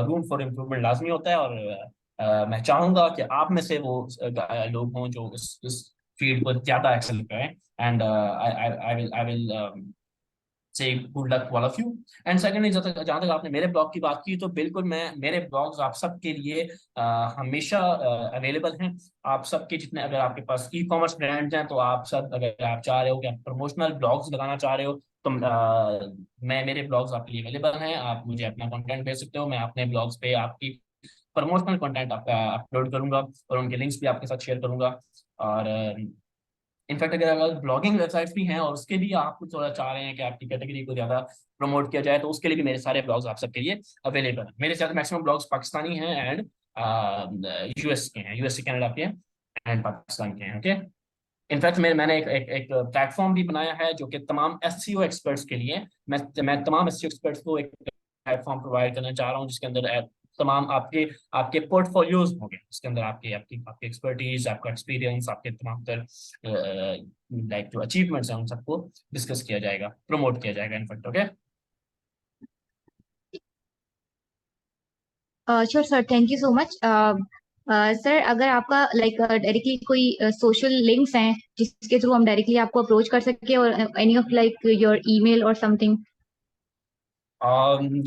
रूम फॉर इम्प्रूवमेंट लाजमी होता है। और मैं चाहूंगा कि आप में से वो लोग हों जो इस फील्ड को ज्यादा एक्सेल करें। And I will say good luck to all of you. And secondly, जहाँ तक आपने मेरे ब्लॉग की बात की, तो बिल्कुल मैं मेरे ब्लॉग्स आप सबके लिए हमेशा अवेलेबल हैं। आप सबके जितने, अगर आपके पास ई कॉमर्स ब्रांड्स हैं तो आप सब, अगर आप चाह रहे हो कि आप प्रमोशनल ब्लॉग्स लगाना चाह रहे हो तो मैं मेरे ब्लॉग्स आपके लिए अवेलेबल हैं। आप मुझे अपना कंटेंट भेज सकते हो, मैं अपने ब्लॉग्स पे आपकी प्रमोशनल कंटेंट आपका अपलोड करूंगा और उनके लिंक्स भी आपके साथ शेयर करूंगा। और इनफैक्ट अगर ब्लॉगिंग वेबसाइट्स भी हैं और उसके लिए आप कुछ थोड़ा चाह रहे हैं कि आपकी कैटेगरी को ज्यादा प्रमोट किया जाए, तो उसके लिए भी मेरे सारे ब्लॉग्स आप सबके लिए अवेलेबल हैं। मेरे साथ मैक्सिमम ब्लॉग्स पाकिस्तानी हैं एंड यूएस के हैं, यूएस से कनाडा के हैं एंड पाकिस्तान के हैं। ओके, इनफैक्ट मैंने एक प्लेटफॉर्म भी बनाया है जो कि तमाम एसईओ एक्सपर्ट्स के लिए, मैं तमाम एसईओ एक्सपर्ट्स को एक प्लेटफॉर्म प्रोवाइड करना चाह रहा हूँ जिसके अंदर तमाम आपके आपके पोर्टफोलियोज होंगे। इसके अंदर आपके आपकी आपकी एक्सपर्टीज, आपका एक्सपीरियंस, आपके तमाम तर लाइक जो अचीवमेंट्स हैं उन सबको डिस्कस किया जाएगा, प्रमोट किया जाएगा in fact. Okay, sure sir, thank you so much. Sir, अगर आपका लाइक डायरेक्टली कोई सोशल लिंक्स हैं जिसके थ्रू हम डायरेक्टली आपको अप्रोच कर सके, और any of like your email और समथिंग?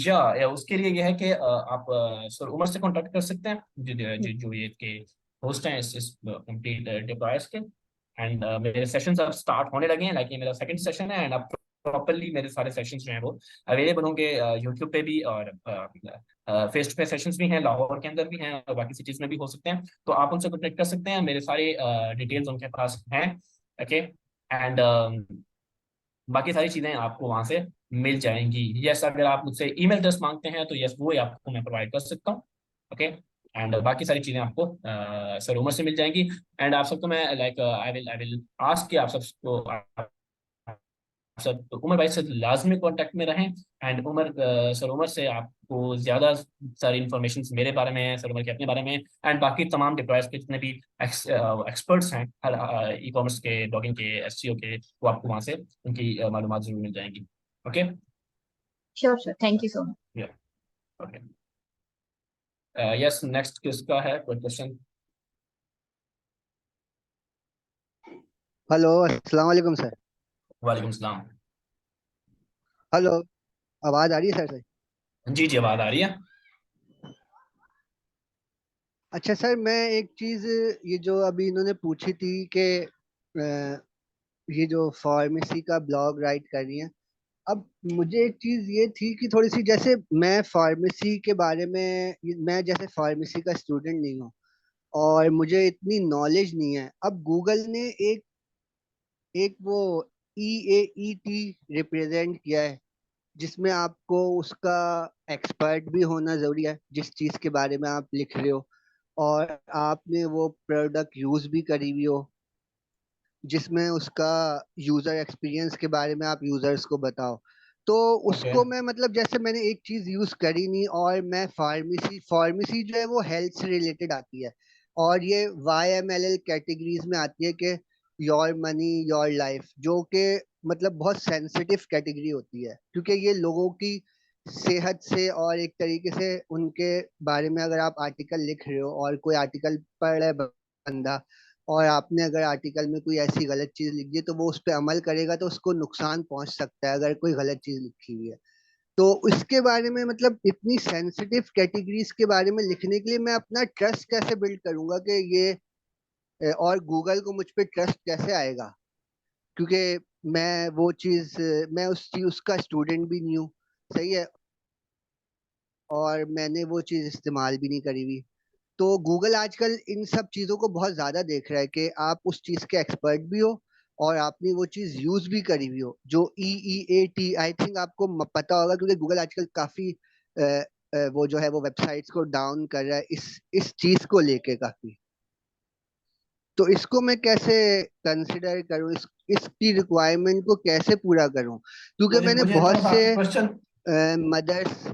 या उसके लिए यह है कि आप सर उमर से कांटेक्ट कर सकते हैं, जो ये के होस्ट हैं इस कंप्लीट डिवाइस के। एंड मेरे सेशंस अब स्टार्ट होने लगे हैं, लाइक ये मेरा सेकंड सेशन है। एंड अब प्रॉपरली मेरे सारे सेशंस जो हैं वो अवेलेबल होंगे यूट्यूब पे भी, और फेस टू फेस सेशंस भी हैं, लाहौर के अंदर भी हैं और बाकी सिटीज में भी हो सकते हैं। तो आप उनसे कनेक्ट कर सकते हैं, मेरे सारे डिटेल्स उनके पास हैं। ओके, एंड बाकी सारी चीजें आपको वहां से मिल जाएंगी। यस, अगर आप मुझसे ईमेल एड्रेस मांगते हैं तो यस, वो ही आपको मैं प्रोवाइड कर सकता हूँ। ओके, एंड बाकी सारी चीजें आपको सर उमर से मिल जाएंगी। एंड आप सबको मैं लाइक आई विल आस्क कि आप सबको सर उमर भाई से लाजमी कांटेक्ट में रहें। एंड सर उमर से आपको ज्यादा सारी इंफॉर्मेशन मेरे बारे में, सर उमर के अपने बारे में, एंड बाकी तमाम डिप्लॉयर्स के जितने भी एक्सपर्ट्स हैं हर ई कॉमर्स के, ब्लॉगिंग के, एसईओ के, वो आपको वहां से उनकी मालूमात जरूर मिल जाएंगी। Okay, sure sir, thank you so much. या ओके, यस, नेक्स्ट किसका है कोई क्वेश्चन? हेलो, अस्सलाम वालेकुम सर। वालेकुम सलाम। हेलो, आवाज आ रही है सर? जी जी, आवाज आ रही है। अच्छा सर, मैं एक चीज, ये जो अभी इन्होंने पूछी थी कि अ, ये जो फार्मेसी का ब्लॉग राइट कर रही हैं, अब मुझे एक चीज ये थी कि थोड़ी सी, जैसे मैं फार्मेसी के बारे में, मैं जैसे फार्मेसी का स्टूडेंट नहीं हूँ और मुझे इतनी नॉलेज नहीं है। अब गूगल ने एक एक वो EAET रिप्रेजेंट किया है, जिसमें आपको उसका एक्सपर्ट भी होना जरूरी है जिस चीज के बारे में आप लिख रहे हो, और आपने वो प्रोडक्ट यूज भी करी हुई हो, जिसमें उसका यूजर एक्सपीरियंस के बारे में आप यूजर्स को बताओ। तो ओके उसको मैं, मतलब जैसे मैंने एक चीज यूज करी नहीं, और मैं फार्मेसी फार्मेसी जो है वो हेल्थ से रिलेटेड आती है, और ये YMLL कैटेगरीज में आती है कि योर मनी योर लाइफ, जो कि मतलब बहुत सेंसिटिव कैटेगरी होती है, क्योंकि ये लोगों की सेहत से और एक तरीके से उनके बारे में अगर आप आर्टिकल लिख रहे हो और कोई आर्टिकल पढ़ रहा है बंदा, और आपने अगर आर्टिकल में कोई ऐसी गलत चीज लिख दी तो वो उस पर अमल करेगा तो उसको नुकसान पहुंच सकता है अगर कोई गलत चीज लिखी हुई है। तो इसके बारे में, मतलब इतनी सेंसिटिव कैटेगरीज के बारे में लिखने के लिए मैं अपना ट्रस्ट कैसे बिल्ड करूंगा कि ये और गूगल को मुझ पे ट्रस्ट कैसे आएगा, क्योंकि मैं वो चीज, मैं उस चीज उसका स्टूडेंट भी नहीं हूँ, सही है, और मैंने वो चीज इस्तेमाल भी नहीं करी हुई। तो गूगल आजकल इन सब चीजों को बहुत ज्यादा देख रहा है कि आप उस चीज के एक्सपर्ट भी हो और आपने वो चीज यूज भी करी हुई हो, जो EEAT, आई थिंक आपको पता होगा, क्योंकि गूगल आजकल काफी वो जो है वो वेबसाइट्स को डाउन कर रहा है इस चीज को लेके काफी। तो इसको मैं कैसे कंसिडर करूं, इसकी रिक्वायरमेंट को कैसे पूरा करूं, क्योंकि मुझे मैंने मुझे बहुत थोड़ा सा से आपका क्वेश्चन, मदर्स।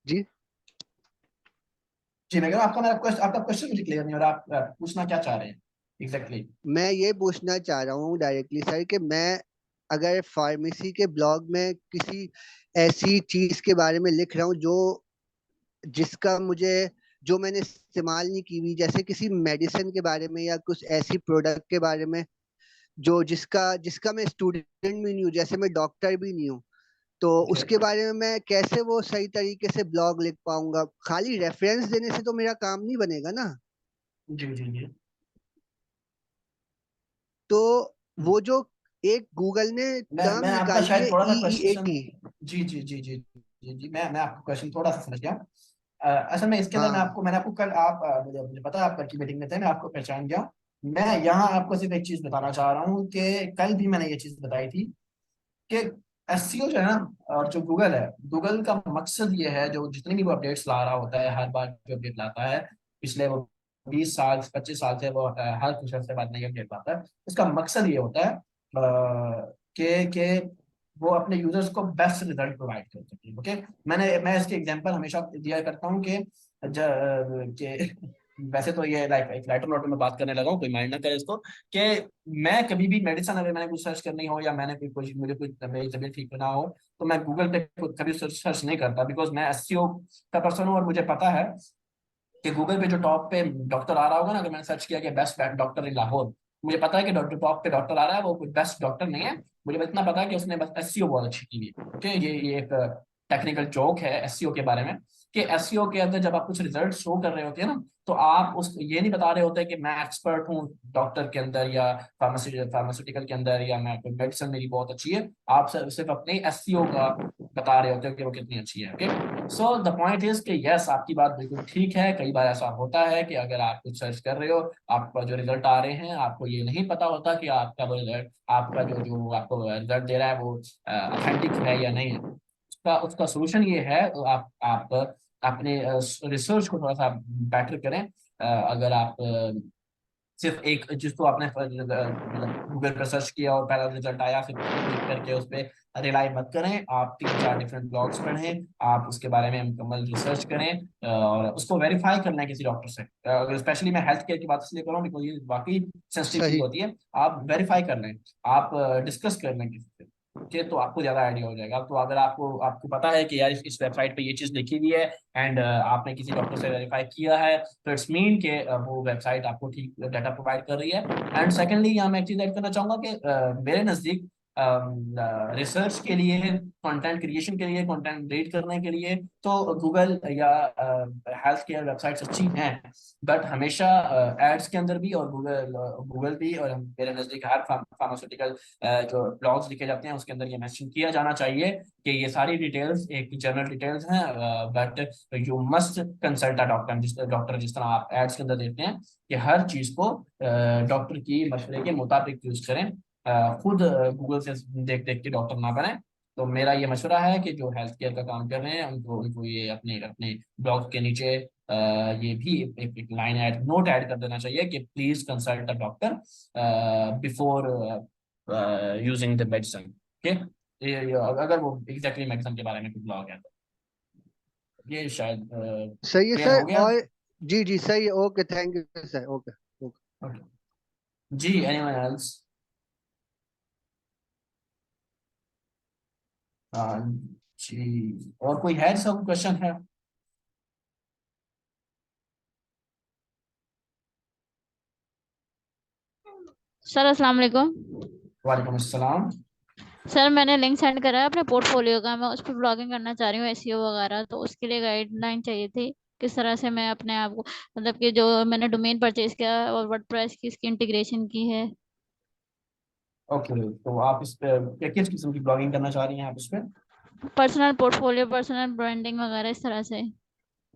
जी। जी मैं कह रहा हूं, आपका क्वेश्चन मुझे क्लियर नहीं हो रहा, आप पूछना क्या चाह रहे हैं एग्जैक्टली? मैं ये पूछना चाह रहा हूँ डायरेक्टली सर कि मैं अगर फार्मेसी के ब्लॉग में किसी ऐसी चीज के बारे में लिख रहा हूँ जो जिसका मुझे जो मैंने इस्तेमाल नहीं की हुई, जैसे किसी मेडिसिन के बारे में या कुछ ऐसी प्रोडक्ट के बारे में जो जिसका जिसका मैं स्टूडेंट भी नहीं हूँ, जैसे मैं डॉक्टर भी नहीं हूँ, तो ओके, उसके बारे में मैं कैसे वो सही तरीके से ब्लॉग लिख पाऊंगा? खाली रेफरेंस देने से तो मेरा काम नहीं बनेगा ना। जी जी जी। तो वो जो एक गूगल ने टर्म मैं आपका निकाली शायद है थोड़ा सा क्वेश्चन, EEAT। जी जी जी जी जी जी, मैं आपका क्वेश्चन थोड़ा सा समझ गया। असल में इसके अंदर हाँ। मैंने आपको कल, आप मुझे पता है आप कल की मीटिंग में थे, मैं आपको पहचान गया। मैं यहाँ आपको सिर्फ एक चीज बताना चाह रहा हूँ कि कल भी मैंने ये चीज बताई थी कि एसईओ जो है ना, और जो गूगल है, गूगल का मकसद ये है, जो जितनी भी वो अपडेट्स ला रहा होता है, हर बार जो अपडेट लाता है, पिछले वो 20 साल 25 साल से वो हर कुछ हफ्ते बाद नई अपडेट लाता है। उसका मकसद ये होता है कि वो अपने यूजर्स को बेस्ट रिजल्ट प्रोवाइड कर सके। ओके, मैं इसके एग्जांपल हमेशा दिया करता हूँ कि वैसे तो ये लाइक एक राइटर नोट में बात करने लगा हूँ, कोई माइंड ना करे इसको, कि मैं कभी भी मेडिसिन, अगर मैंने कुछ सर्च करनी हो या मैंने कोई मुझे कोई मेरी तबीयत ठीक ना हो, तो मैं गूगल पे कभी सर्च नहीं करता, बिकॉज मैं एसईओ का पर्सन हूँ और मुझे पता है कि गूगल पे जो टॉप पे डॉक्टर आ रहा होगा ना, अगर मैंने सर्च किया कि बेस्ट डॉक्टर इन लाहौर, मुझे पता है कि डॉक्टर टॉप पे डॉक्टर आ रहा है, वो कोई बेस्ट डॉक्टर नहीं है। मुझे बस इतना पता है कि उसने बस एसईओ बहुत अच्छी की हुई है। ओके, ये एक टेक्निकल जोक है एसईओ के बारे में, कि एसईओ के अंदर जब आप कुछ रिजल्ट शो कर रहे होते हैं ना, तो आप उस ये नहीं बता रहे होते कि मैं एक्सपर्ट हूँ डॉक्टर के अंदर या फार्मास्यूटिकल के अंदर, या मैं मेडिसिन मेरी बहुत अच्छी है। आप सिर्फ अपने एसईओ का बता रहे होते हो कि वो कितनी अच्छी है। Okay, so the point is कि यस, आपकी बात बिल्कुल ठीक है। कई बार ऐसा होता है कि अगर आप कुछ सर्च कर रहे हो, आपका जो रिजल्ट आ रहे हैं, आपको ये नहीं पता होता कि आपका वो रिजल्ट, आपका जो जो आपको रिजल्ट दे रहा है वो ऑथेंटिक है या नहीं है। उसका उसका सोल्यूशन ये है, आप अपने रिसर्च को थोड़ा सा बेटर करें। अगर आप सिर्फ एक जिसको आपने मतलब गूगल पर सर्च किया और पहला रिजल्ट आया, फिर उसको क्लिक करके उस पर रिलाई मत करें। आप 3 4 डिफरेंट ब्लॉग्स पढ़ें, आप उसके बारे में मुकम्मल रिसर्च करें, और उसको वेरीफाई करना है किसी डॉक्टर से। अगर स्पेशली मैं हेल्थ केयर की बात इसलिए कर रहा हूँ बिकॉज ये वाकई सेंसिटिव चीज सही। होती है। आप वेरीफाई कर लें, आप डिस्कस कर लें किसी से, ओके, तो आपको ज्यादा आइडिया हो जाएगा। तो अगर आपको आपको पता है कि यार इस वेबसाइट पे ये चीज लिखी हुई है, एंड आपने किसी डॉक्टर से वेरीफाई किया है, तो इट्स मीन के वो वेबसाइट आपको ठीक डाटा प्रोवाइड कर रही है। एंड सेकेंडली यहाँ मैं एक चीज ऐड करना चाहूंगा कि मेरे नजदीक रिसर्च के लिए, कंटेंट क्रिएशन के लिए, कंटेंट क्रिएट करने के लिए तो गूगल या हेल्थ केयर वेबसाइट्स अच्छी हैं, बट हमेशा एड्स के अंदर भी और गूगल गूगल भी और मेरे नजदीक हर फार्मास्यूटिकल जो ब्लॉग्स लिखे जाते हैं उसके अंदर ये मेंशन किया जाना चाहिए कि ये सारी डिटेल्स एक जनरल डिटेल्स हैं, but you must consult a doctor. जिस तरह आप एड्स के अंदर देखते हैं कि हर चीज को डॉक्टर की मशवरे के मुताबिक यूज करें, खुद गूगल से देख देख के डॉक्टर ना बने। तो मेरा ये मशवरा है कि जो हेल्थ केयर का काम कर रहे हैं उनको उनको ये अपने अपने ब्लॉग के नीचे ये भी एक लाइन ऐड नोट ऐड कर देना चाहिए कि please consult a doctor before using the medicine. Okay, अगर वो एग्जैक्टली मेडिसिन के बारे में कुछ ब्लॉग है तो ये शायद सही है क्लियर सर। हो गया। और जी जी सही है, okay, thank you sir, okay okay. Okay जी, एनीवन एल्स? जी, और कोई है सब क्वेश्चन है? सर अस्सलाम वालेकुम। वालेकुम अस्सलाम। सर मैंने लिंक सेंड करा है अपने पोर्टफोलियो का, मैं उस पर ब्लॉगिंग करना चाह रही हूँ, एसईओ वगैरह, तो उसके लिए गाइडलाइन चाहिए थी किस तरह से मैं अपने आप को, मतलब कि जो मैंने डोमेन परचेज किया और वर्डप्रेस की इसकी इंटीग्रेशन की है। ओके, तो आप इस पे किस किस्म की ब्लॉगिंग करना चाह रही हैं आप इस पे? पर्सनल पोर्टफोलियो, पर्सनल ब्रांडिंग वगैरह इस तरह से।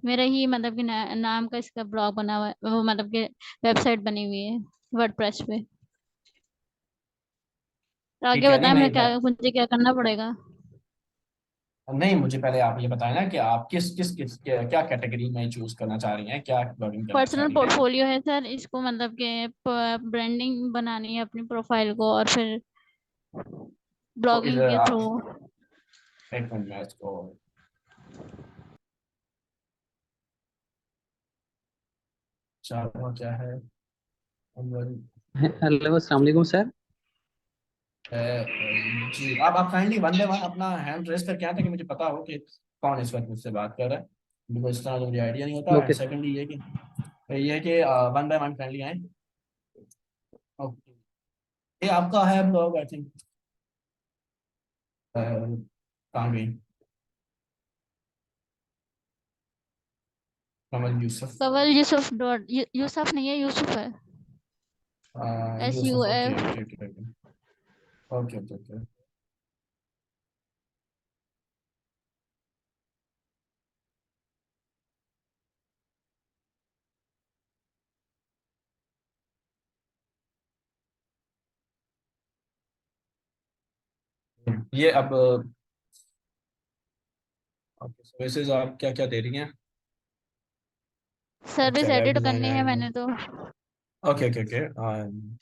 मेरा ही मतलब कि नाम का इसका ब्लॉग बना हुआ है, वो मतलब कि वेबसाइट बनी हुई है वर्डप्रेस पे। तो ठीक आगे है, नहीं बताएं मैं मैं क्या, मुझे क्या करना पड़ेगा? नहीं, मुझे पहले आप ये बताएं ना कि आप किस क्या कैटेगरी में चूज करना चाह रही हैं, क्या ब्लॉगिंग करना चाह पर्सनल रही हैं? पोर्टफोलियो है सर, इसको मतलब कि ब्रांडिंग बनानी है अपनी प्रोफाइल को, और फिर तो ब्लॉगिंग इधर के आप थ्रू। एक मिनट में इसको चाहूँ क्या है। हेलो अस्सलाम वालेकुम सर। जी, आप काइंडली वन बाय वन अपना हैंड रेस करके आए ताकि मुझे पता हो कि कौन इस वक्त मुझसे बात कर रहा है, बिकॉज इस तरह तो मुझे आइडिया नहीं होता। And okay. सेकंडली ये कि वन बाय वन काइंडली आए। ओके, ये आपका है ब्लॉग आई थिंक, कहाँ गई? कमल यूसुफ। कवल यूसुफ डॉट यूसुफ नहीं है, यूसुफ है। Yusuf, okay SUF। Okay okay okay okay okay okay. ये अब आपके सर्विसेज आप क्या क्या दे रही हैं? अच्छा, सर्विस वेब एडिट करनी है डिजाइनर। मैंने तो। ओके ओके ओके,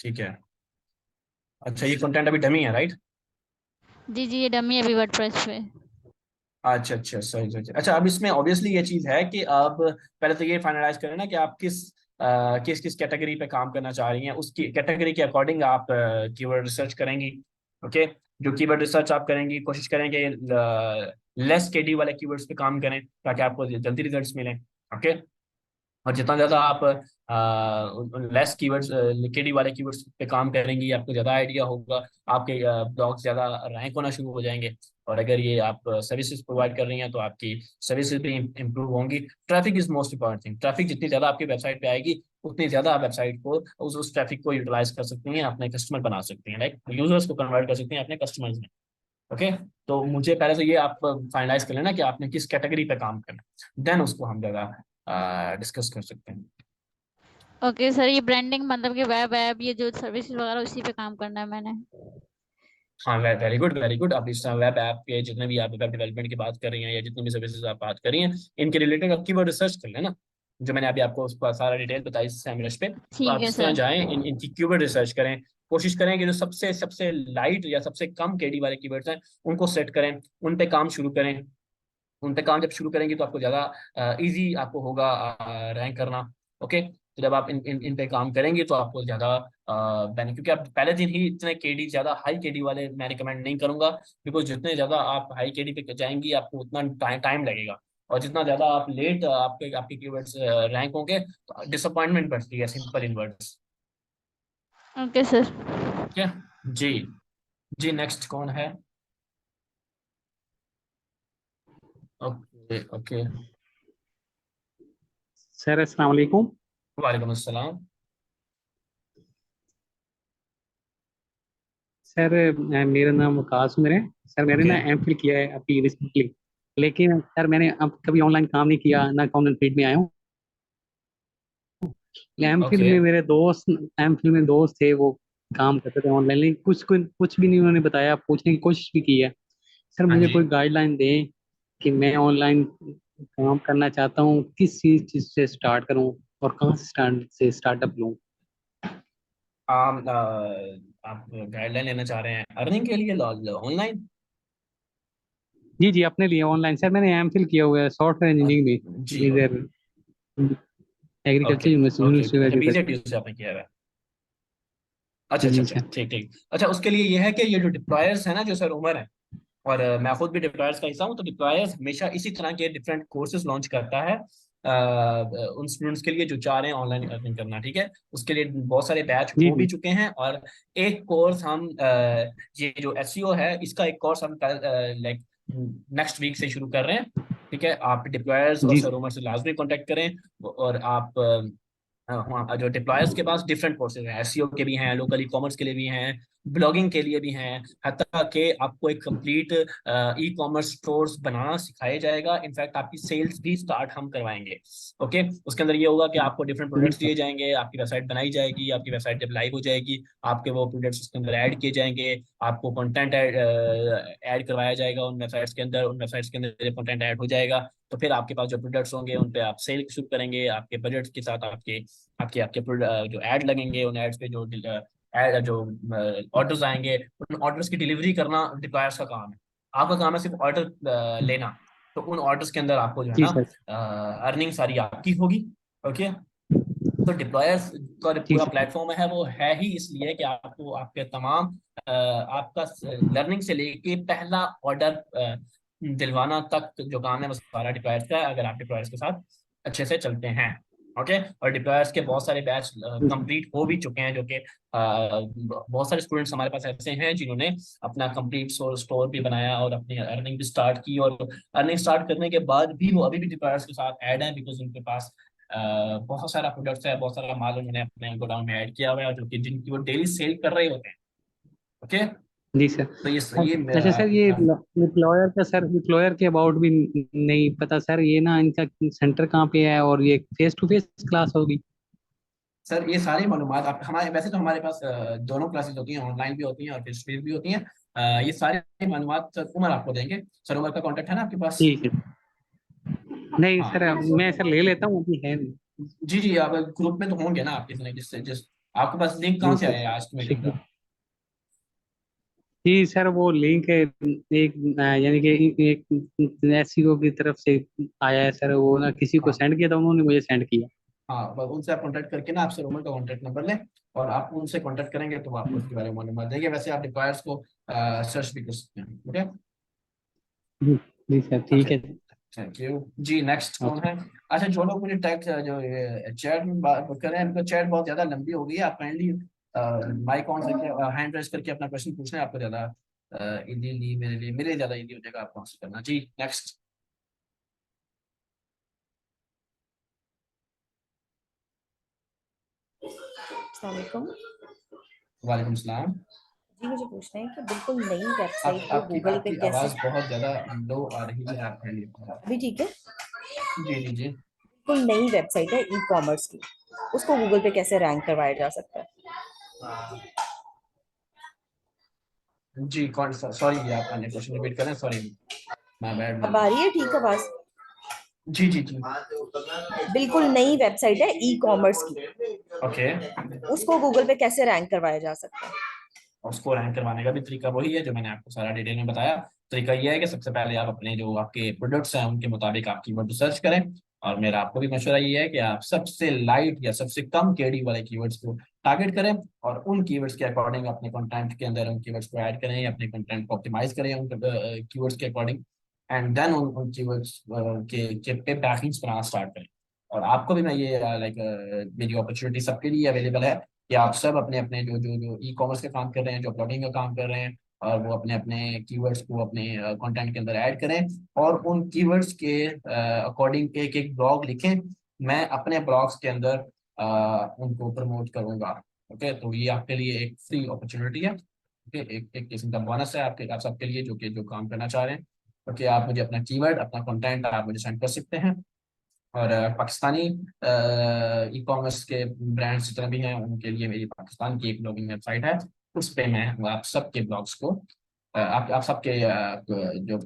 ठीक है। अच्छा, ये कंटेंट अभी डमी है, राइट? जी जी, ये डमी है अभी वर्डप्रेस पे। अच्छा अच्छा, सही सही। अच्छा, अब इसमें ऑब्वियसली ये चीज है कि आप पहले तो ये फाइनलाइज करें ना कि आप किस किस कैटेगरी पे काम करना चाह रही हैं, उसकी कैटेगरी के अकॉर्डिंग आप कीवर्ड रिसर्च करेंगी। ओके, जो कीवर्ड रिसर्च आप करेंगी कोशिश करेंगे लेस केडी वाले कीवर्ड्स पे काम करें ताकि आपको जल्दी रिजल्ट्स मिलें। ओके, और जितना ज्यादा आप लेस कीवर्ड्स केडी वाले कीवर्ड्स पे काम करेंगी आपको ज्यादा आइडिया होगा, आपके ब्लॉग्स ज्यादा रैंक होना शुरू हो जाएंगे। और अगर ये आप सर्विसेज प्रोवाइड कर रही हैं तो आपकी सर्विसेज भी इम्प्रूव होंगी। Traffic is most important thing. Traffic जितनी ज्यादा आपकी वेबसाइट पे आएगी उतनी ज्यादा आप वेबसाइट को उस ट्रैफिक को यूटिलाइज कर सकती हैं, अपने कस्टमर बना सकती हैं, लाइक यूजर्स को कन्वर्ट कर सकती हैं अपने कस्टमर्स में। ओके, तो मुझे पहले से ये आप फाइनलाइज कर लेना कि आपने किस कैटेगरी पे काम करना, देन उसको हम ज्यादा डिस्कस कर सकते हैं। ओके सर, ये ब्रांडिंग मतलब कि वेब ऐप, ये जो सर्विसेज वगैरह उसी पे काम करना है मैंने। हाँ, वेरी गुड वेरी गुड। आप इस वेब ऐप के जितने भी आप वेब डेवलपमेंट की बात कर रही हैं या जितनी भी सर्विसेज आप बात कर रही हैं इनके रिलेटेड आप कीवर्ड रिसर्च कर लेना, जो मैंने अभी आपको उसका सारा डिटेल बताई सैमरश पे। तो ठीक आप है इस तरह सर। जाएं, इनकी कीवर्ड रिसर्च करें, कोशिश करें कि जो सबसे सबसे लाइट या सबसे कम केडी वाले कीवर्ड्स हैं उनको सेट करें, उन पे काम शुरू करें। उन पे काम जब शुरू करेंगे तो आपको ज़्यादा इजी आपको होगा रैंक करना। ओके, तो जब आप इन पे काम करेंगे तो आपको ज़्यादा बेनिफिट, क्योंकि आप पहले दिन ही इतने केडी ज़्यादा हाई केडी वाले मैं रिकमेंड नहीं करूंगा, बिकॉज जितने ज़्यादा आप हाई केडी पे जाएंगी आपको उतना टाइम लगेगा, और जितना ज़्यादा आप लेट आपके आपके कीवर्ड्स रैंक होंगे तो डिसअपॉइंटमेंट बढ़ती है, simple in words. Okay sir. ठीक है जी। जी नेक्स्ट कौन है? Okay okay. सर अस्सलाम वालेकुम। वालेकुम अस्सलाम। सर मेरा नाम वकास उमर है। सर मैंने ओके ना एमफिल किया है अभी रिसेंटली, लेकिन सर मैंने अब कभी ऑनलाइन काम नहीं किया, ना अकाउंटेंट फील्ड में आया हूँ। MPhil okay. में मेरे दोस्त एमफिल में दोस्त थे, वो काम करते थे ऑनलाइन, लेकिन कुछ भी नहीं उन्होंने बताया, पूछने की कोशिश भी की है। सर हाँ मुझे जी। कोई गाइडलाइन दें कि मैं ऑनलाइन काम करना चाहता हूँ, किस चीज से स्टार्ट करूँ और कहाँ से स्टार्टअप लूँ। आप गाइडलाइन लेना चाह रहे हैं अर्निंग के लिए ऑनलाइन? जी जी, अपने लिए ऑनलाइन। सर मैंने एमफिल किया हुआ है सॉफ्टवेयर इंजीनियरिंग जी में, इधर okay agriculture okay. University of अच्छा एग्रीकल्चर। बीजेटी से आपने किया है? अच्छा अच्छा जी अच्छा, सर। ठीक ठीक। अच्छा उसके लिए ये है कि ये जो डिप्लॉयर्स है ना, जो सर उमर है, और मैं खुद भी डिप्लॉयर्स का हिस्सा हूँ, तो डिप्लॉयर्स हमेशा इसी तरह के डिफरेंट कोर्सेज लॉन्च करता है उन स्टूडेंट्स के लिए जो चाह रहे हैं ऑनलाइन अर्निंग करना। ठीक है, उसके लिए बहुत सारे बैच जी हो भी जी चुके हैं, और एक कोर्स हम ये जो एसईओ है इसका एक कोर्स हम लाइक नेक्स्ट वीक से शुरू कर रहे हैं। ठीक है, आप डिप्लॉयर्स और जी सर उमर से लाजमी कांटेक्ट करें। और आप वहाँ जो डिप्लॉयर्स के पास डिफरेंट कोर्सेज हैं, एसईओ के भी हैं, लोकल ई कॉमर्स के लिए भी हैं, ब्लॉगिंग के लिए भी हैं, हत्ता कि आपको एक कंप्लीट ई कॉमर्स स्टोर्स बनाना सिखाया जाएगा। इनफैक्ट आपकी सेल्स भी स्टार्ट हम करवाएंगे। ओके, उसके अंदर ये होगा कि आपको डिफरेंट जी प्रोडक्ट्स दिए जाएंगे, आपकी वेबसाइट बनाई जाएगी, आपकी वेबसाइट जब लाइव हो जाएगी आपके वो प्रोडक्ट्स उसके अंदर ऐड किए जाएंगे, आपको कंटेंट ऐड करवाया जाएगा उन वेबसाइट्स के अंदर। उन वेबसाइट्स के अंदर जब कंटेंट ऐड हो जाएगा तो फिर आपके पास जो प्रोडक्ट्स होंगे उन पे आप सेल शुरू करेंगे, आपके बजट के साथ आपके आपके आपके जो ऐड लगेंगे, उन एड्स पे जो ऑर्डर्स आएंगे, उन ऑर्डर्स की डिलीवरी करना डिप्लॉयर्स का काम है। आपका काम है सिर्फ ऑर्डर लेना। तो उन ऑर्डर्स के अंदर आपको जो है जी ना सर। अर्निंग सारी आपकी होगी। ओके, तो डिप्लॉयर्स का जो जी पूरा सर। प्लेटफॉर्म है वो है ही इसलिए कि आपको आपके तमाम आपका लर्निंग से लेके पहला ऑर्डर दिलवाना तक जो काम है वो सारा डिप्लॉयर्स का है, अगर आप डिप्लॉयर्स के साथ अच्छे से चलते हैं। ओके, और डिप्लॉयर्स के बहुत सारे बैच जी सर। कंप्लीट हो भी चुके हैं, जो कि बहुत सारे स्टूडेंट्स हमारे पास ऐसे हैं जिन्होंने अपना कंप्लीट स्टोर भी बनाया और अपनी अर्निंग भी स्टार्ट की, और अर्निंग स्टार्ट करने के बाद भी वो अभी भी डिप्लॉयर्स के साथ ऐड है, बिकॉज उनके पास बहुत सारा प्रोडक्ट्स है, बहुत सारा माल उन्होंने अपने गोडाउन में ऐड किया हुआ है, जो कि जिनकी वो डेली सेल कर रहे होते हैं। ओके, जी सर। तो ये अच्छा सर, ये आप, एम्प्लॉयर का, सर एम्प्लॉयर के अबाउट भी नहीं पता सर, ये ना इनका सेंटर कहाँ पे है और ये फेस टू फेस क्लास होगी? सर ये सारी मालूमात आप हमारे, वैसे तो हमारे पास दोनों क्लासेस होती हैं, ऑनलाइन भी होती हैं और फेस टू फेस भी होती हैं। ये सारी मालूमात सर उमर आपको देंगे। सर उमर का कांटेक्ट है ना आपके पास? ठीक है। नहीं हाँ, सर, मैं सर ले लेता हूँ, अभी है नहीं। जी जी, आप ग्रुप में तो होंगे ना आप, किसने जिससे जिस आपके पास लिंक कहाँ जी से सर। आया है आज की मीटिंग शुक्रिया। का? जी सर, वो लिंक है एक यानी कि एक एसईओ की तरफ से आया है सर, वो ना किसी को हाँ सेंड किया था, उन्होंने मुझे सेंड किया। हाँ, बस उनसे आप कांटेक्ट करके ना आप सर उमर का कांटेक्ट नंबर लें, और आप उनसे कांटेक्ट करेंगे तो वो आपको उसके बारे में मालूमात देंगे। वैसे आप रिक्वायर्स को सर्च भी कर सकते हैं। ओके जी जी सर, ठीक ओके, है। थैंक यू जी। नेक्स्ट कौन ओके। है? अच्छा, जो लोग मुझे टैग जो चैट में बात कर रहे हैं, उनका चैट बहुत ज्यादा लंबी हो गई है। आप काइंडली माइक ऑन करके हैंड रेज करके अपना क्वेश्चन पूछना है, आपको ज्यादा इजीली, मेरे लिए ज्यादा इजी हो जाएगा आपको आंसर करना। जी नेक्स्ट। अस्सलाम वालेकुम। वालेकुम सलाम। जी मुझे पूछना है कि बिल्कुल नई वेबसाइट आप को आपकी गूगल पे आपकी कैसे, आवाज बहुत ज्यादा लो आ रही है आपके लिए। अभी ठीक है? जी जी जी। बिल्कुल नई वेबसाइट है ई कॉमर्स की, उसको गूगल पे कैसे रैंक करवाया जा सकता है? जी कौन सा, सॉरी आप क्वेश्चन रिपीट करें, सॉरी, माय बैड। अब आ रही है ठीक आवाज? जी जी जी। बिल्कुल नई वेबसाइट है ई कॉमर्स की, ओके, उसको गूगल पे कैसे रैंक करवाया जा सकता है? उसको रैंक करवाने का भी तरीका वही है जो मैंने आपको सारा डिटेल में बताया। तरीका ये है कि सबसे पहले आप अपने जो आपके प्रोडक्ट्स हैं उनके मुताबिक आप कीवर्ड सर्च करें, और मेरा आपको भी मशवरा ये है कि आप सबसे लाइट या सबसे कम केडी वाले कीवर्ड्स को टारगेट करें, और उन कीवर्ड्स के अकॉर्डिंग अपने कंटेंट के अंदर उन कीवर्ड्स को ऐड करें, अपने कंटेंट को ऑप्टिमाइज करें उन कीवर्ड्स के अकॉर्डिंग, एंड देन उन कीवर्ड्स के पे बैकलिंक्स बनाना स्टार्ट करें। और आपको भी मैं ये लाइक मेरी अपॉर्चुनिटी सबके लिए अवेलेबल है कि आप सब अपने अपने जो जो जो ई कॉमर्स का काम कर रहे हैं, जो ब्लॉगिंग का काम कर रहे हैं, और वो अपने अपने कीवर्ड्स को अपने कंटेंट के अंदर ऐड करें और उन कीवर्ड्स के अकॉर्डिंग एक एक ब्लॉग लिखें। मैं अपने ब्लॉग्स के अंदर उनको प्रमोट करूंगा। ओके, तो ये आपके लिए एक फ्री अपॉर्चुनिटी है। ओके, एक किस्म का बोनस है आप सबके लिए जो काम करना चाह रहे हैं। ओके, आप मुझे अपना कीवर्ड अपना कंटेंट आप मुझे सेंड कर सकते हैं। और पाकिस्तानी ई कॉमर्स के ब्रांड्स जितने भी हैं उनके लिए मेरी पाकिस्तान की एक ब्लॉगिंग वेबसाइट है। उस पे मैं आप सबके ब्लॉग्स को आप सबके जो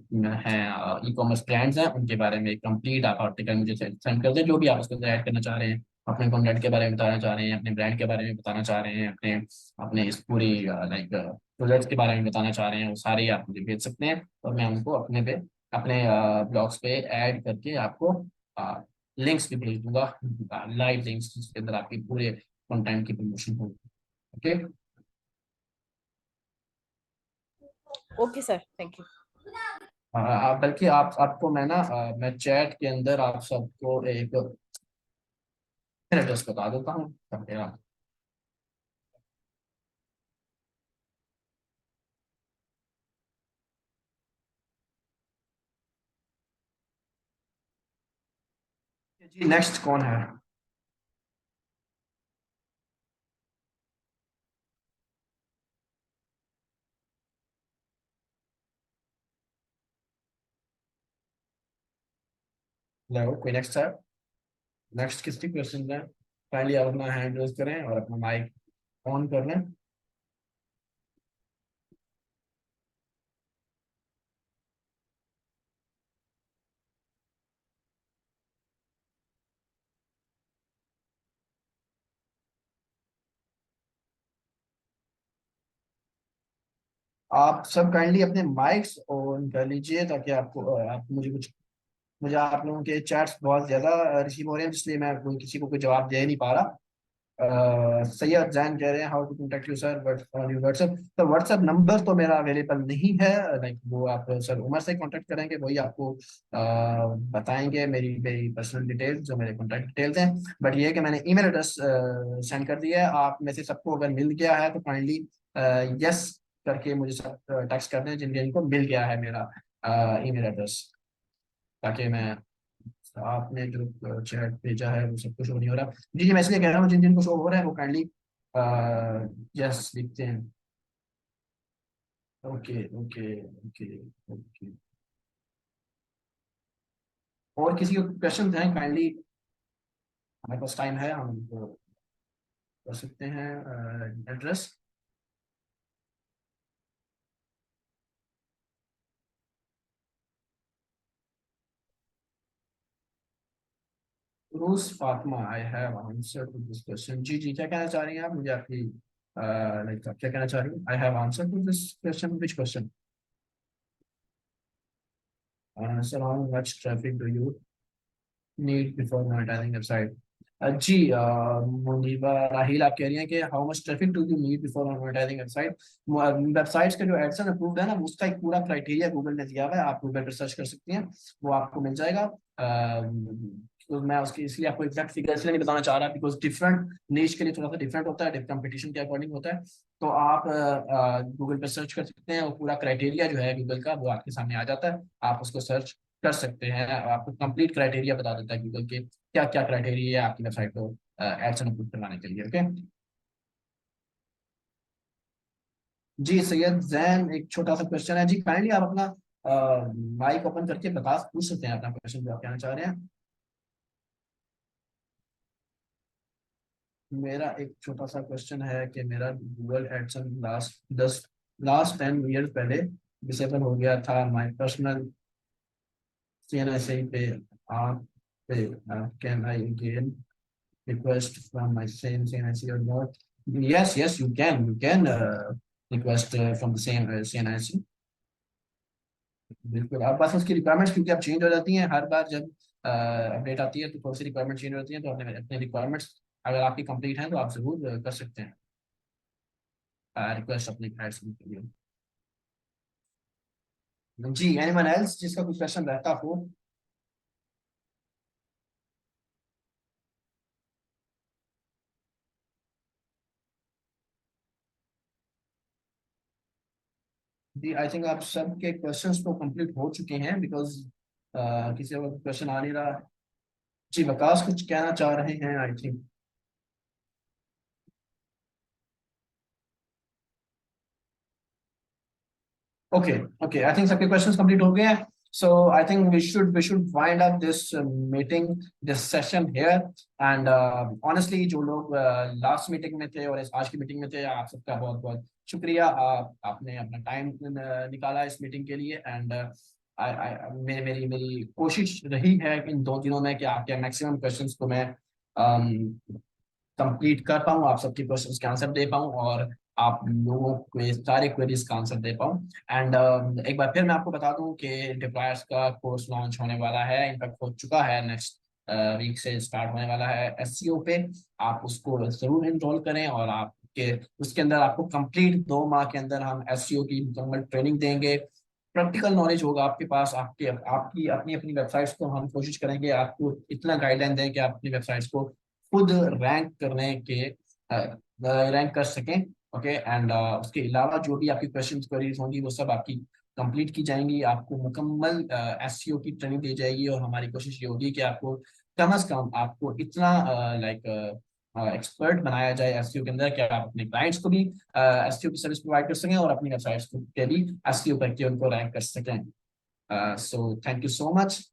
हैं ई कॉमर्स ब्रांड्स हैं उनके बारे में कंप्लीट आप आर्टिकल मुझे सेंड कर दें, जो भी आप उसको ऐड करना चाह रहे हैं, अपने कंटेंट के बारे में बताना चाह रहे हैं, अपने ब्रांड के बारे में बताना चाह रहे हैं, अपने अपने इस पूरी लाइक प्रोजेक्ट्स के बारे में बताना चाह रहे हैं, वो सारे आप मुझे भेज सकते हैं और मैं उनको अपने ब्लॉग्स पे ऐड करके आपको लिंक्स भी भेज दूंगा, लाइव लिंक्स जिसके अंदर आपकी पूरे कंटेंट की प्रमोशन होगी। Okay, okay sir, thank you. बल्कि आपको मैं ना मैं चैट के अंदर आप सबको एक एड्रेस बता देता हूँ ताकि आप जी नेक्स्ट कौन है? लो, कोई नेक्स्ट है? नेक्स्ट किसकी क्वेश्चन है? काइंडली आप अपना हैंड रेज करें और अपना माइक ऑन कर लें। आप सब काइंडली अपने माइक्स ऑन कर लीजिए ताकि आपको आप मुझे आप लोगों के चैट्स बहुत ज्यादा रिसीव हो रहे हैं, इसलिए मैं कोई किसी को कोई जवाब दे नहीं पा रहा। सैयद जैन कह रहे हैं how to contact you sir but on you WhatsApp. तो व्हाट्सएप नंबर तो मेरा अवेलेबल नहीं है, लाइक वो आप सर उमर से कांटेक्ट करेंगे, वही आपको बताएंगे मेरी मेरी पर्सनल डिटेल्स जो मेरे कॉन्टेक्ट डिटेल्स हैं। बट ये है कि मैंने ईमेल एड्रेस सेंड कर दिया है, आप में से सबको अगर मिल गया है तो काइंडली यस करके मुझे सब टेक्स्ट कर दें जिनको मिल गया है मेरा ईमेल एड्रेस, ताकि मैं आपने जो चैट भेजा है वो सब कुछ हो नहीं हो रहा। जी जी, मैं इसलिए कह रहा हूँ जिन जिनको शो हो रहा है वो काइंडली यस लिखते हैं। ओके ओके ओके ओके, और किसी को क्वेश्चन हैं काइंडली, हमारे पास टाइम है, हम उनको कर सकते हैं address. Roz Fatima, I have answer to this question. जी जी, क्या कहना चाह रही हैं आप? मुझे आपकी लाइक क्या कहना चाह रही हैं? I have answer to this question, which question? Sir how much traffic do you need before monetizing website? जी मुनीबा राहिल, आप कह रही हैं कि how much traffic do you need before monetizing website? Websites का जो एडसन अप्रूव्ड है ना, उसका एक पूरा क्राइटेरिया गूगल ने दिया हुआ है, आप गूगल पर सर्च कर सकती हैं, वो आपको मिल जाएगा। तो मैं उसकी इसलिए आपको एग्जैक्ट फिगर इसलिए नहीं बताना चाह रहा बिकॉज डिफरेंट नीच के लिए थोड़ा सा डिफरेंट होता है, डिफरेंट कंपटीशन के अकॉर्डिंग होता है। तो आप गूगल पर सर्च कर सकते हैं और पूरा क्राइटेरिया जो है गूगल का वो आपके सामने आ जाता है, आप उसको सर्च कर सकते हैं, आपको कंप्लीट क्राइटेरिया बता देता है गूगल के क्या क्या क्राइटेरिया है आपकी वेबसाइट को एडसन अप्रूव करवाने के लिए। ओके जी, सैयद जैन एक छोटा सा क्वेश्चन है जी, काइंडली आप अपना माइक ओपन करके बता पूछ सकते हैं अपना क्वेश्चन जो आप कहना चाह रहे हैं। मेरा एक छोटा सा क्वेश्चन है कि मेरा गूगल एडसन लास्ट 10 ईयर पहले डिसेबल हो गया था, माय पर्सनल CNSA पे आप पे can I again request from my same CNIC or not? Yes, yes, you can request from the same CNIC। बिल्कुल, आप बस उसकी रिक्वायरमेंट्स क्योंकि अब चेंज हो जाती हैं हर बार जब अपडेट आती है तो थोड़ी सी रिक्वायरमेंट चेंज होती है, तो अपने अपने रिक्वायरमेंट्स अगर आपकी कंप्लीट हैं तो आप जरूर कर सकते हैं रिक्वेस्ट अपने क्लाइंट्स के लिए। जी, एनीवन एल्स जिसका कोई क्वेश्चन रहता हो? जी आई थिंक आप सबके क्वेश्चंस तो कंप्लीट हो चुके हैं, बिकॉज किसी और क्वेश्चन आ नहीं रहा। जी विकास कुछ कहना चाह रहे हैं I think. Okay okay, I think सबके क्वेश्चंस कंप्लीट हो गए हैं। So I think we should wind up this meeting, this session here. And honestly जो लोग लास्ट मीटिंग में थे और आज की मीटिंग में थे, आप सबका बहुत बहुत शुक्रिया। आपने अपना टाइम निकाला इस मीटिंग के लिए। एंड मेरी मेरी मेरी कोशिश रही है इन 2 दिनों में कि आपके मैक्सिमम क्वेश्चंस को मैं कंप्लीट कर पाऊँ, आप सबके क्वेश्चंस के आंसर दे पाऊँ, और आप लोगों के सारे क्वेरीज का आंसर दे पाऊँ। एंड एक बार फिर मैं आपको बता दूं कि डिप्लॉयर्स का कोर्स लॉन्च होने वाला है, इनफैक्ट हो चुका है, नेक्स्ट वीक से स्टार्ट होने वाला है एसईओ पे। आप उसको जरूर इनरोल करें, और आपके उसके अंदर आपको कंप्लीट 2 माह के अंदर हम एसईओ की मुकम्मल ट्रेनिंग देंगे। प्रैक्टिकल नॉलेज होगा आपके पास, आपके आपकी अपनी अपनी वेबसाइट्स को हम कोशिश करेंगे आपको इतना गाइडलाइन दें कि आप अपनी वेबसाइट्स को खुद रैंक करने के रैंक कर सकें। ओके, एंड उसके अलावा जो भी आपकी क्वेश्चन क्वेरीज होंगी वो सब आपकी कंप्लीट की जाएंगी, आपको मुकम्मल एसईओ की ट्रेनिंग दी जाएगी। और हमारी कोशिश ये होगी कि आपको कम से कम आपको इतना लाइक एक्सपर्ट बनाया जाए एसईओ के अंदर कि आप अपने क्लाइंट्स को भी एसईओ की सर्विस प्रोवाइड कर सकें, और अपनी वेबसाइट्स को के भी एसईओ करके उनको रैंक कर सकें। So thank you so much.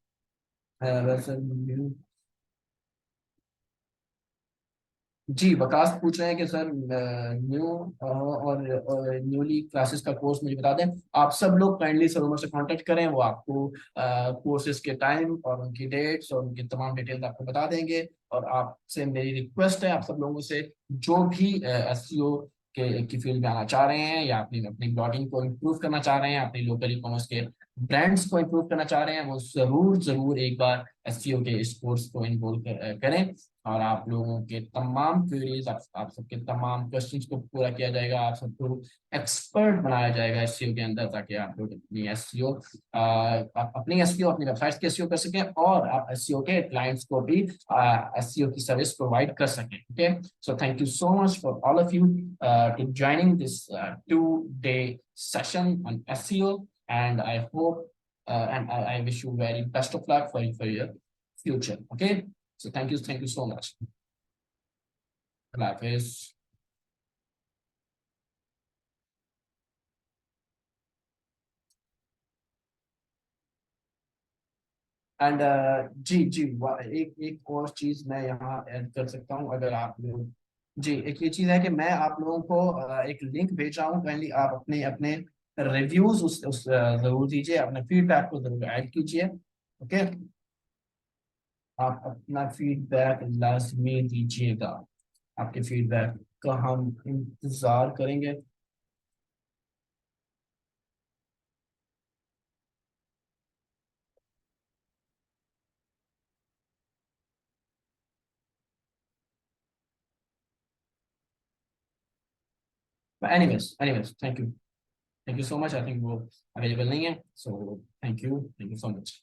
जी वकास पूछ रहे हैं कि सर न्यू और न्यूली क्लासेस का कोर्स मुझे बता दें। आप सब लोग काइंडली सर उमर से कांटेक्ट करें, वो आपको कोर्सेज के टाइम और उनकी डेट्स और उनकी तमाम डिटेल्स आपको बता देंगे। और आपसे मेरी रिक्वेस्ट है आप सब लोगों से, जो भी एसईओ के की फील्ड में आना चाह रहे हैं, या अपनी अपनी ब्लॉगिंग को इम्प्रूव करना चाह रहे हैं, अपनी लोकल ई कॉमर्स के ब्रांड्स को इम्प्रूव करना चाह रहे हैं, वो जरूर जरूर एक बार एसईओ के इस कोर्स को इन्वॉल्व करें। और आप लोगों के तमाम क्वेरीज, आप सबके तमाम क्वेश्चंस को पूरा किया जाएगा, आप सबको एक्सपर्ट बनाया जाएगा एसईओ के अंदर, ताकि आप लोग अपनी एसईओ अपनी एसईओ अपनी वेबसाइट्स की एसईओ कर सकें, और आप एसईओ के क्लाइंट्स को भी एसईओ की सर्विस प्रोवाइड कर सकें। Okay, so thank you so much for all of you to joining this 2-day session on SEO, and I hope and I wish you very best of luck for your future. Okay, so thank you so much. Allah Hafiz. And जी जी एक एक और चीज मैं यहाँ add कर सकता हूँ, अगर आप लोग। जी एक ये चीज है कि मैं आप लोगों को एक लिंक भेज रहा हूँ, काइंडली आप अपने अपने रिव्यूज उस जरूर दीजिए, अपने फीडबैक को जरूर ऐड कीजिए। ओके, आप अपना फीडबैक लाजमी दीजिएगा, आपके फीडबैक का हम इंतजार करेंगे। Anyways thank you so much. I think वो अवेलेबल नहीं है, सो थैंक यू सो मच।